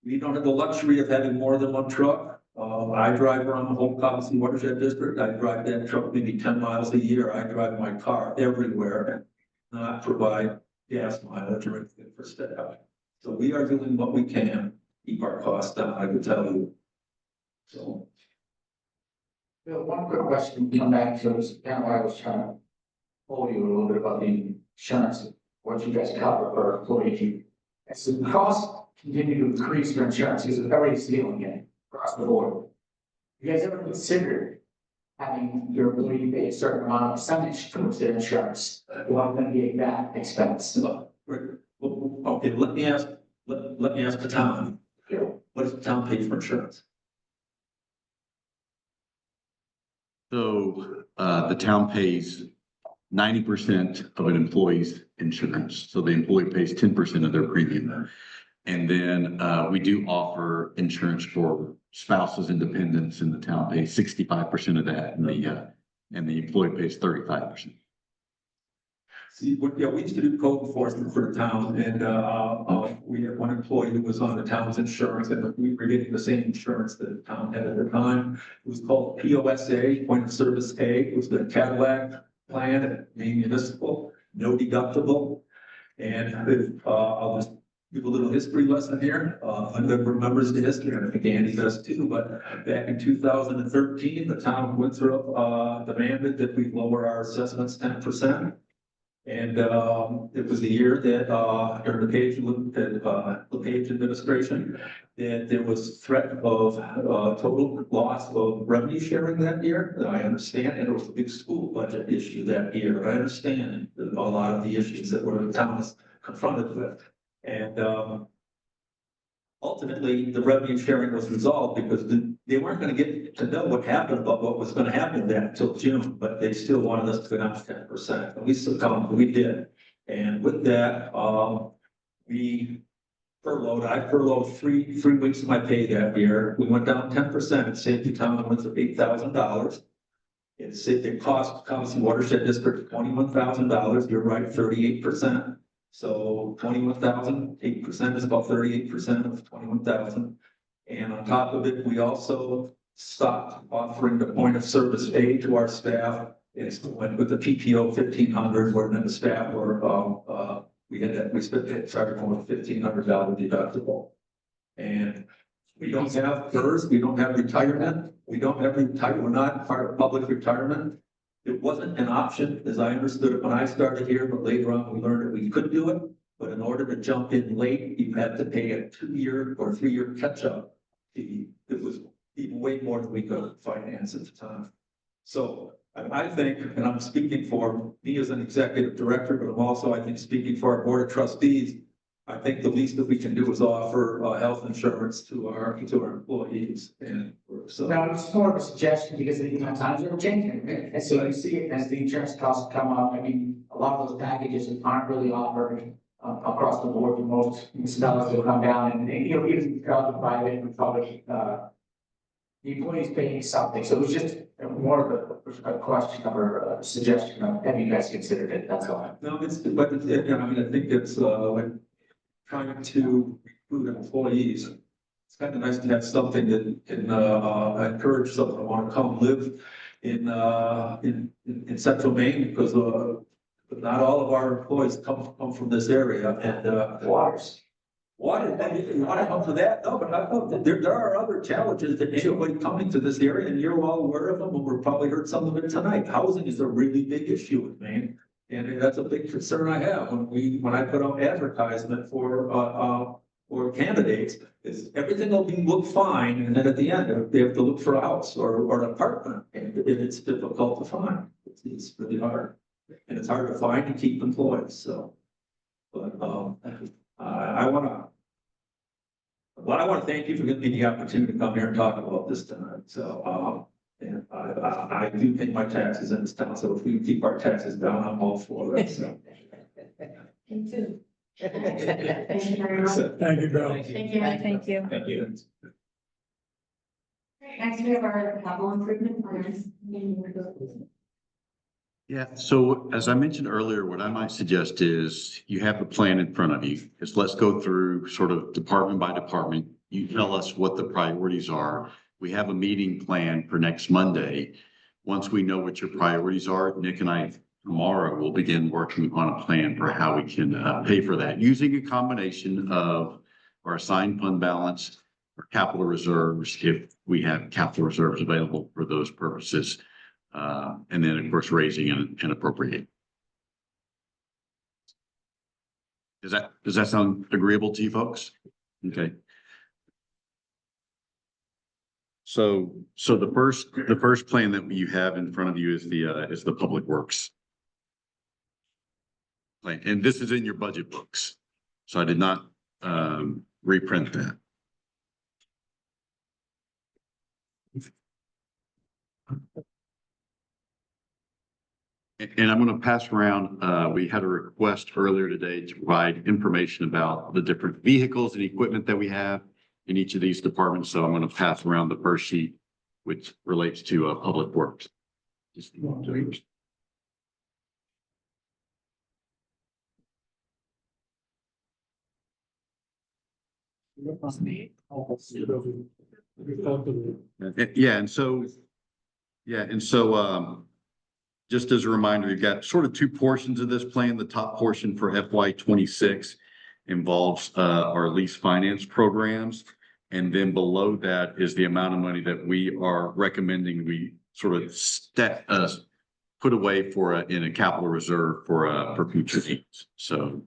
We don't have the luxury of having more than one truck. I drive around the whole Coxsackie Watershed District. I drive that truck maybe 10 miles a year. I drive my car everywhere and not provide gas mileage or anything for staff. So we are doing what we can to keep our costs down, I can tell you. So. Bill, one quick question, come back to this, kind of why I was trying to hold you a little bit about the insurance, what you guys cover per employee. As the costs continue to increase for insurance, because everybody's feeling it across the board. You guys ever considered having your employee pay a certain amount of percentage towards their insurance to help mitigate that expense? Okay, let me ask the town. What does the town pay for insurance? So the town pays 90% of an employee's insurance. So the employee pays 10% of their premium. And then we do offer insurance for spouses and dependents, and the town pays 65% of that, and the employee pays 35%. See, we used to do code enforcement for the town, and we had one employee who was on the town's insurance, and we were getting the same insurance that the town had at the time. It was called POSA, Point of Service A. It was the Cadillac plan at Maine Municipal, no deductible. And I'll just give a little history lesson here. Linda remembers the history, and I think Andy does too, but back in 2013, the town of Winthrop demanded that we lower our assessments 10%. And it was the year that during the LePage administration, that there was threat of, total loss of revenue sharing that year. And I understand, and it was a big school budget issue that year. I understand a lot of the issues that the town was confronted with. And, ultimately, the revenue sharing was resolved because they weren't gonna get to know what happened about what was gonna happen then until June, but they still wanted us to go down to 10%. And we succumbed, we did. And with that, we furloughed, I furloughed three weeks of my pay that year. We went down 10%, it saved the town of $8,000. It cost Common Watershed District $21,000, you're right, 38%. So 21,000, 8% is about 38% of 21,000. And on top of it, we also stopped offering the point of service pay to our staff. It went with the PPO 1,500, where then the staff were, we started going with $1,500 deductible. And we don't have PERS, we don't have retirement, we're not part of public retirement. It wasn't an option, as I understood it when I started here, but later on we learned that we could do it. But in order to jump in late, you had to pay a 2-year or 3-year catch-up fee. It was even way more than we could finance at the time. So I think, and I'm speaking for me as an executive director, but I'm also, I think, speaking for our board of trustees. I think the least that we can do is offer health insurance to our employees, and so. Now, it's more of a suggestion because times are changing, right? And so you see it as the insurance costs come up. I mean, a lot of those packages aren't really offered across the board to most municipalities will come down and even throughout the private and public, the employees paying something. So it was just more of a question or a suggestion of, have you guys considered it? That's all. No, I think it's like trying to recruit employees. It's kind of nice to have something that can encourage someone to want to come live in central Maine, because not all of our employees come from this area, and water comes to that. No, but there are other challenges that anybody coming to this area, and you're all aware of them, and we'll probably heard some of it tonight. Housing is a really big issue with Maine. And that's a big concern I have when I put out advertisement for candidates, is everything will look fine, and then at the end, they have to look for a house or an apartment, and it's difficult to find. It's really hard, and it's hard to find and keep employees, so. But I want to thank you for giving me the opportunity to come here and talk about this tonight, so. And I do pay my taxes in this town, so if we keep our taxes down, I'm all for it, so. Me too. Thank you, Bill. Thank you. Thank you. Thank you. Next, we have our capital improvement plans. Yeah, so as I mentioned earlier, what I might suggest is you have the plan in front of you. Is let's go through sort of department by department. You tell us what the priorities are. We have a meeting planned for next Monday. Once we know what your priorities are, Nick and I tomorrow will begin working on a plan for how we can pay for that, using a combination of our assigned fund balance, our capital reserves, if we have capital reserves available for those purposes, and then of course raising and appropriating. Does that sound agreeable to you folks? Okay. So the first plan that you have in front of you is the Public Works plan, and this is in your budget books. So I did not reprint that. And I'm going to pass around, we had a request earlier today to provide information about the different vehicles and equipment that we have in each of these departments. So I'm going to pass around the first sheet, which relates to Public Works. Yeah, and so just as a reminder, you've got sort of two portions of this plan. The top portion for FY26 involves our lease finance programs. And then below that is the amount of money that we are recommending we sort of put away in a capital reserve for future needs. So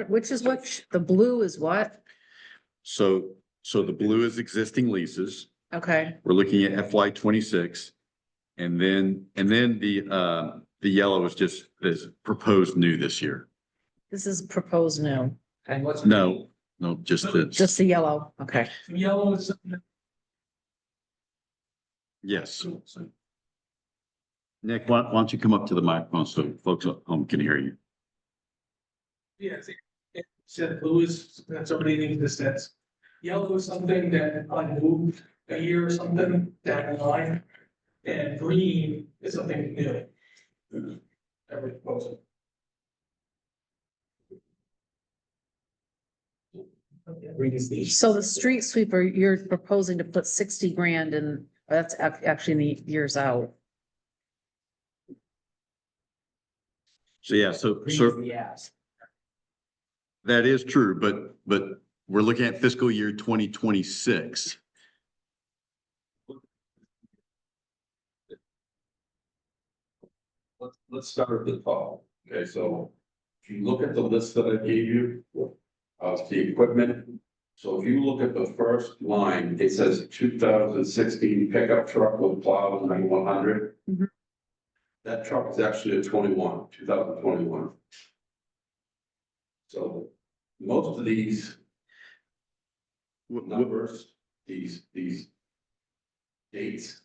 which is what? The blue is what? So So the blue is existing leases. Okay, We're looking at FY 26. And then the yellow is proposed new this year. this is proposed new, And what's? No, just the, just the yellow, okay. Yellow is something. yes. Nick, why don't you come up to the microphone so folks at home can hear you? Yes, it said blue is, that's already in existence. Yellow is something that I moved a year or something down the line. And green is something new. Every proposal. Green is the. So the street sweeper, you're proposing to put 60 grand in, that's actually in the years out. So yeah, so Yes. that is true, but we're looking at fiscal year 2026. Let's start at the top. Okay, so if you look at the list that I gave you of the equipment. So if you look at the first line, it says 2016 pickup truck with plow 9100. Mhm. That truck is actually a 2021. So most of these numbers, these dates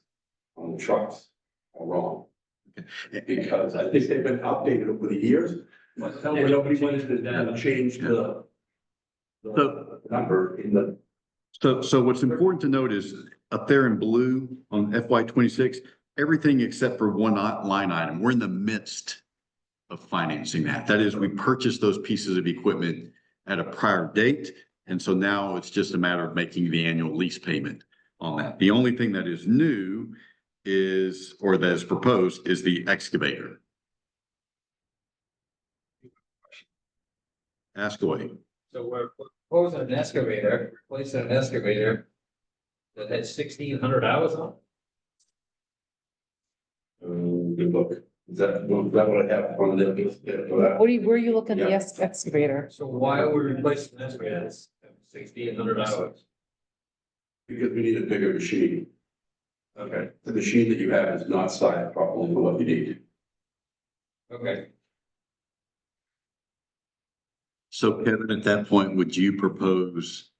on the trucks are wrong. Because I think they've been updated over the years, but nobody wanted to change the number in the. So what's important to note is up there in blue on FY 26, everything except for one line item, we're in the midst of financing that. That is, we purchased those pieces of equipment at a prior date. And so now it's just a matter of making the annual lease payment on that. The only thing that is new is, or that is proposed, is the excavator. Ask away. So we're proposing an excavator, replacing an excavator that had 1,600 hours on it. Good look. Is that what I have on the? Where are you looking at the excavator? So why are we replacing an excavator that's 1,600 hours? Because we need a bigger machine. Okay, The machine that you have is not sized properly for what you need. okay. So Kevin, at that point, would you propose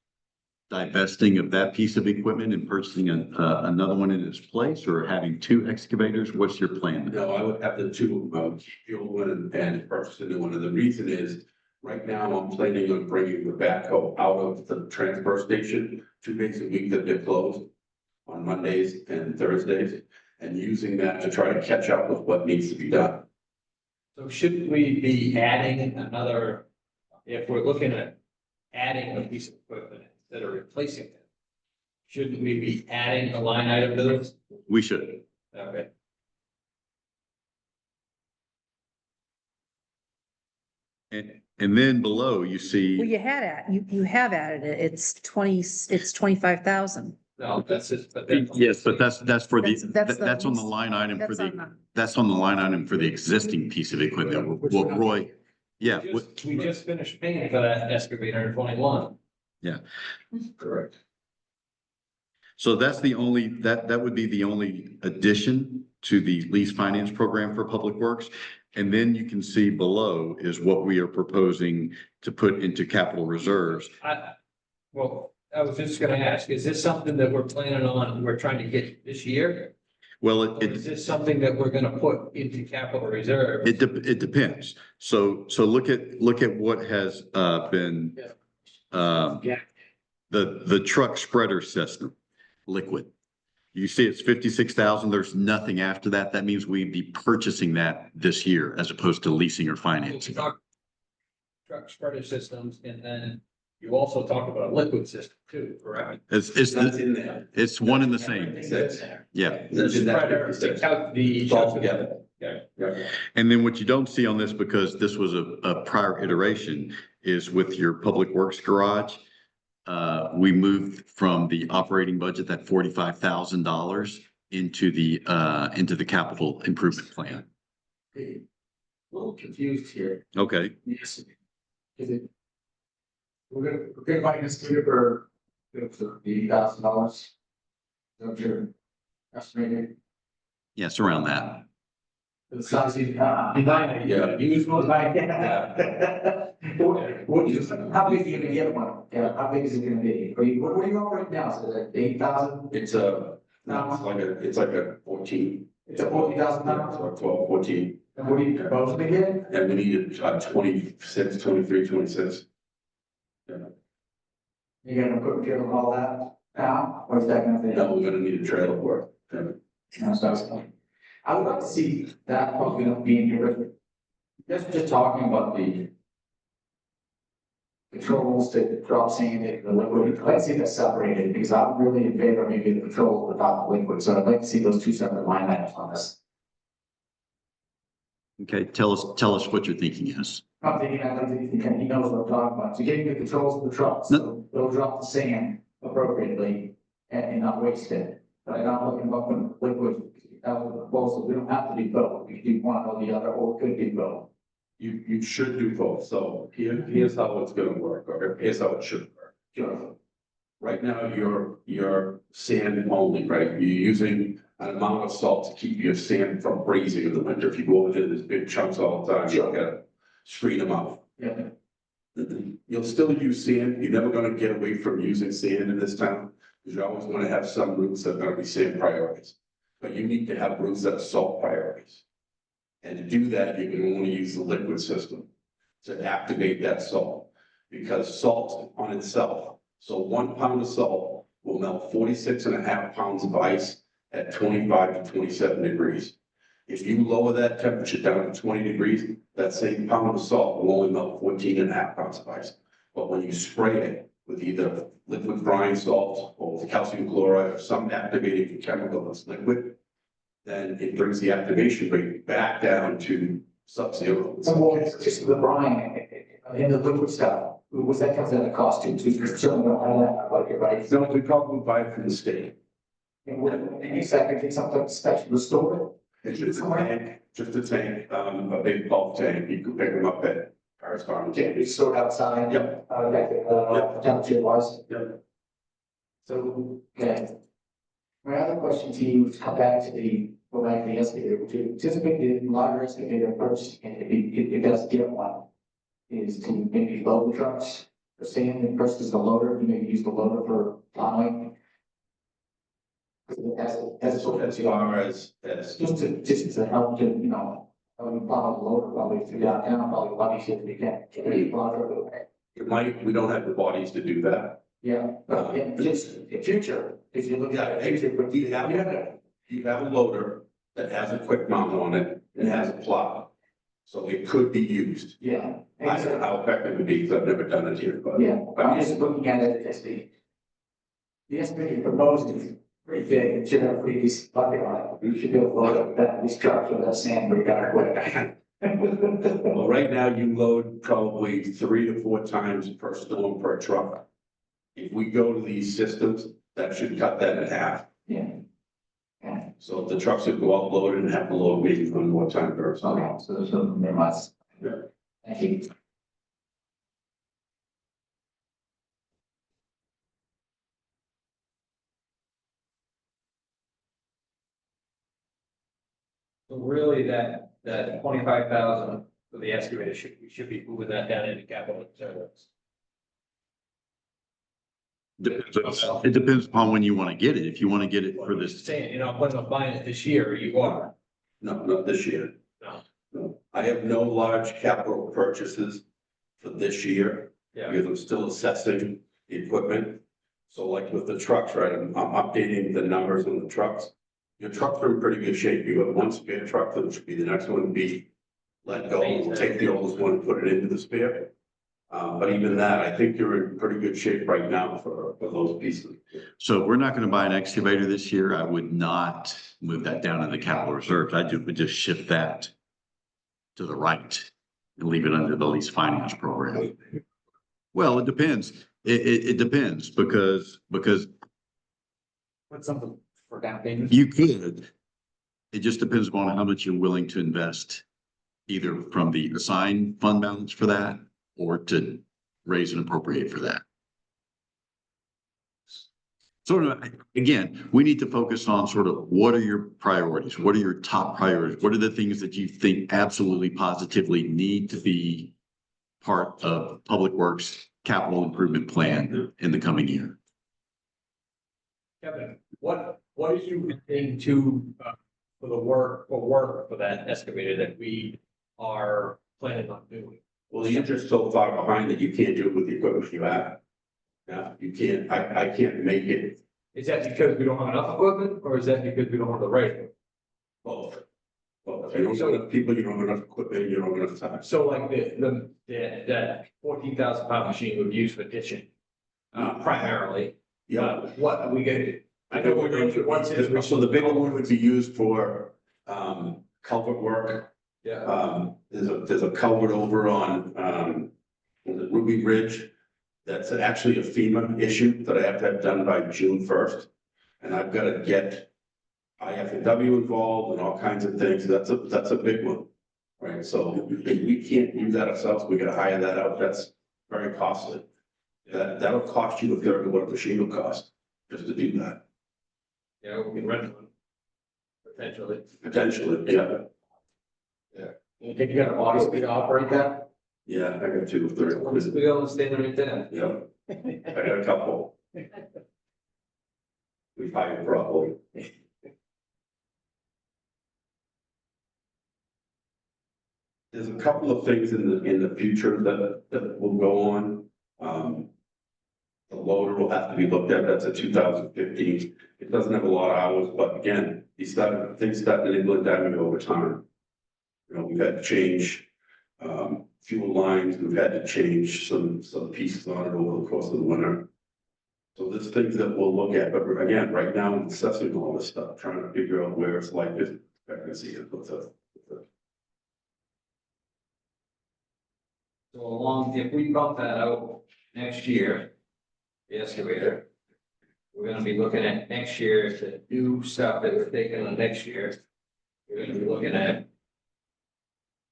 divesting of that piece of equipment and purchasing another one in its place, or having two excavators? What's your plan? No, I would have the two, keep the old one and purchase the new one. And the reason is, right now, I'm planning on bringing the backhoe out of the transfer station 2 days a week that they're closed on Mondays and Thursdays, and using that to try to catch up with what needs to be done. So shouldn't we be adding another, if we're looking at adding a piece of equipment instead of replacing it? Shouldn't we be adding a line item to this? We should. Okay. And then below, you Well, see, you have added it. It's 25,000. No, that's it, but then. yes, but that's for the, That's on the lease. line item for That's on the, that's on the line item for the existing piece of equipment. What Roy, yeah, We just finished paying for that excavator in 21. Correct. so that's the only, that would be the only addition to the lease finance program for Public Works. And then you can see below is what we are proposing to put into capital reserves. Well, I was just gonna ask, is this something that we're planning on, we're trying to get this year? Well, Or is this something that we're gonna put into capital reserve? it depends. So look at what has been the truck spreader system, liquid. You see it's 56,000. There's nothing after that. That means we'd be purchasing that this year as opposed to leasing or financing. Truck spreader systems, and then you also talked about a liquid system too, correct? It's That's in there. it's one and the same. Everything's in there. Yeah. The spreader, It's all together. Yeah. Yeah. And then what you don't see on this, because this was a prior iteration, is with your Public Works garage. We moved from the operating budget, that $45,000 into the capital improvement plan. A little confused here. Okay, Yes. Is it? We're gonna buy an excavator for $80,000. So you're estimating. Yes, around that. The size of, yeah, usual, like, what you, how big are you gonna get one? Yeah, how big is it gonna be? What are you operating now? Is it 8,000? It's a, no, it's like a 14. It's a 40,000 Yeah, pounds? it's like 12, 14. And what are you proposing to get? And we needed 26, 23, 26. Yeah. You gonna put together all that now, or is that gonna be? No, we're gonna need a trailer for it. No, so it's fine. I would like to see that probably not being here, but just talking about the controls to drop sand into the liquid, I'd like to see that separated, because I'm really in favor of maybe the control without the liquid, so I'd like to see those two separate line items on this. Okay, tell us what your thinking is. I'm thinking, I think he knows what I'm talking about, so getting the controls of the truck, so they'll drop the sand appropriately and not waste it. But I'm not looking about putting liquid out of the proposal, we don't have to do both, we can do one or the other, or we could do both. You should do both. So here's how it's gonna work, or here's how it should work. Sure. Right now, you're sand only, right? You're using an amount of salt to keep your sand from freezing in the winter. If you go over there, there's big chunks all the time, you gotta screen them out. Yeah. You'll still use sand. You're never gonna get away from using sand in this town, because you always wanna have some routes that are gonna be sand priorities. But you need to have routes that are salt priorities. And to do that, you can only use the liquid system to activate that salt. Because salt on itself, so 1 pound of salt will melt 46.5 pounds of ice at 25 to 27 degrees. If you lower that temperature down to 20 degrees, that same pound of salt will only melt 14.5 pounds of ice. But when you spray it with either liquid brine salt or with calcium chloride or some activating chemical that's liquid, then it brings the activation rate back down to sub-zero. Well, it's just the brine in the liquid stuff, was that comes at a cost to certainly don't have that, like, right? No, we probably buy it from the state. And what, and you said, I think something special to store It's just a tank, a big bulk tank. You could pick them up at Paris Farm. it, can't be stored outside. Yep. Temperature wise. Yep. So, okay. My other question to you is come back to go back to the excavator, which you anticipate the larger excavator first, and if it does get one, is to maybe load the trucks, or sand, and first is the loader, you maybe use the loader for plowing. As far as. Just to help to, you know, plow the loader probably through downtown, probably a lot easier to get, We don't have the bodies to do that. Yeah, but in future, if you look at it, future, but You have a loader that has a quick mount on it and has a plow. So it could be used. yeah. I don't know how effective it would be, because I've never done it here, but. Yeah, but I'm just looking at it as the estimated proposed is pretty big, it should have a pretty decent bucket on it, you should be able to load up that, these trucks with that sand, we got it quick. Well, right now you load probably 3 to 4 times per storm per truck. If we go to these systems, that should cut that in half. Yeah. So the trucks would go out loaded and have to load maybe 1 more time per storm. Okay, so there's no, there must. Yeah. Thank you. So really that 25,000 for the excavator we should be moving that down into capital reserves. It depends upon when you want to get it. If you want to get it for this, Saying, you're not planning on buying it this year, you are. No, not this year. No. No, I have no large capital purchases for this year. Yeah. Because I'm still assessing the equipment. So like with the trucks, right, I'm updating the numbers on the trucks. Your trucks are in pretty good shape. You have one spare truck, that should be the next one to be let go. We'll take the oldest one and put it into the spare. But even that, I think you're in pretty good shape right now for those pieces. so if we're not going to buy an excavator this year, I would not move that down in the capital reserves. would just shift that to the right and leave it under the lease finance program. Well, it depends. It depends because Put something for down payment. you could. It just depends upon how much you're willing to invest, either from the assigned fund balance for that or to raise and appropriate for that. sort of, again, we need to focus on sort of what are your priorities? What are your top priorities? What are the things that you think absolutely positively need to be part of Public Works capital improvement plan in the coming year? Kevin, what are you into, for the work for that excavator that we are planning on doing? Well, you're just so far behind that you can't do it with the equipment you have. Yeah, you can't, I can't make it. Is that because we don't have enough equipment, or is that because we don't have the right equipment? Both. Both. You don't have enough people, you don't have enough equipment, you don't have enough time. So like that 14,000 pound machine would be used for ditching, primarily. Yeah. What are we gonna, I know we're going through one situation. So the bigger one would be used for, culvert work. Yeah. There's a culvert over on, the Ruby Ridge. That's actually a FEMA issue that I have to have done by June 1st. And I've got to get IFW involved and all kinds of things. That's a big one. Right, so we can't do that ourselves. We gotta hire that out. That's very costly. That'll cost you a third of what a machine will cost, just to do that. Yeah, we can rent one. Potentially. Potentially, yeah. You think you got a body speed to operate that? Yeah, I got 2 or 3. We got to stand right there. Yeah, I got a couple. We hired properly. There's a couple of things in the future that will go on. The loader will have to be looked at. That's a 2015. It doesn't have a lot of hours, but again, things start to England diving over time. You know, we've had to change fuel lines. We've had to change some pieces on it over the course of the winter. So there's things that we'll look at, but again, right now, I'm assessing all this stuff, trying to figure out where it's like this expectancy is. So along, if we bump that out next year, the excavator, we're gonna be looking at next year, the new stuff that we're taking on next year. We're gonna be looking at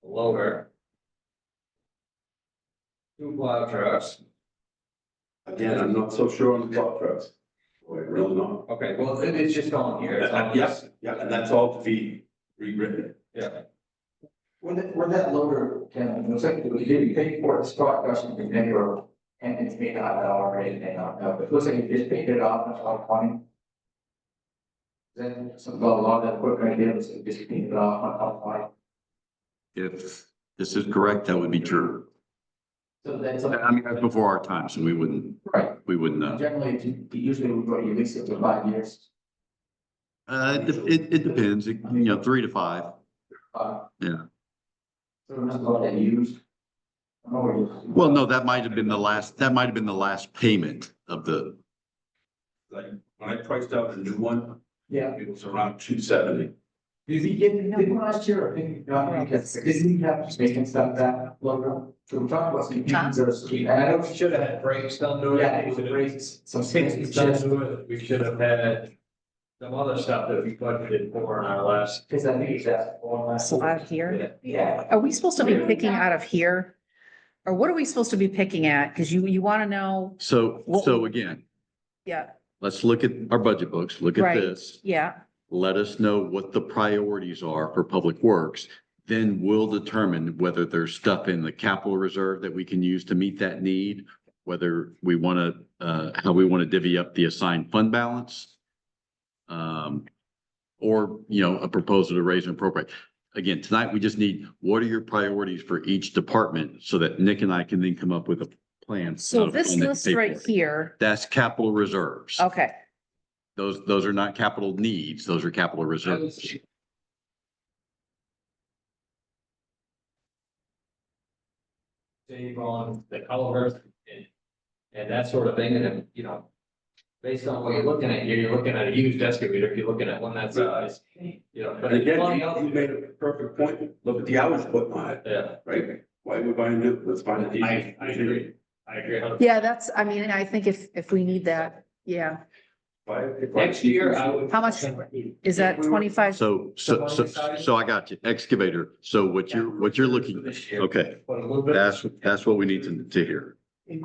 the loader, 2 plow trucks. Again, I'm not so sure on the plow trucks. Boy, really not. Okay, well, it's just on here. It's on Yes, yeah, and that's all to be rewritten. Yeah. When that loader, Ken, it was like, did you pay for it, Scott, question, you pay for, and it's made out of already, and but it looks like you just paid it off, and it's all funny. Then some, a lot of that equipment, they was just paid it off, on top of If this is correct, that would be true. So that's. I mean, that's before our time, so we wouldn't know. Generally, usually we go, you lease it for 5 years. It depends, you know, 3 to 5. Yeah. So it must go that used. Well, no, that might have been the last payment of the, Like, when I priced out a new one, Yeah. it was around 270. Did he get, did last year, I think, because, didn't he have just making stuff that logo? So we're talking about some pieces or some. And I know we should have had brakes done to it. Yeah, it was brakes, some Things done to it. We should have had some other stuff that we budgeted for in our last. Because I think he's asked for last. So out here, Yeah. are we supposed to be picking out of here? Or what are we supposed to be picking at? Cause you want to know, so again, yeah, let's look at our budget books, look at Right. this. yeah, Let us know what the priorities are for Public Works. Then we'll determine whether there's stuff in the capital reserve that we can use to meet that need, whether we want to, how we want to divvy up the assigned fund balance. Or, you know, a proposal to raise and appropriate. Again, tonight, we just need, what are your priorities for each department so that Nick and I can then come up with a plan. so not a this plan that can list pay right for it. here, That's capital reserves. okay, Those are not capital needs, those are capital reserves. Save on the color and that sort of thing, and then, you know, based on what you're looking at here, you're looking at a used excavator, if you're looking at one that size, you know, but But again, again, you made a perfect point. Look at the hours put on it, yeah, right? Why are we buying new? Let's find a decent. I agree. I agree. yeah, that's, I mean, I think if we need that, yeah, Next year, I would. how much is that 25? So I got you, excavator. So what you're looking, This year, okay, But a little bit. that's what we need to hear. And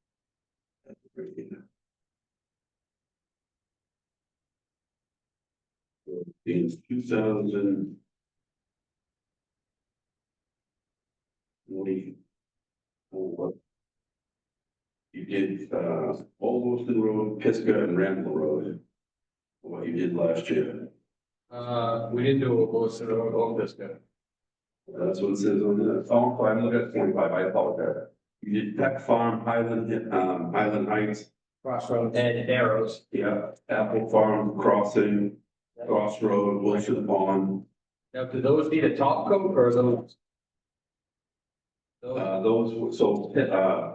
in 2024. You did, Old Wilson Road, Pisgah and Ramble Road. What you did last year. We didn't do a Wilson Road, all this good. That's what it says on the, oh, I'm looking at 25, I apologize. You did Peck Farm, Highland Heights. Crossroad and Arrows. Yeah, Apple Farm Crossing, Crossroad, Wilson Pond. Now, do those need a top coat or those?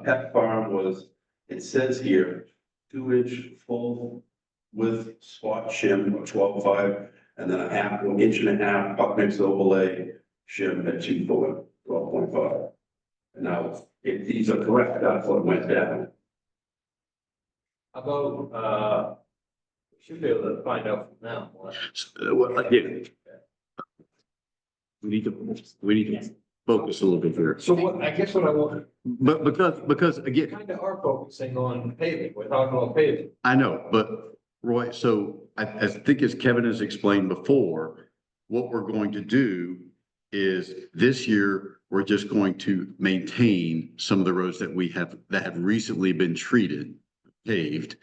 Peck Farm was, it says here, 2-inch full width spot shim of 12.5, and then an inch and a half puck mix overlay shim at 12.5. And now, if these are correct, that's what went down. How about, we should be able to find out from now. Well, again, we need to focus a little bit here. So what, I guess what I want, But because again, kind of are focusing on paving, we're talking about paving. I know, but Roy, so I think as Kevin has explained before, what we're going to do is this year, we're just going to maintain some of the roads that have recently been paved,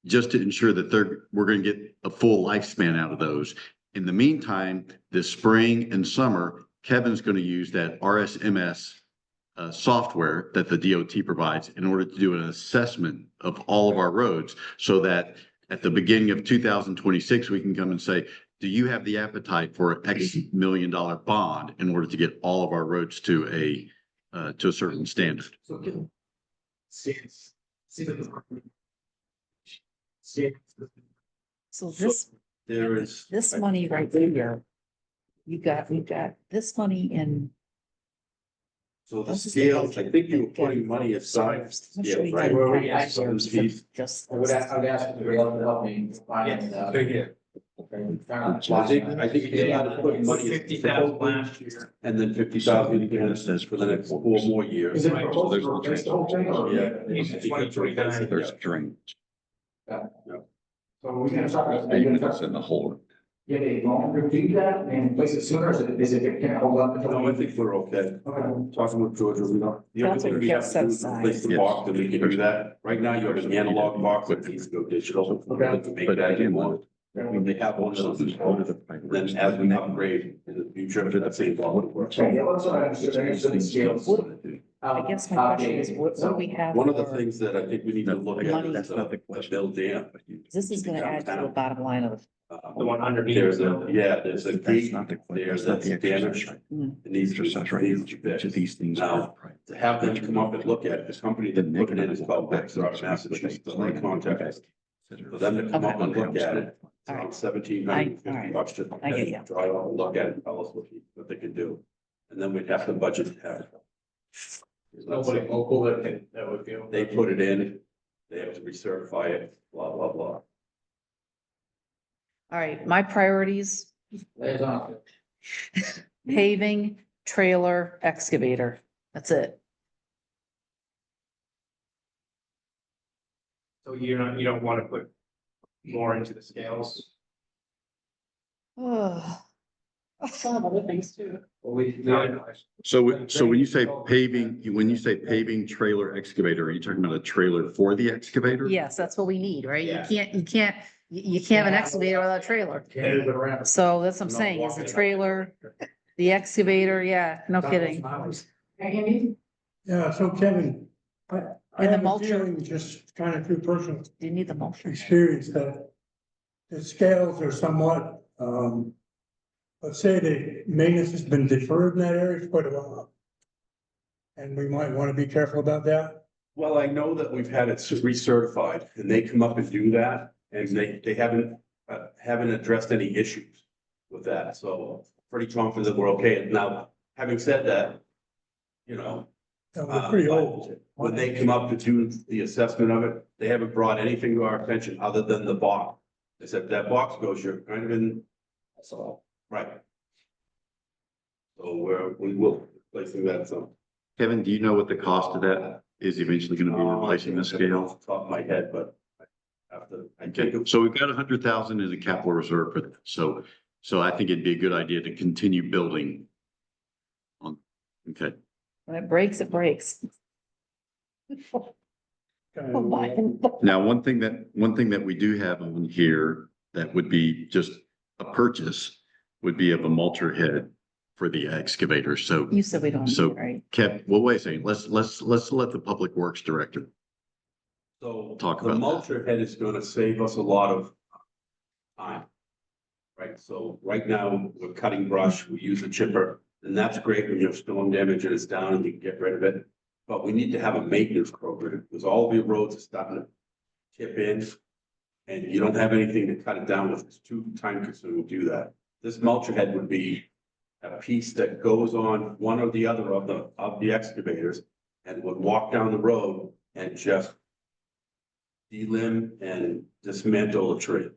just to ensure that we're going to get a full lifespan out of those. In the meantime, this spring and summer, Kevin's going to use that RSMS software that the DOT provides in order to do an assessment of all of our roads, so that at the beginning of 2026, we can come and say, do you have the appetite for an X $1 million bond in order to get all of our roads to a certain standard? So this, There is. this money right there, we've got this money in. So the scales, I think you were putting money aside. Yeah, right. Where we ask them Just. I would ask them to help me find. Right here. I think you got to put money. 50,000 last year. And then 50,000 again, it says for the next 4 more years. Is it proposed to replace the whole thing or? Yeah. There's drainage. So we're gonna start. In the hole. Get a loan to do that and place it sooner, or is it, can it hold up until? No, I think we're okay. Okay. Talking with Georgia, we don't. The only That's thing what we have Jeff to do is said, replace the yes. box, and we can do that. Right now, you have an analog box that needs to go digital. Okay. To make But that again, anymore. When they have one of those, then as we upgrade in the future, that's the one works. Okay, yeah, that's what I understood. I understood the scales. I guess my question is, what do we have? One of the for- things that I think we need to look at Money. is the bill dam. This is gonna add to the bottom line of. The one underneath. There's there's a gate there that's damaged. Mm. It needs to be fixed. These things Now, to have them come up and look at it, this company that put it in is called Bexar, Massachusetts, the contact us. For them to come up and look at it, it's All right. around $1,750 to I get you. try out and look at it, and tell us what they can do. And then we'd have to budget to have. There's nobody local that would be. They put it in, they have to recertify it, blah, blah, blah. All right, my priorities, There's on. paving, trailer, excavator. That's it. So you don't want to put more into the scales? Some other things too. Well, we. So when you say paving, trailer, excavator, are you talking about a trailer for the excavator? Yes, that's what we need, right? Yeah. You can't have an excavator without a trailer. Can't move it around. So that's what I'm saying, is the trailer, the excavator, yeah, no kidding. Hey, Andy? Yeah, so Kevin, I And the have a mulcher. feeling, just kind of through personal Do you need the mulch? experience, that the scales are somewhat, let's say the maintenance has been deferred in that area for quite a while. And we might want to be careful about that. Well, I know that we've had it recertified and they come up and do that and they haven't addressed any issues with that. So pretty confident that we're okay. Now, having said that, you know, We're pretty old. when they come up to do the assessment of it, they haven't brought anything to our attention other than the box. They said that box goes, you're kind of in, that's all, right? So we will placing that, so. Kevin, do you know what the cost of that is eventually going to be replacing the scale? Off the top of my head, but Okay, so we've got 100,000 in the capital reserve for that. So I think it'd be a good idea to continue building on, okay. When it breaks, it breaks. Oh, my. Now, one thing that we do have on here that would be just a purchase would be of a mulcher head for the excavator. So, You said we don't, need so it, right? Kev, well, wait a second, let's let the Public Works Director. So Talk the about that. mulcher head is gonna save us a lot of time. Right, so right now, we're cutting brush, we use a chipper, and that's great when you have storm damage and it's down and you can get rid of it. But we need to have a maintenance program, because all of your roads are starting to tip in. And you don't have anything to cut it down with, it's too time consuming to do that. This mulcher head would be a piece that goes on one or the other of the excavators and would walk down the road and just delimb and dismantle a tree.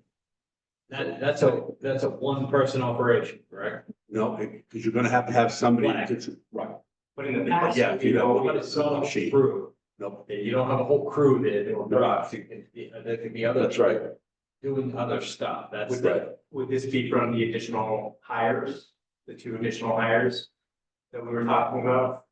That's a one-person operation, correct? No, because you're gonna have to have somebody. Right. Right. But in the past, Yeah, you know, what is so so machine. crew? Nope. You don't have a whole crew there doing drugs. There could be other. That's right. Doing other stuff. That's Right. Would this be from the additional hires, the 2 additional hires that we were talking about?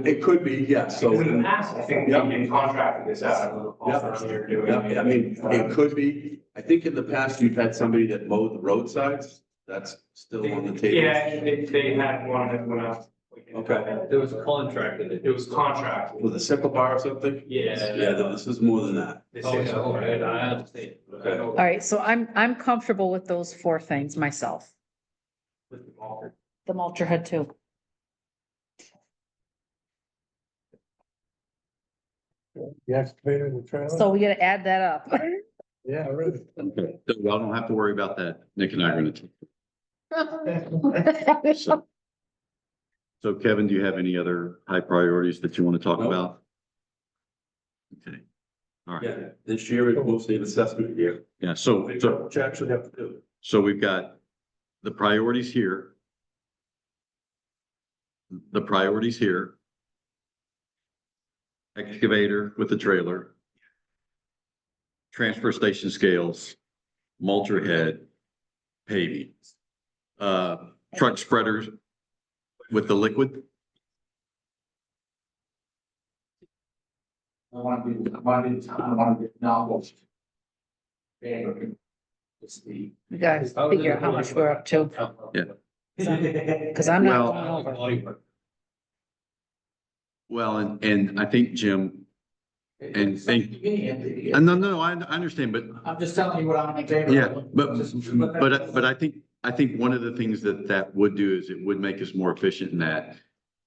It could be, yeah, so. Because in the past, I think we Yeah. can contract this out. Yeah, I mean, it could be, I think in the past, you've had somebody that mowed the roadsides, that's still on the table. Yeah, they had one that went out. Okay. There was a contract in it. It was contract. With a sickle bar or something? Yeah. Yeah, no, this is more than that. This Oh, is- yeah, okay, I understand. Okay. All right, so I'm comfortable with those 4 things myself. With the mulcher. The mulcher head too. The excavator, the trailer. So we gotta add that up. Yeah, really. Okay, so y'all don't have to worry about that. Nick and I are gonna. So Kevin, do you have any other high priorities that you want to talk No. about? Okay, all right, Yeah, this year is mostly an assessment year, yeah, so what you actually have to do. So we've got the priorities here. The priorities here. Excavator with the trailer. Transfer station scales, mulcher head, paving. Truck spreaders with the liquid. I want to be novels. It's the. We gotta figure out how much we're up to, cause I'm not Well- going over. Well, and I think Jim, and think, no, I understand, but I'm just telling you what I'm in favor of. yeah, but I think one of the things that would do is it would make us more efficient in that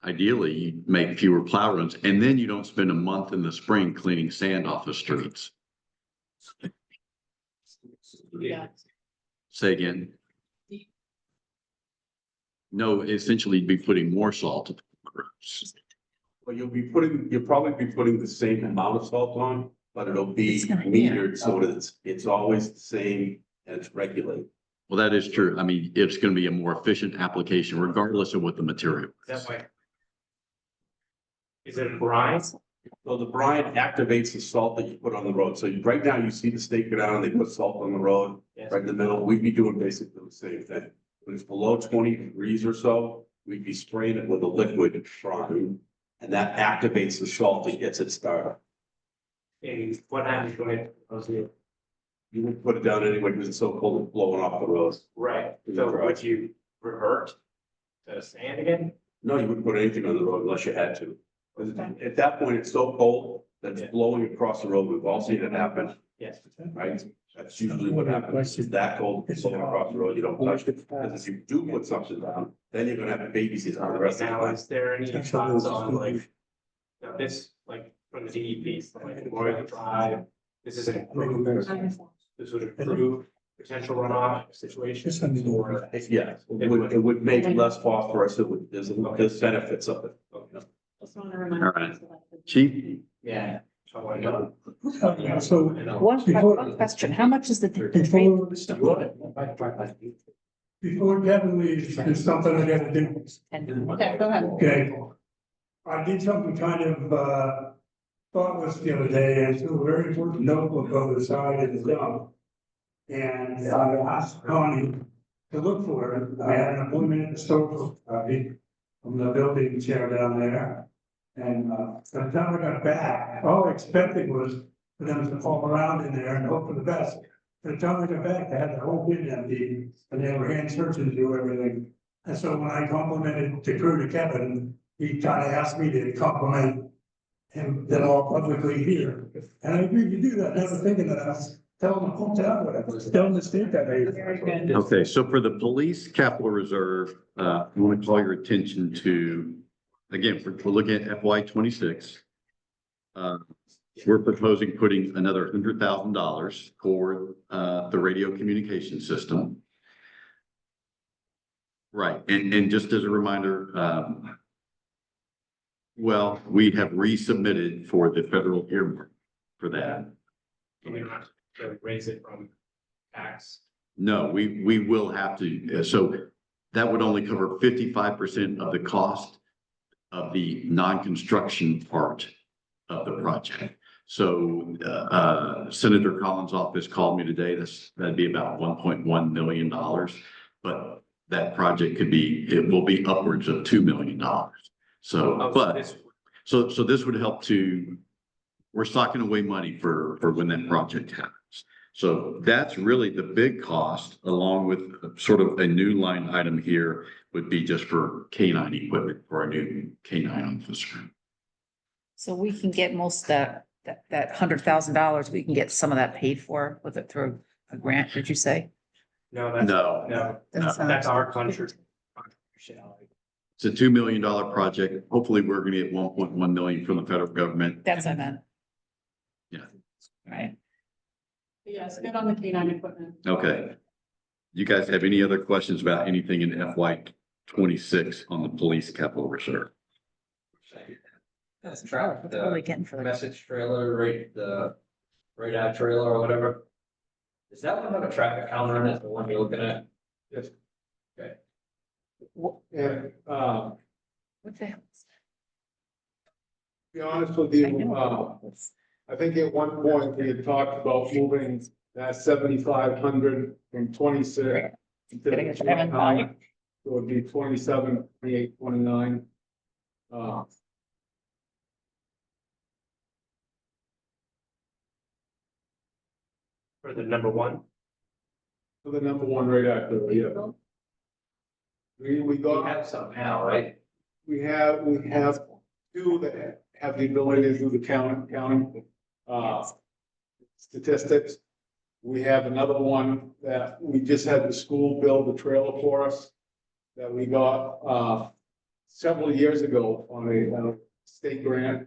ideally you make fewer plow runs and then you don't spend a month in the spring cleaning sand off the streets. Yeah. Say again. No, essentially you'd be putting more salt. But you'll probably be putting the same amount of salt on, but it'll be It's gonna- metered so that it's always the same and it's regulated. Well, that is true. I mean, it's going to be a more efficient application regardless of what the material is. That way. Is it a brine? So the brine activates the salt that you put on the road. So right now you see the state go down and they put salt on the road, Yes. right in the middle. We'd be doing basically the same thing. When it's below 20 degrees or so, we'd be spraying it with a liquid brine. And that activates the salt that gets it started. And what happens when it goes in? You would put it down anyway because it's so cold it's blowing off the roads. Right, so would you revert to sand again? No, you wouldn't put anything on the road unless you had to. 'Cause at that point, it's so cold that it's blowing across the road. We've all seen it happen, Yes. right? That's usually what happens. It's that cold, it's blowing across the road, you don't touch it. Because if you do put something down, then you're gonna have to babysit for the rest of the Now, time. is there any thoughts on like, now this, like, from the DEP, like Memorial Drive, this is an improvement. This would improve potential runoff situations or. Yeah, it would make less phosphorus, there's benefits of it. Just want to remind. All right. Chief? Yeah. So I know. So One question, how much is the? before Kevin leaves, there's something I gotta do. Okay, go ahead. Okay. I did something kind of, thought was the other day, and so a very important notebook over the side of the dump. And I asked Connie to look for it. I had an appointment at the store, from the building chair down there. And, by the time I got back, all I expected was for them to call around in there and hope for the best. By the time I got back, they had the whole bin empty, and they were hand searching to do everything. And so when I complimented the crew to Kevin, he kind of asked me to compliment him, them all publicly here. And I agreed to do that, never thinking that I was telling them, hometown, whatever, telling the state that I. Okay, so for the police capital reserve, I want to call your attention to, again, we're looking at FY 26. We're proposing putting another $100,000 for the radio communication system. Right, and just as a reminder, well, we have resubmitted for the federal earmark for that. Do we not really raise it from tax? No, we will have to, so that would only cover 55% of the cost of the non-construction part of the project. So Senator Collins' office called me today. That'd be about $1.1 million, but that project it will be upwards of $2 million. So, so this would help we're stocking away money for when that project happens. So that's really the big cost, along with sort of a new line item here would be just for K-9 equipment for a new K-9 officer. So we can get most of that $100,000, we can get some of that paid for with it through a grant, did you say? No, That's our contribution. It's a $2 million project. Hopefully we're going to get 1.1 million from the federal government. That's what I meant. Yeah. Right. Yes, good on the K-9 equipment. Okay. You guys have any other questions about anything in FY 26 on the police capital reserve? That's traffic, What are they getting for the that? message trailer, the radar trailer or whatever. Does that one have a traffic counter in it, the one you're looking at? Yes. Okay. And, What the hell? to be honest with you, I think at one point we had talked about moving that 7,500 from 26. Getting a 7,500. So it'd be 27, 28, 29. For the number one? For the number one radar trailer, yeah. We We got. have some now, right? We have two that have the ability to do the counting, statistics. We have another one that we just had the school build a trailer for us that we got, several years ago on a state grant.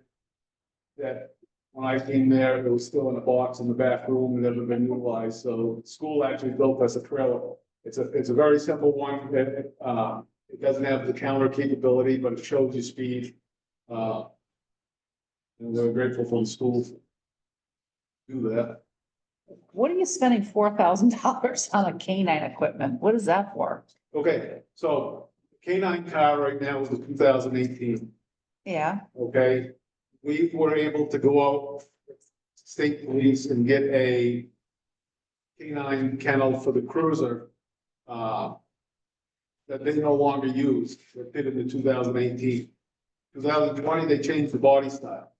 That when I came there, it was still in a box in the back room and never been utilized. So the school actually built us a trailer. It's a very simple one. It doesn't have the counter capability, but it shows you speed. And we're grateful for the school to do that. What are you spending $4,000 on a K-9 equipment? What is that for? Okay, so K-9 car right now is the 2018, Yeah, okay? We were able to go out, state police and get a K-9 kennel for the cruiser, that they no longer use, that did in the 2018. 2020, they changed the body style.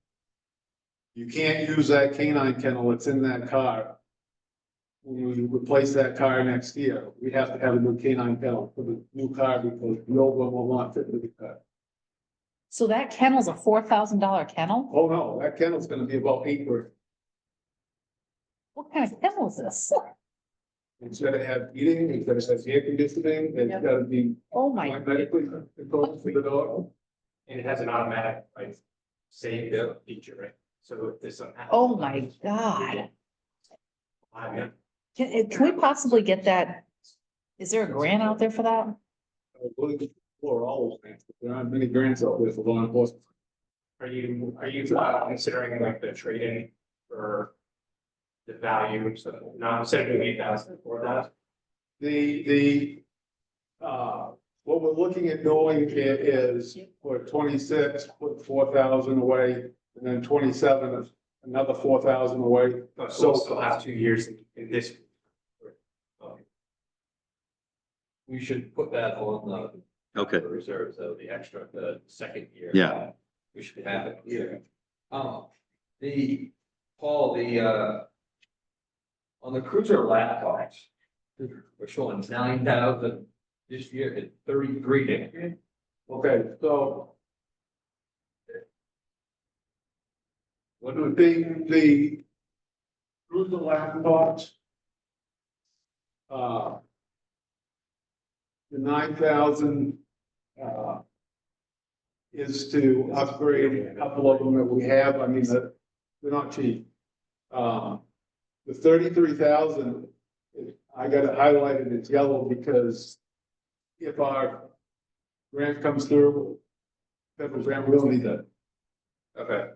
You can't use that K-9 kennel that's in that car. When we replace that car next year, we have to have a new K-9 kennel for the new car because the old one will not fit with the car. so that kennel's a $4,000 kennel? Oh, no, that kennel's gonna be about $8,000. What kind of kennel is this? It's gotta have heating, it's gotta have air conditioning, it's gotta be Oh my, medically controlled for the dog. And it has an automatic, like, save the feature, right? So if there's some. oh my God. I mean, Can we possibly get that? Is there a grant out there for that? For all grants, but there aren't many grants out there for law enforcement. Are you considering like the trade-in for the value, so not instead of 8,000, 4,000? What we're looking at doing is for 26, put 4,000 away and then 27 is another 4,000 away. So we'll still have 2 years in this. We should put that on Okay, the reserves, though, the extra, the second year. yeah. We should have it here. Paul, on the cruiser laptops, we're showing 9,000 this year at 33 next year. Okay, so What do we the cruiser laptops, the 9,000, is to upgrade a couple of them that we have. I mean, they're not cheap. The 33,000, I got it highlighted as yellow because if our grant comes through, federal grant, we'll need that. Okay.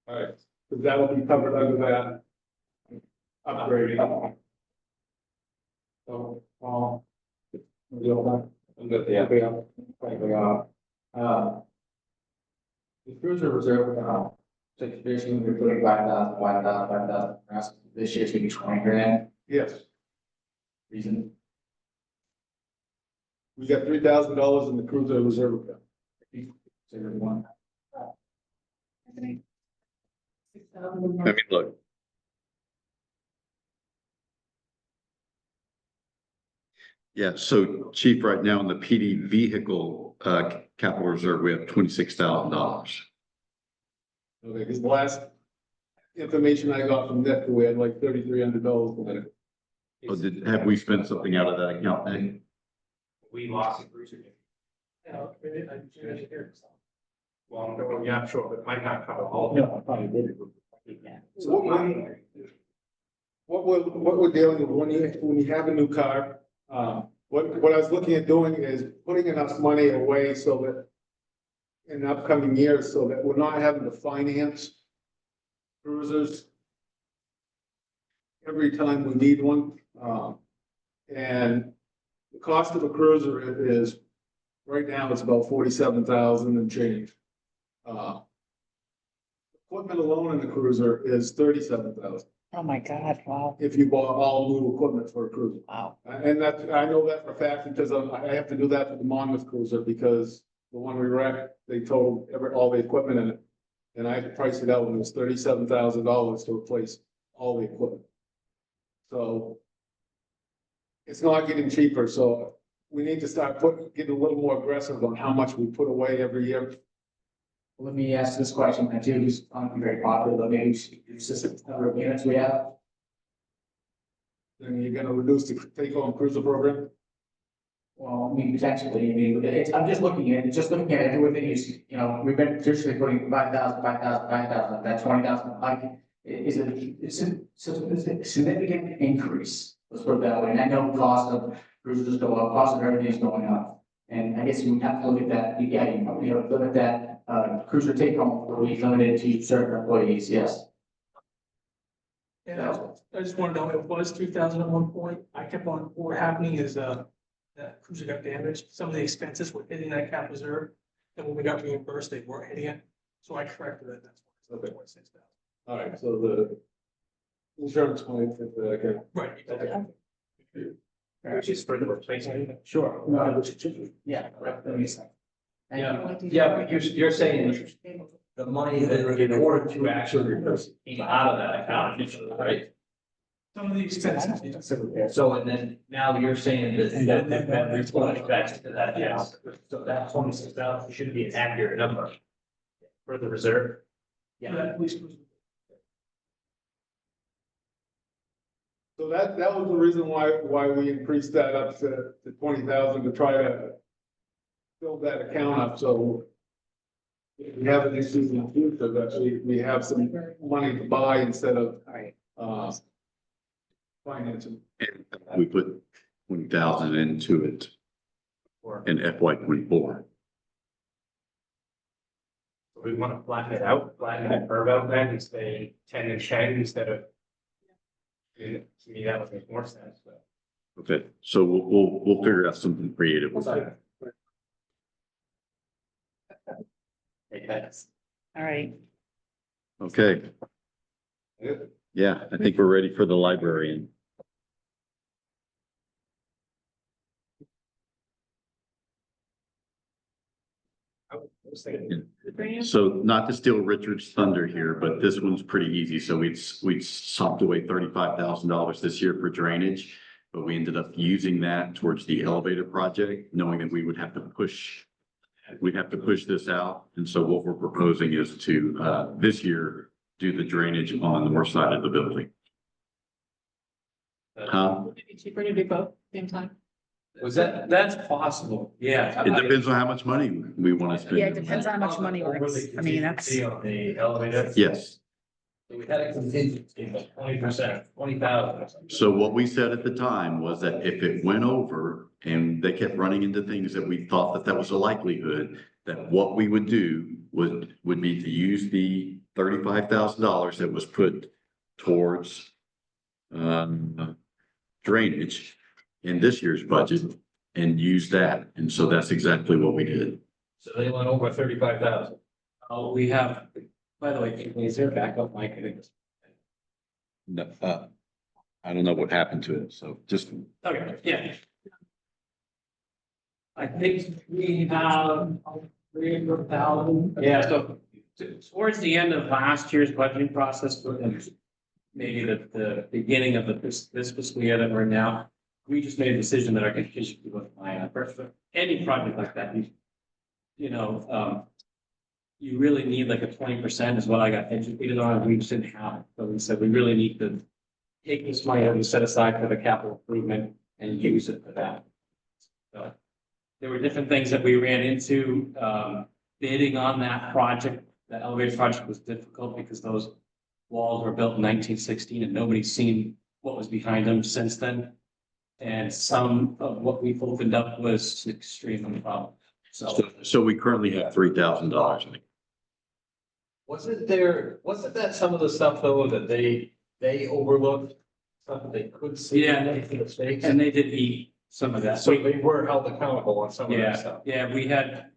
All right, because that'll be covered under that upgrading. So, I'm good, yeah. The cruiser reserve, so traditionally we're putting 5,000, this year's gonna be 20 grand, yes, reason. we got $3,000 in the cruiser reserve account. So everyone. I mean, look. Yeah, so chief, right now in the PD vehicle, capital reserve, we have $26,000. Okay, because the last information I got from Nick, we had like $3,300 in it. Oh, have we spent something out of that account then? We lost a cruiser. Well, yeah, sure, but it might not cover all. No, I probably did. So what we're dealing with when you have a new car, what I was looking at doing is putting enough money away so that in the upcoming years, so that we're not having to finance cruisers every time we need one. And the cost of a cruiser is, right now, it's about 47,000 and change. Equipment alone in the cruiser is 37,000. Oh, my God, wow. If you bought all new equipment for a cruiser. Wow. And that, I know that for a fact because I have to do that for the Monmouth cruiser because the one we wrecked, they totaled all the equipment in it. And I had to price it out and it was $37,000 to replace all the equipment. So it's not getting cheaper, so we need to start getting a little more aggressive on how much we put away every year. Let me ask this question, I do, it's very popular, but maybe the number of units we have. Then you're gonna reduce the take-home cruiser program. Well, I mean, potentially, I mean, I'm just looking at it, everything is, you know, we've been traditionally putting 5,000, that's 20,000, like, it's a significant increase, let's put it that way, and I know cost of cruisers go up, cost of everything's going up. And I guess we have to look at that, yeah, you know, look at that, cruiser take home will be limited to certain employees, yes. Yeah, I just want to know, it was 3,000 at one point. I kept on, what happening is, that cruiser got damaged. Some of the expenses were hitting that cap reserve. And when we got reimbursed, they weren't hitting it. So I corrected it. That's why it's 26,000. All right, so the insurance money, okay. Right. Okay. Which is for the replacement. Sure. No, yeah, correct, that makes sense. Yeah, but you're saying the money that in order to actually came out of that account, right? Some of the expenses. So, and then now you're saying that reflects back to that, yes. So that 26,000 should be an accurate number For the reserve. Yeah, that police cruiser. So that was the reason why we increased that up to 20,000 to try to build that account up, so if we have an issue in the future, that we have some money to buy instead of, financing. And we put 20,000 into it in FY 24. We want to flatten it out, flatten that curve out then and say 10 and 10 instead of. To me, that would make more sense, but. Okay, so we'll figure out something creative with that. All right. Okay. Yeah, I think we're ready for the librarian. So not to steal Richard's thunder here, but this one's pretty easy. So we socked away $35,000 this year for drainage. But we ended up using that towards the elevator project, knowing that we'd have to push this out. And so what we're proposing is to, this year, do the drainage on the north side of the building. Would it be cheaper to do both same time? That's possible, yeah. It depends on how much money we want to spend. Yeah, it depends on how much money we're, I mean, that's, On the elevator. Yes. We had a contingency of 20%, 20,000 or something. So what we said at the time was that if it went over and they kept running into things that we thought that was a likelihood, that what we would do would be to use the $35,000 that was put towards drainage in this year's budget and use that. And so that's exactly what we did. So they went over 35,000. Oh, we have, by the way, is there a backup mic? I think. No, I don't know what happened to it. So just. Okay, yeah. I think we have 300,000. Yeah, so towards the end of last year's budgeting process, and maybe the beginning of this fiscal year that we're in now, we just made a decision that our contingency was fine. For any project like that, you really need like a 20% is what I got educated on, and we just didn't have it. So we said, we really need to take this money that we set aside for the capital improvement and use it for that. So there were different things that we ran into, bidding on that project. The elevator project was difficult because those walls were built in 1916 and nobody's seen what was behind them since then. And some of what we've opened up was extremely problem. So we currently have $3,000. Wasn't that some of the stuff though that they overlooked? Something they could see. Yeah, and make mistakes? and they did eat some of that. So they were held accountable on some of that stuff. Yeah, we had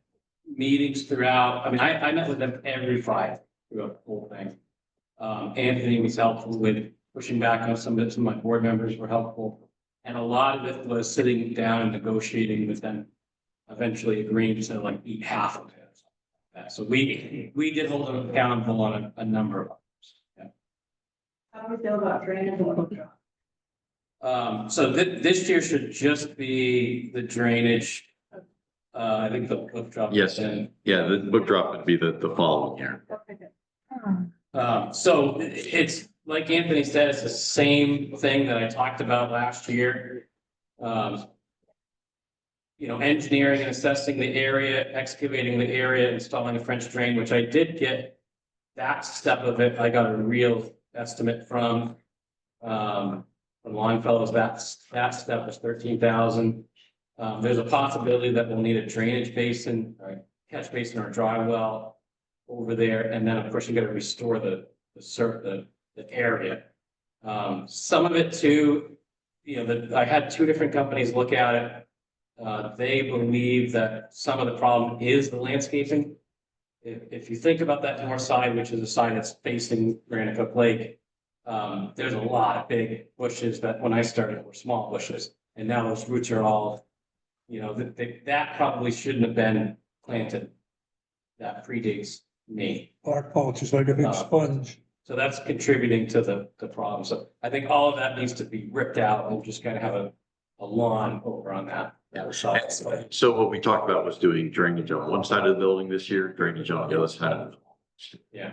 meetings throughout. I mean, I met with them every Friday throughout the whole thing. Anthony was helpful with pushing back on some of it. Some of my board members were helpful. And a lot of it was sitting down and negotiating with them, eventually agreeing to like eat half of it. So we did hold them accountable on a number of others. How do we feel about drainage? So this year should just be the drainage. I think the book drop. Yes. Yeah, the book drop would be the following year. So it's like Anthony said, it's the same thing that I talked about last year. Engineering and assessing the area, excavating the area, installing a French drain, which I did get that step of it. I got a real estimate from Longfellow's. That step was 13,000. There's a possibility that we'll need a drainage basin, or catch basin or dry well over there. And then of course you got to restore the area. Some of it too, I had two different companies look at it. They believe that some of the problem is the landscaping. If you think about that north side, which is a side that's facing Granite Cook Lake, there's a lot of big bushes that when I started were small bushes, and now those roots are all, that probably shouldn't have been planted. That predates me. Bark mulch is like a big sponge. So that's contributing to the problem. So I think all of that needs to be ripped out and just kind of have a lawn over on that. So what we talked about was doing drainage on one side of the building this year, drainage on the other side. Yeah.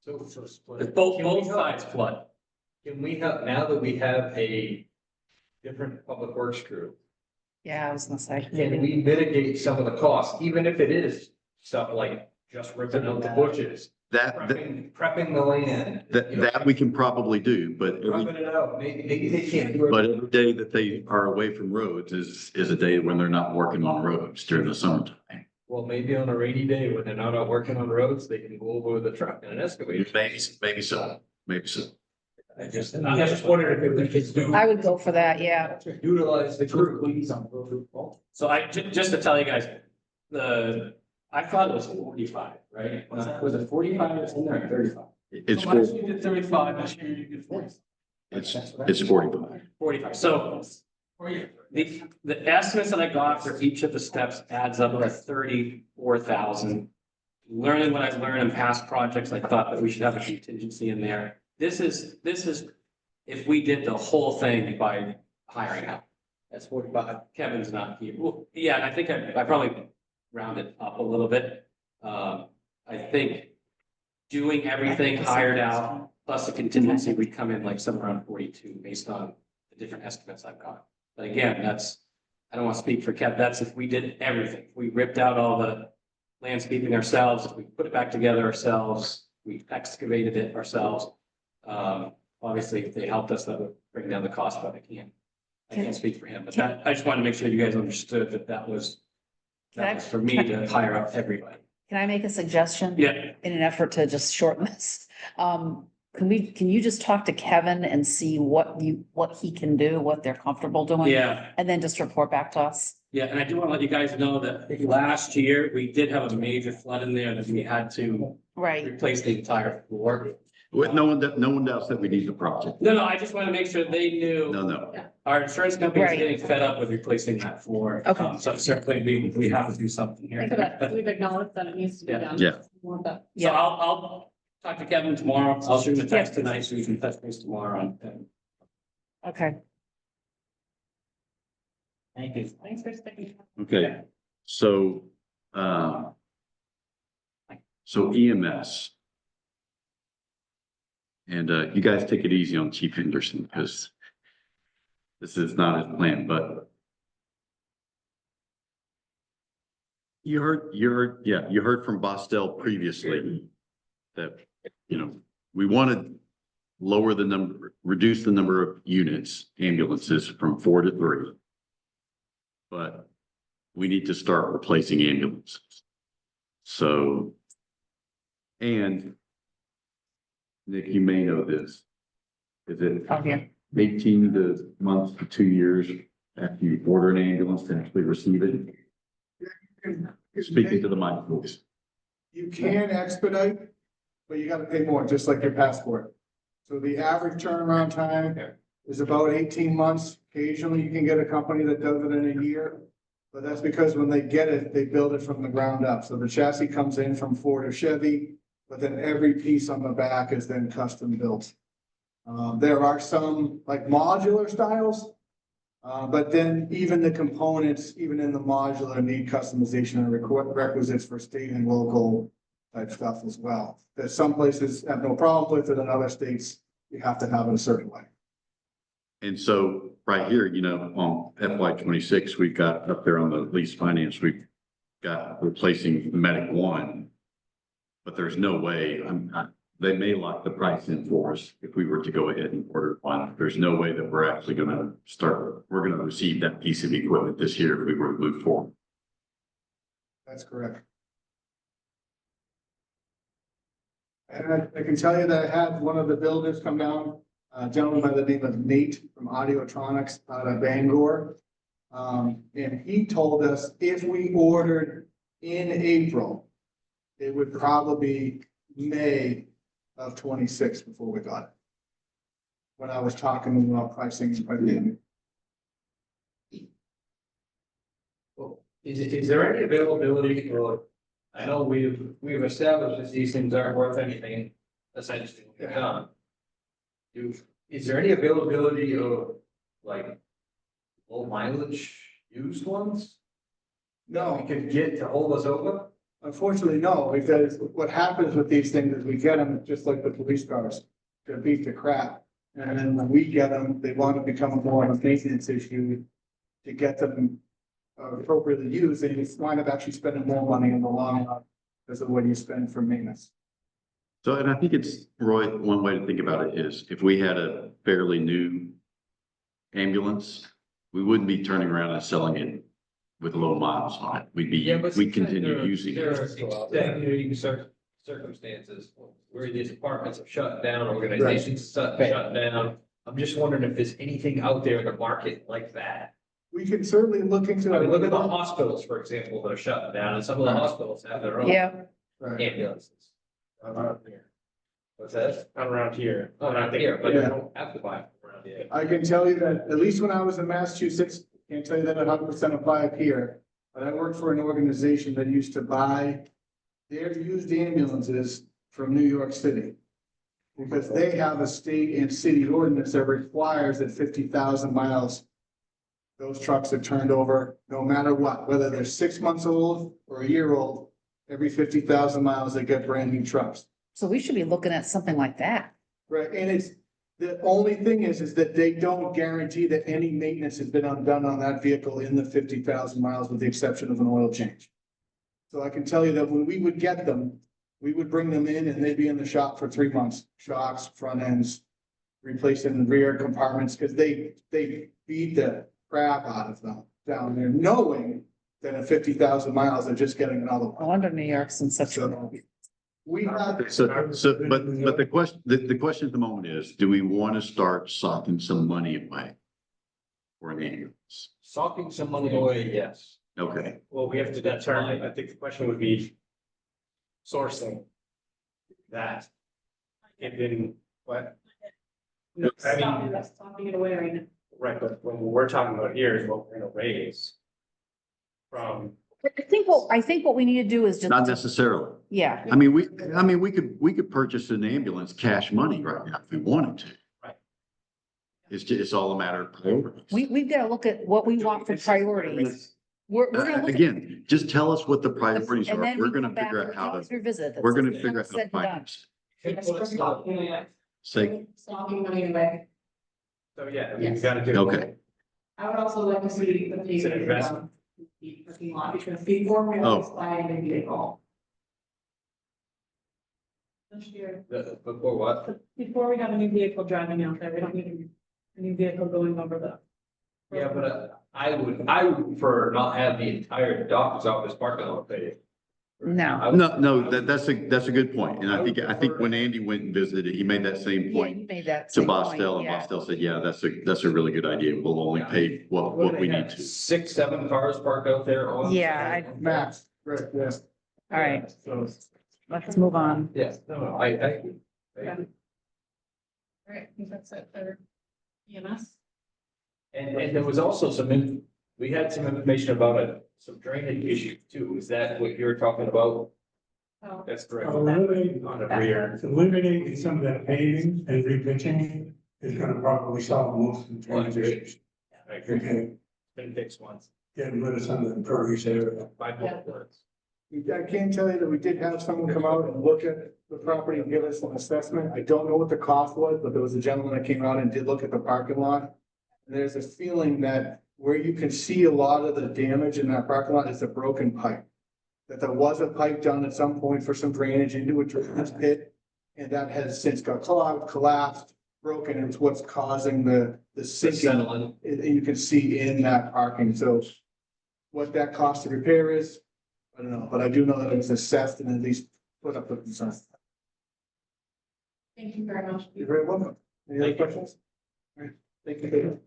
So split. Both sides flood. Can we have, now that we have a different public works crew, yeah, I was gonna say. can we mitigate some of the costs, even if it is stuff like just ripping out the bushes? Prepping the land. That we can probably do, but Prepping it out, maybe they can't do it. but every day that they are away from roads is a day when they're not working on roads during the summertime. Well, maybe on a rainy day when they're not out working on roads, they can go over with a truck and an excavator. Maybe so. I just wondered if we could do. I would go for that, yeah. Utilize the crew. So just to tell you guys, I thought it was 45, right? Was it 45 that's in there or 35? It's, Last year you did 35, this year you did 40. it's 45. 45. So the estimates that I got for each of the steps adds up to 34,000. Learning what I've learned in past projects, I thought that we should have a contingency in there. This is if we did the whole thing by hiring out. That's 45. Kevin's not here. Well, yeah, and I think I probably rounded up a little bit. I think doing everything hired out plus the contingency, we come in like somewhere around 42 based on the different estimates I've got. But again, I don't want to speak for Kev. That's if we did everything. We ripped out all the landscaping ourselves, we put it back together ourselves, we excavated it ourselves. Obviously, if they helped us, that would bring down the cost, but I can't speak for him, but I just wanted to make sure you guys understood that was for me to hire out everybody. Can I make a suggestion? Yeah. In an effort to just shorten this, can you just talk to Kevin and see what he can do, what they're comfortable doing? Yeah. And then just report back to us? Yeah, and I do want to let you guys know that last year, we did have a major flood in there that we had to replace the entire floor. No one doubts that we need the project. No, I just want to make sure they knew. No. Our insurance company is Right. getting fed up with replacing that floor. Okay. So certainly we have to do something here. We've acknowledged that it needs to be Yeah. done. Yeah. So I'll talk to Kevin tomorrow. I'll shoot him a text tonight so we can touch base tomorrow on that. Okay. Thank you. Thanks for sticking. Okay, so, EMS. And, you guys take it easy on Chief Henderson because this is not his plan, but you heard from Bostel previously that, we want to reduce the number of units, ambulances from 4 to 3. But we need to start replacing ambulances. So, and Nick, you may know this. Is it 18 months to 2 years after you order an ambulance to actually receive it? Speaking to the mic, please. You can expedite, but you gotta pay more, just like your passport. So the average turnaround time is about 18 months. Occasionally, you can get a company that does it in a year. But that's because when they get it, they build it from the ground up. So the chassis comes in from Ford or Chevy, but then every piece on the back is then custom built. There are some like modular styles. But then even the components, even in the modular, need customization and requisites for state and local type stuff as well. That some places have no problem with it, in other states, you have to have it a certain way. And so right here, on FY26, we've got up there on the lease finance, we've got replacing Medic 1. But there's no way, they may lock the price in for us if we were to go ahead and order one. There's no way that we're actually we're going to receive that piece of equipment this year if we were to move forward. That's correct. And I can tell you that I had one of the builders come down, a gentleman by the name of Nate from Audiotronics out of Bangor. And he told us if we ordered in April, it would probably be May of 26 before we got it. When I was talking to him about pricing. Is there any availability for, I know we've established that these things aren't worth anything, essentially, done. Is there any availability of like low mileage used ones? No. We could get to hold us over? Unfortunately, no, because what happens with these things is we get them just like the police cars, they're beat to crap. And then when we get them, they want to become more of a maintenance issue to get them appropriately used, and you wind up actually spending more money in the long run because of what you spend for maintenance. So, and I think it's, Roy, one way to think about it is if we had a fairly new ambulance, we wouldn't be turning around and selling it with low miles on it. We'd continue using There it. are extenuating circumstances where these departments are shut down, organizations shut down. I'm just wondering if there's anything out there in the market like that. We can certainly look into I it. mean, look at the hospitals, for example, that are shutting down, and some of the hospitals have their own ambulances. What's that? Not around here. Around here, but Yeah. you don't have to buy it around here. I can tell you that, at least when I was in Massachusetts, can't tell you that 100% apply up here. But I worked for an organization that used to buy their used ambulances from New York City. Because they have a state and city ordinance that requires that 50,000 miles. Those trucks are turned over no matter what, whether they're 6 months old or a year old. Every 50,000 miles, they get brand new trucks. So we should be looking at something like that. Right, and it's, the only thing is that they don't guarantee that any maintenance has been done on that vehicle in the 50,000 miles with the exception of an oil change. So I can tell you that when we would get them, we would bring them in and they'd be in the shop for 3 months, shocks, front ends, replacing rear compartments, because they beat the crap out of them down there, knowing that at 50,000 miles, they're just getting another one. No wonder New York's in such. So we have. But the question at the moment is, do we want to start socking some money away for an ambulance? Socking some money away, yes. Okay, Well, we have to determine, I think the question would be sourcing that. And then, what? No, I mean, That's talking it away right now. right, but what we're talking about here is what we're gonna raise from, I think what we need to do is just. not necessarily. Yeah, I mean, we could purchase an ambulance cash money right now if we wanted to. Right. It's all a matter of priorities. we've got to look at what we want for priorities. We're gonna look at. Again, just tell us what the priorities And are. then We're we gonna come back figure out and how let's to, revisit this. we're gonna It's figure not out how said to and done. finance. Say, Say, Stocking money away. so yeah, I mean, we Yes. gotta do. okay, I would also like to see the It's an paving investment. the parking lot, because before we Oh. always buy a vehicle. This year, before what? before we have a new vehicle driving out there, we don't need a new vehicle going over the. Yeah, but I would prefer not have the entire doctor's office parking lot paved. No. no, that's a good point. And I think when Andy went and visited, he made that same Yeah, point you made that. to same point, Bostel, and yeah. Bostel said, yeah, that's a really good idea. We'll only pay what we need to. 6, 7 cars parked out there on. Yeah, Max, right, yes. all right, So. let's move on. Yes, no, I. All right, I think that's it for EMS. And there was also we had some information about some drainage issues too. Is that what you're talking about? Oh, That's correct. Eliminating On the rear. some of that paving and repitching is gonna probably solve most of the drainage issues. I agree. Okay, Been fixed once. getting rid of some of the impervious area. By both words. I can tell you that we did have someone come out and look at the property and give us an assessment. I don't know what the cost was, but there was a gentleman that came out and did look at the parking lot. And there's a feeling that where you can see a lot of the damage in that parking lot is a broken pipe. That there was a pipe done at some point for some drainage into a drainage pit. And that has since got clogged, collapsed, broken, and it's what's causing the sinking. Settling. And you can see in that parking, so what that cost to repair is, I don't know, but I do know that it was assessed and at least put up with some. Thank you very much. You're very welcome. Any other questions? All right, thank you.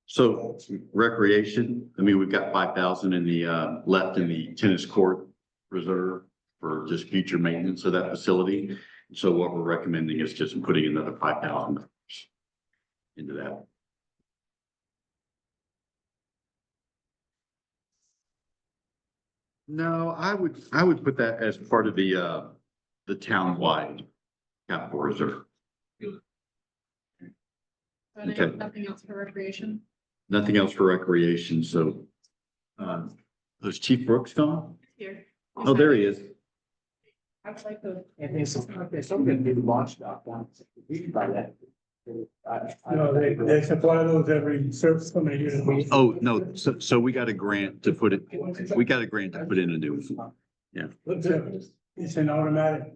So recreation, I mean, we've got 5,000 in the, left in the tennis court reserve for just future maintenance of that facility. So what we're recommending is just putting another $5,000 into that. No, I would put that as part of the town-wide capital reserve. Okay. Nothing else for recreation? Nothing else for recreation, so, is Chief Brooks gone? Here. Oh, there he is. I would like to. And there's some gonna be launched off once, we can buy that. No, they supply those every service, so many years. Oh, no, so we got a grant to put it, we got a grant to put in a new one. Yeah. It's an automatic.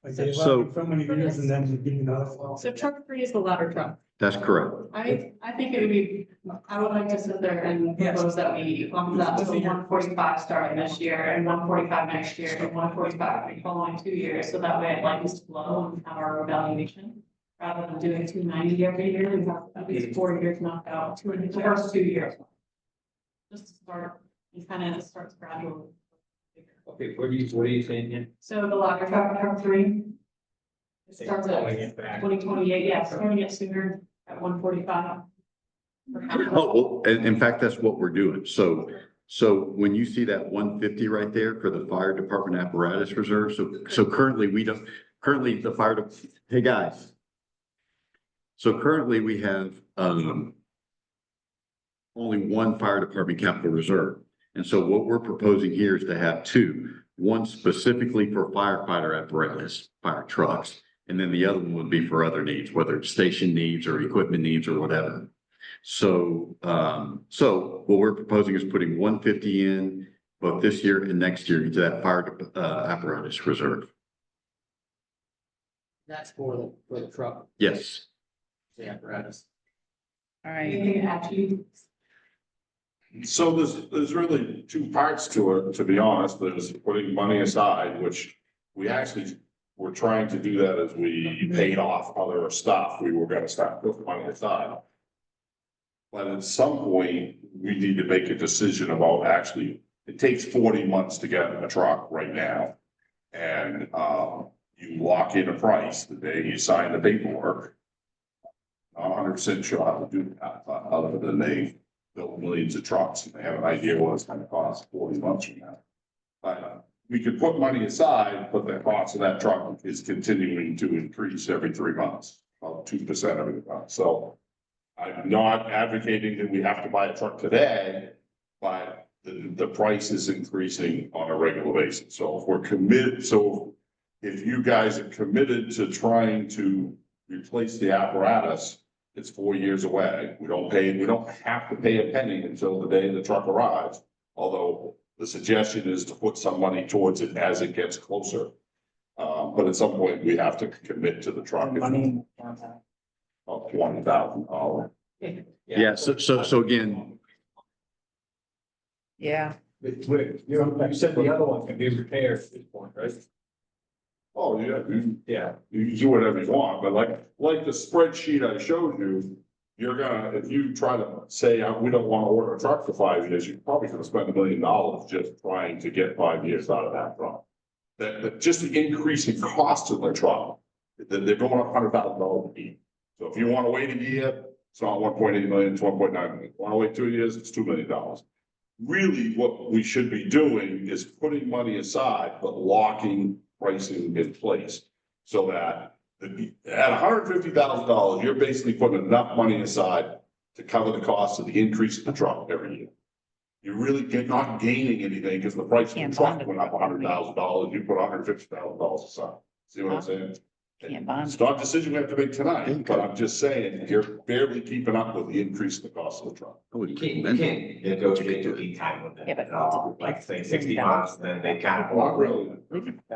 Like they So- last so many years and then you give another. So truck 3 is the ladder truck. That's correct. I think it would be, I would like to sit there and propose that we bump that to 145 starting this year and 145 next year and 145 the following 2 years. So that way it likes to flow and have our evaluation. Rather than doing 290 every year, we have at least 4 years knocked out, the first 2 years. Just to start, it kind of starts gradually. Okay, what are you saying here? So the ladder truck 3. It Say, starts pulling at it back. 2028, yeah, so we're gonna get sooner at 145. Oh, well, in fact, that's what we're doing. So when you see that 150 right there for the fire department apparatus reserve, so currently we don't, currently the hey, guys. So currently we have, only one fire department capital reserve. And so what we're proposing here is to have two, one specifically for firefighter apparatus, fire trucks, and then the other one would be for other needs, whether it's station needs or equipment needs or whatever. So, so what we're proposing is putting 150 in both this year and next year into that fire apparatus reserve. That's for the truck, Yes. the apparatus. All right. Anything to add to you? So there's really two parts to it, to be honest. There's putting money aside, which we actually were trying to do that as we paid off other stuff. We were gonna start putting money aside. But at some point, we need to make a decision about actually, it takes 40 months to get a truck right now. And you lock in a price the day you sign the paperwork. I'm 100% sure how to do that, other than they built millions of trucks and they have an idea what it's gonna cost 40 months from now. But we could put money aside, but the cost of that truck is continuing to increase every 3 months, about 2% every month. So I'm not advocating that we have to buy a truck today, but the price is increasing on a regular basis. So if we're committed, so if you guys are committed to trying to replace the apparatus, it's 4 years away. We don't have to pay a penny until the day the truck arrives. Although the suggestion is to put some money towards it as it gets closer. But at some point, we have to commit to the truck. Money. Of $20,000. Yeah, so again, Yeah. You said the other one can be repaired at this point, right? Oh, yeah, you can do whatever you want, but like the spreadsheet I showed you, you're gonna, if you try to say, we don't wanna order a truck for 5 years, you're probably gonna spend $1 million just trying to get 5 years out of that truck. That just the increase in cost of the truck, they're going up $100,000 a year. So if you wanna wait a year, it's not 1.8 million, it's 1.9 million. Wanna wait 2 years, it's $2 million. Really, what we should be doing is putting money aside, but locking pricing in place. So that at $150,000, you're basically putting enough money aside to cover the cost of the increase in the truck every year. You're really not gaining anything because the price of the truck went up $100,000, you put $150,000 aside. See what I'm saying? It's not a decision we have to make tonight, but I'm just saying, you're barely keeping up with the increase in the cost of the truck. You can't negotiate to lead time with Yeah, it, but- like say 60 months, then they kind of. Not really.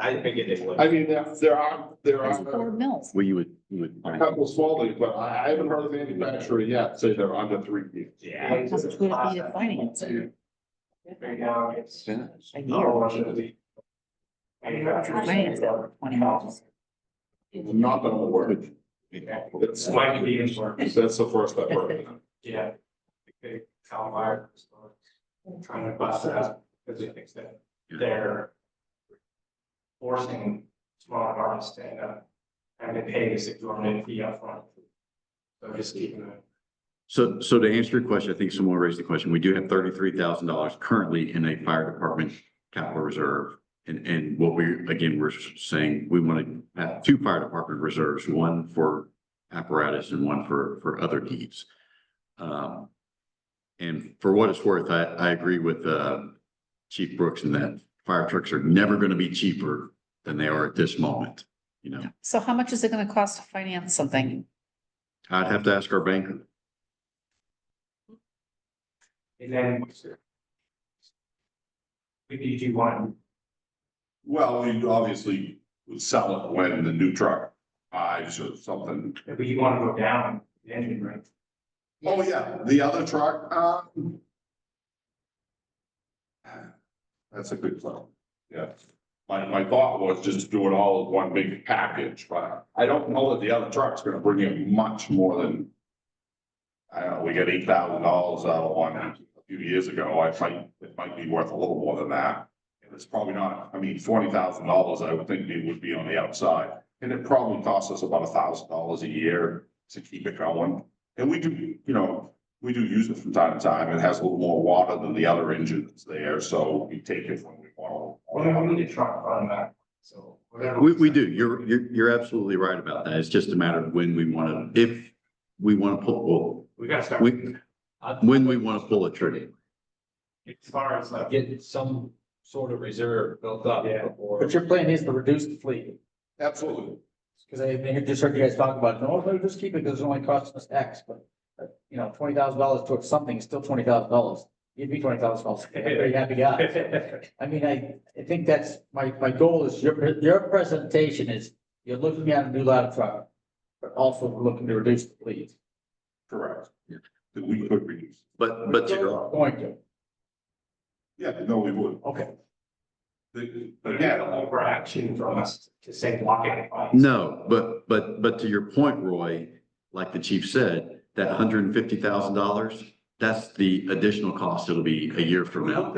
I think it would. I mean, there are That's Ford Mills. well, you would. a couple of small things, but I haven't heard of any manufacturer yet say they're under 3 years. Yeah. How much would it be to finance it? Right now, it's. A not year? much of the- Finance it over 20 months. Not gonna work. That's Might be in work. That's the first I've heard. Yeah. Okay, Calamar. Trying to bust it out because he thinks that they're forcing small artists to end up having to pay this exorbitant fee upfront. So just keeping it. So to answer your question, I think someone raised the question. We do have $33,000 currently in a fire department capital reserve. And what we're saying, we want to have 2 fire department reserves, one for apparatus and one for other needs. And for what it's worth, I agree with Chief Brooks in that fire trucks are never going to be cheaper than they are at this moment, you know. So how much is it gonna cost to finance something? I'd have to ask our banker. And then. We need you one. Well, we obviously would sell it when the new truck buys or something. But you want to go down the engine, right? Oh, yeah, the other truck, that's a good thought, yeah. My thought was just do it all as one big package, but I don't know that the other truck's gonna bring in much more than. I don't know, we got $8,000 out of one a few years ago, it might be worth a little more than that. And it's probably not, I mean, $20,000, I would think it would be on the outside. And it probably costs us about $1,000 a year to keep it going. And we do, you know, we do use it from time to time. It has a little more water than the other engines there, so we take it when we want. We need a truck on that, so. whatever We do. You're absolutely right about that. It's just a matter of when we want to, if we want to pull, well, We gotta start. when we want to pull a trigger. As far as like, Get some sort of reserve built up before. But your plan is to reduce the fleet, Absolutely. because I just heard you guys talk about, no, let's just keep it because it's only costing us X, but. You know, $20,000 towards something is still $20,000. You'd be $20,000. Very happy guy. I mean, I think that's my goal is your presentation is you're looking at a new ladder truck, but also looking to reduce the fleet. Correct. Yeah. That we could reduce. But Going to. Yeah, no, we would. Okay. again, overaction from us to say block it. no, but to your point, Roy, like the chief said, that $150,000, that's the additional cost. It'll be a year from now.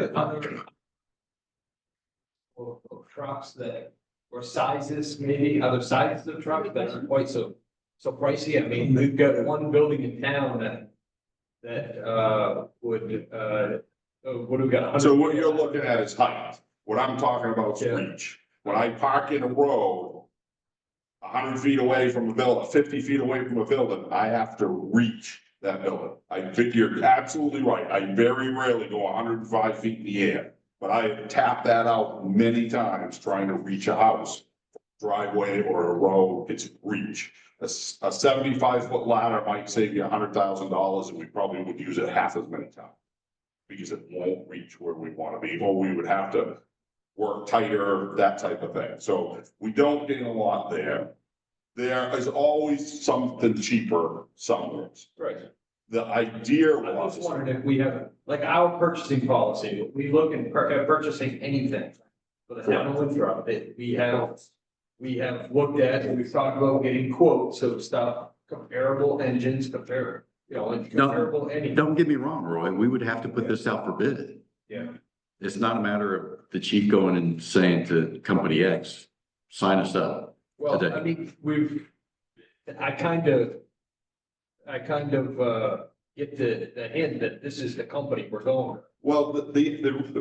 Trucks that, or sizes, maybe other sizes of trucks that aren't quite so pricey. I mean, we've got one building in town that would, what do we got? So what you're looking at is height. What I'm talking about is reach. When I park in a road 100 feet away from a building, 50 feet away from a building, I have to reach that building. I think you're absolutely right. I very rarely go 105 feet in the air, but I have tapped that out many times trying to reach a house, driveway or a road. It's reach. A 75-foot ladder might save you $100,000, and we probably would use it half as many times because it won't reach where we want to be, or we would have to work tighter, that type of thing. So we don't gain a lot there. There is always something cheaper somewhere. Right. The idea I was was, wondering if we have, like our purchasing policy, we look at purchasing anything for the town of Winthrop, that we have looked at and we've talked about getting quotes of stuff, comparable engines, comparable anything. Don't get me wrong, Roy, we would have to put this out for bid. Yeah. It's not a matter of the chief going and saying to company X, sign us up. Well, today. I mean, I kind of get the hint that this is the company we're going with. well,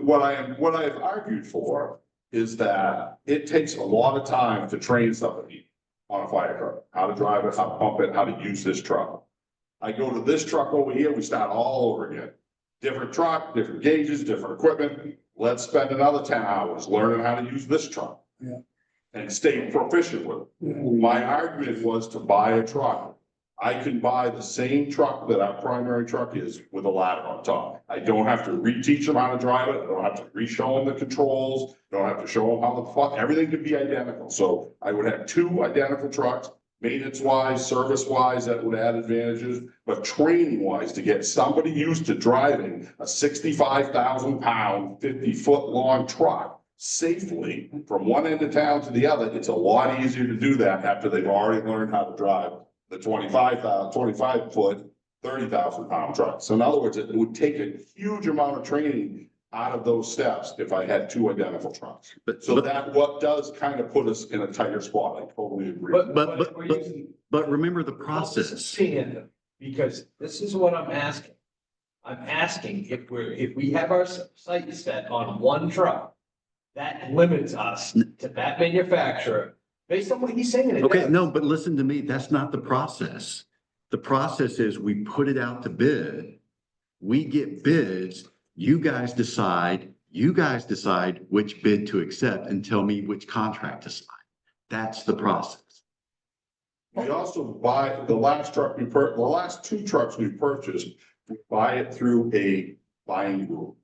what I have argued for is that it takes a lot of time to train somebody on a fire truck, how to drive it, how to pump it, how to use this truck. I go to this truck over here, we start all over again. Different truck, different gauges, different equipment. Let's spend another 10 hours learning how to use this truck. Yeah. And stay proficient with it. My argument was to buy a truck. I can buy the same truck that our primary truck is with a ladder on top. I don't have to reteach them how to drive it. I don't have to re-show them the controls. Don't have to show them how the fuck, everything could be identical. So I would have two identical trucks, maintenance wise, service wise, that would add advantages, but training wise, to get somebody used to driving a 65,000 pound, 50-foot long truck safely from one end of town to the other, it's a lot easier to do that after they've already learned how to drive the 25-foot, 30,000 pound truck. So in other words, it would take a huge amount of training out of those steps if I had two identical trucks. So that what does kind of put us in a tighter spot. I totally agree. But remember the process. Because this is what I'm asking. I'm asking if we have our sight set on one truck, that limits us to that manufacturer based on what he's saying. Okay, no, but listen to me, that's not the process. The process is we put it out to bid. We get bids, you guys decide which bid to accept and tell me which contract to sign. That's the process. We also buy the last two trucks we purchased, we buy it through a buying group.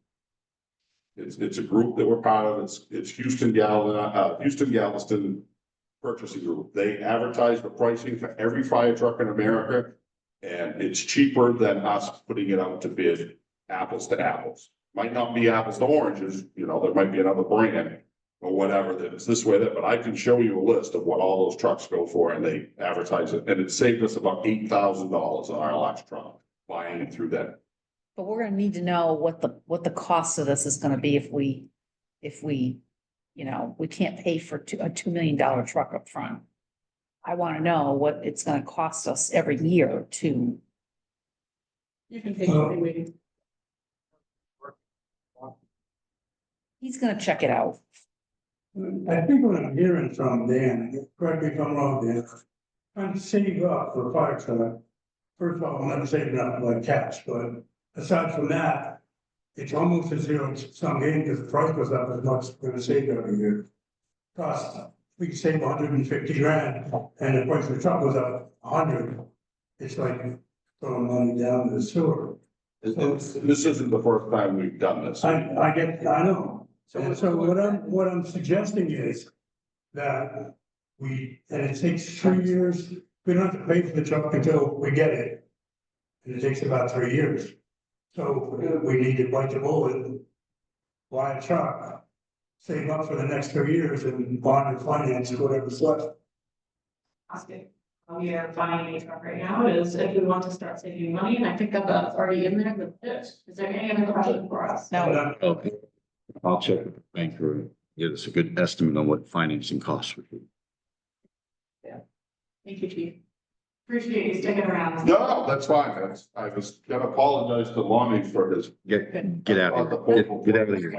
It's a group that we're part of. It's Houston Galveston Purchasing Group. They advertise the pricing for every fire truck in America. And it's cheaper than us putting it out to bid apples to apples. Might not be apples to oranges, there might be another brand or whatever that is this way, but I can show you a list of what all those trucks go for and they advertise it. And it saved us about $8,000 on our last truck buying it through that. But we're gonna need to know what the cost of this is gonna be if if we, we can't pay for a $2 million truck up front. I want to know what it's gonna cost us every year to, You can take it away. he's gonna check it out. I think what I'm hearing from Dan, correct me if I'm wrong, Dan, I'm saving up for a fire truck. First of all, I'm not saving up like cash, but aside from that, it's almost a zero sum game because the price goes up as much as we're gonna save every year. Cost, we can save 150 grand and the price of the truck goes up 100. It's like throwing money down the sewer. This isn't the first time we've done this. I know. So what I'm suggesting is that and it takes 3 years, we don't have to pay for the truck until we get it. And it takes about 3 years. So we need to bite the bullet, buy a truck, save up for the next 3 years and bond and finance whatever's left. Ask it. We are buying a truck right now is if we want to start saving money, and I think that that's already in there with this. Is there any other question for us? No. Okay. I'll check with the banker and get us a good estimate on what financing costs would be. Thank you, Chief. Appreciate you sticking around. No, that's fine. I was gonna apologize to Lonnie for his. Get out of here. Get out of here.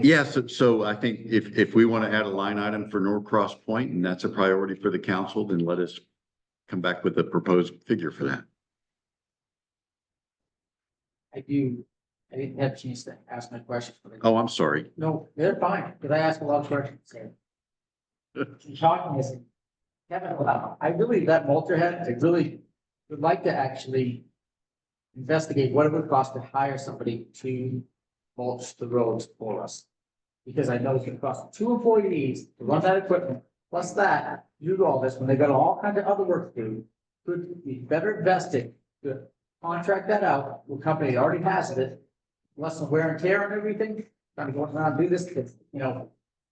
Yes, so I think if we want to add a line item for Norcross Point and that's a priority for the council, then let us come back with a proposed figure for that. I didn't have a chance to ask my question. Oh, I'm sorry. No, they're fine, because I ask a lot of questions. Talking is, Kevin, I really, that Moulterhead, I really would like to actually investigate what it would cost to hire somebody to mulch the roads for us. Because I know it's gonna cost 2 employees to run that equipment, plus that, do all this, when they got all kinds of other work to do. Could be better invested to contract that out to a company that already has it, less than wear and tear and everything, trying to go around and do this, because,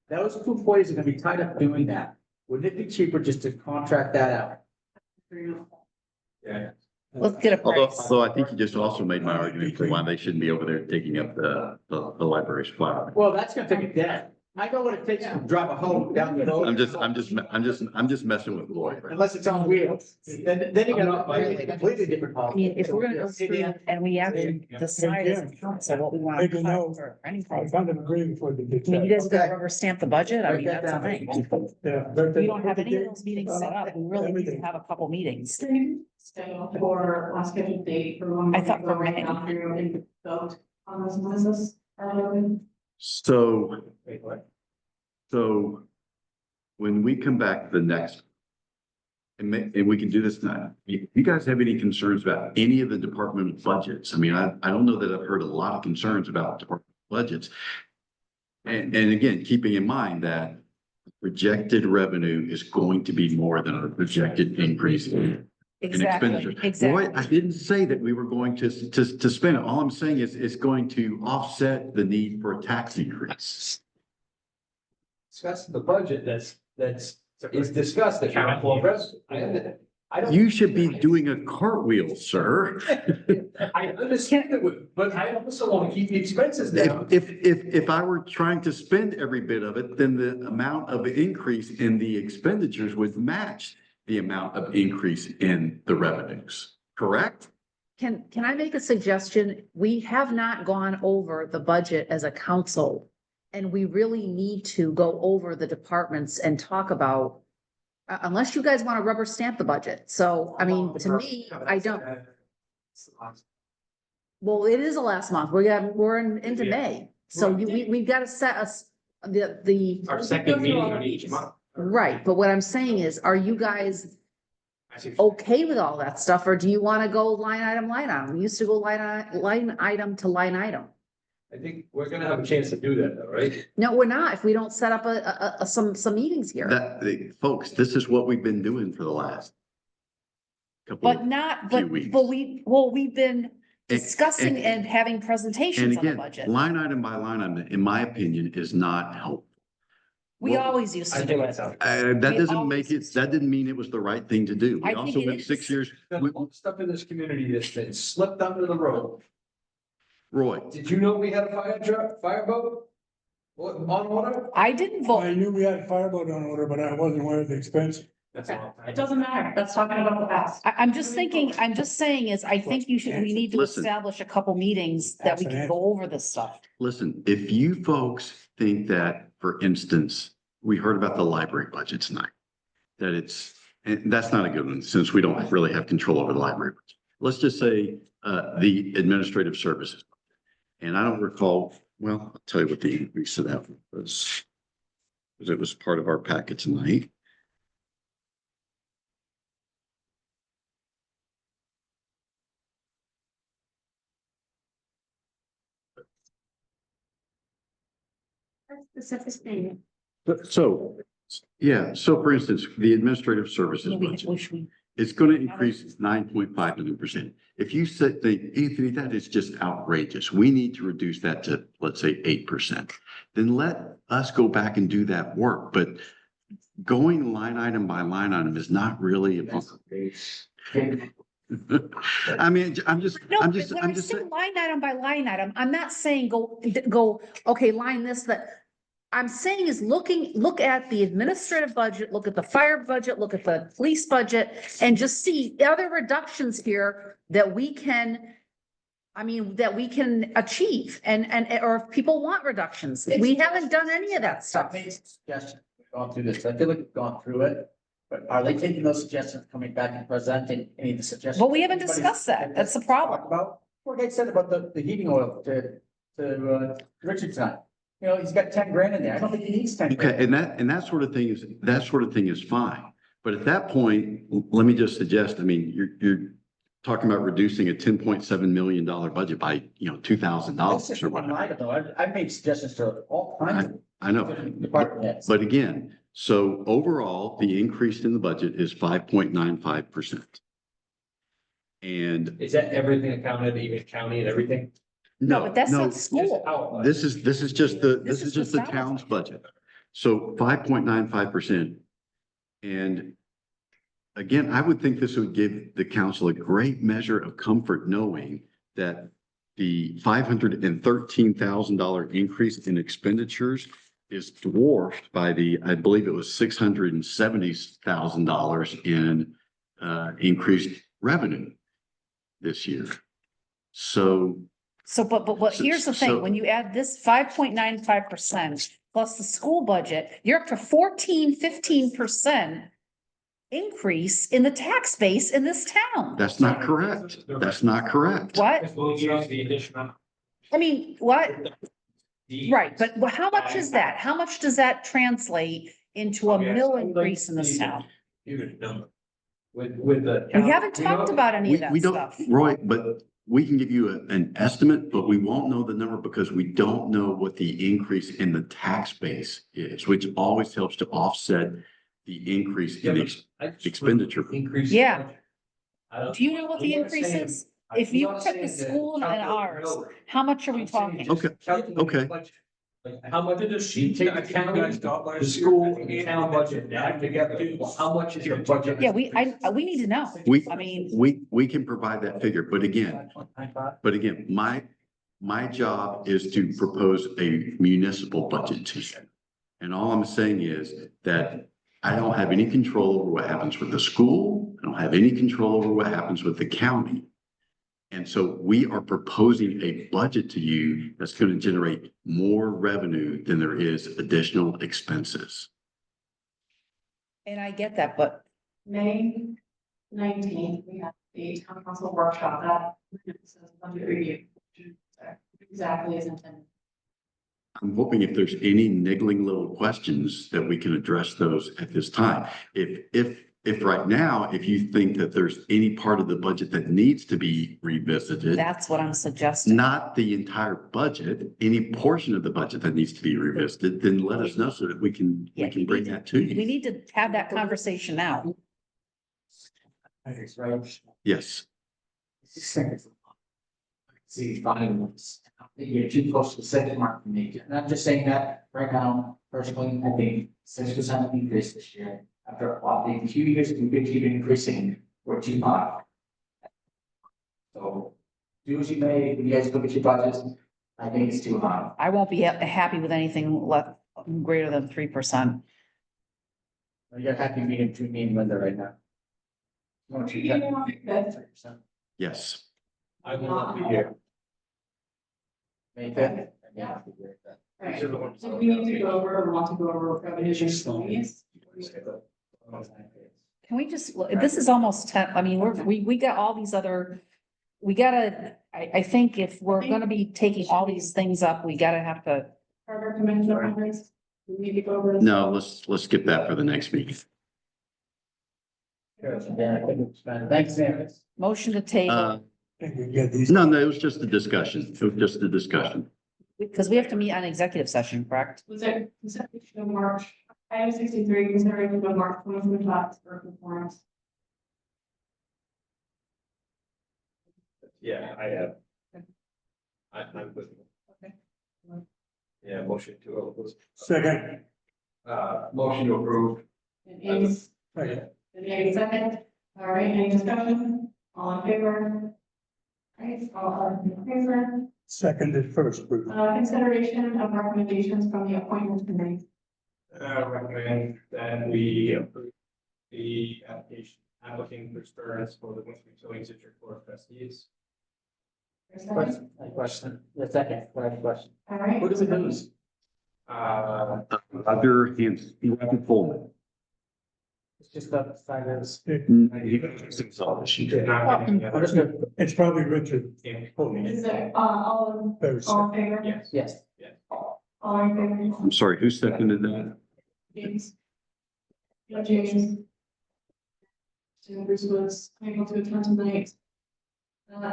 those 2 employees are gonna be tied up doing that. Wouldn't it be cheaper just to contract that out? Yeah. Let's get a price. Although I think you just also made my argument for why they shouldn't be over there taking up the library's flower. Well, that's gonna take a day. I know what it takes to drive a hoe down the road. I'm just messing with Lloyd. Unless it's on wheels, then you got a completely different I policy. mean, if we're gonna go through and we actually decide as a council what we want to cut for I anything. found an agreement for the. I mean, you guys gotta rubber stamp the budget. I mean, Break that that's the down. thing. We don't have any of those meetings set up. We really need to have a couple meetings. Schedule for last scheduled date for when. I thought we're for May. going through and vote on this business. So when we come back the next, and we can do this now, you guys have any concerns about any of the department budgets? I mean, I don't know that I've heard a lot of concerns about department budgets. And again, keeping in mind that projected revenue is going to be more than a projected increase in expenditures. Exactly. Boy, I didn't say that we were going to spend it. All I'm saying is it's going to offset the need for a tax increase. Discuss the budget is discussed at council president. I don't. You should be doing a cartwheel, sir. I understand it, but I also want to keep the expenses down. If I were trying to spend every bit of it, then the amount of increase in the expenditures would match the amount of increase in the revenues, correct? Can I make a suggestion? We have not gone over the budget as a council. And we really need to go over the departments and talk about, unless you guys want to rubber stamp the budget. So, I mean, to me, I don't. Well, it is the last month. We're into May. So we've got to set us the. Our second meeting on each month. Right, but what I'm saying is, are you guys okay with all that stuff, or do you want to go line item? We used to go line item to line item. I think we're gonna have a chance to do that, though, right? No, we're not, if we don't set up some meetings here. Folks, this is what we've been doing for the last couple. We've been discussing and having presentations on the budget. Line item by line item, in my opinion, is not helpful. We always used to do it. That didn't mean it was the right thing to do. We I think also it went is. 6 years. Stuff in this community that's been slipped under the road. Roy, Did you know we had a fire truck, fireboat? On order? I didn't I vote. knew we had a fireboat on order, but I wasn't aware of the expense. That's all. It doesn't matter, that's talking about the past. I'm just thinking, I'm just saying is, I think we need to Listen. establish a couple meetings that we can go over this stuff. listen, if you folks think that, for instance, we heard about the library budget tonight, that it's, and that's not a good one, since we don't really have control over the library budget. Let's just say, the administrative services. And I don't recall, well, I'll tell you what the increase of that was. Because it was part of our packet tonight. Specific thing. So, yeah, so for instance, the administrative services budget. It's going to increase 9.5%. If you said, Anthony, that is just outrageous. We need to reduce that to, let's say, 8%. Then let us go back and do that work. But going line item by line item is not really. I mean, I'm just When I say saying. line item by line item, I'm not saying go, okay, line this, that. I'm saying is look at the administrative budget, look at the fire budget, look at the police budget, and just see other reductions here that we can, that we can achieve, or if people want reductions. We haven't done any of that stuff. Suggestions, we've gone through this, I feel like we've gone through it, but are they taking those suggestions, coming back and presenting any of the suggestions? Well, we haven't discussed that. That's the problem. Talk about, what they said about the heating oil to Richard tonight. You know, he's got 10 grand in there. I don't think he needs 10 grand. Okay, and that sort of thing is fine. But at that point, let me just suggest, you're talking about reducing a $10.7 million budget by, $2,000 or whatever. I've made suggestions to all kinds of. I know. Department heads. But again, so overall, the increase in the budget is 5.95%. And Is that everything accounted, even county and everything? No, but that's not school. This is just the salary. town's budget. So 5.95%. And again, I would think this would give the council a great measure of comfort knowing that the $513,000 increase in expenditures is dwarfed by I believe it was $670,000 in increased revenue this year. But here's the thing, when you add this 5.95% plus the school budget, you're up to 15% increase in the tax base in this town. That's not correct. That's not correct. What? We'll use the additional. What? Right, but how much is that? How much does that translate into a mill increase in this town? With the. We haven't talked about any of that We don't, stuff. Roy, but we can give you an estimate, but we won't know the number because we don't know what the increase in the tax base is, which always helps to offset the increase in expenditure. Increase. Yeah. Do you know what the increase is? If you took the school and ours, how much are we talking? Okay, okay. How much did she take the county, the school, and the town budget add together? How much is your budget? Yeah, we need to know. We can provide that figure, but again, my job is to propose a municipal budget to you. And all I'm saying is that I don't have any control over what happens with the school. I don't have any control over what happens with the county. And so we are proposing a budget to you that's going to generate more revenue than there is additional expenses. And I get that, but May 19th, we have the town council workshop that budget review. Exactly as intended. I'm hoping if there's any niggling little questions that we can address those at this time. If right now, if you think that there's any part of the budget that needs to be revisited, that's what I'm suggesting. not the entire budget, any portion of the budget that needs to be revisited, then let us know so that we can bring that to We you. need to have that conversation now. Right. Yes. See, fine, you're too close to the second mark for me, and I'm just saying that right now, personally, I think 6% increase this year. After a few years, we could keep increasing, we're too high. So do as you may, when you guys look at your budgets, I think it's too high. I won't be happy with anything less, greater than 3%. You're happy meeting between me and Linda right now. Won't you cut 3%? Yes. I will not be here. May fifth? Yeah. Right. So we need to go over, or want to go over revenues and expenses? Can we just, this is almost 10, I mean, we got all these other, we gotta, I think if we're gonna be taking all these things up, we gotta have to. Charter convention members, we need to go over. this. No, let's skip that for the next meeting. Thanks, Sam. Motion to table, No, it was just a discussion. It was just a discussion. because we have to meet on executive session, correct? Was it consideration of March, item 63, consideration of March 2025 for performance? Yeah, I have. I'm with you. Okay. Yeah, motion to approve. Second. Motion to approve. And Andy's, and Andy's second, all right, any discussion, all in favor? Right, all in favor, Seconded first, Bruce. consideration of recommendations from the appointment committee. Recommend that we approve the applicant for Stearns for the Winston Utilities District Board of Trustees. Question, the second, question. All right. Who does it lose? Other hands, Roger Pullman. It's just the finance. He was all this year. It's probably Richard. Is there, all in favor? Yes. Yes. All in favor? I'm sorry, who seconded that? James. Yeah, James. So Bruce was able to attend tonight.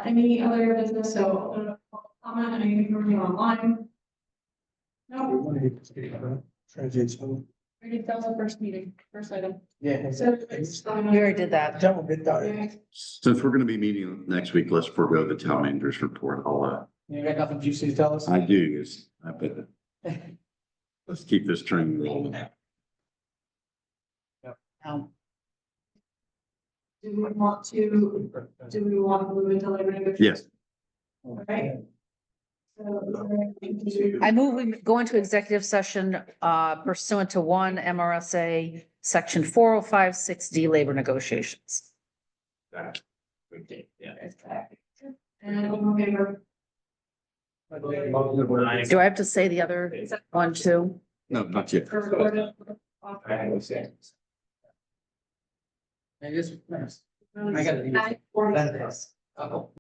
Any other business, so, comment, anything from you online? No, Transients. already, that was the first meeting, first item. Yeah. So. We already did that. That will get done. Since we're gonna be meeting next week, let's forego the town manager's report. You got nothing juicy to tell us? I do, is, I bet. Let's keep this train rolling. Do we want to move into labor negotiations? Yes. All right. So, I move we go into executive session pursuant to 1 MRSA section 4056D labor negotiations. Yeah. and all in favor? Do I have to say the other one too? No, not yet. For recorded? I will say. I just, I got it. Uh-oh.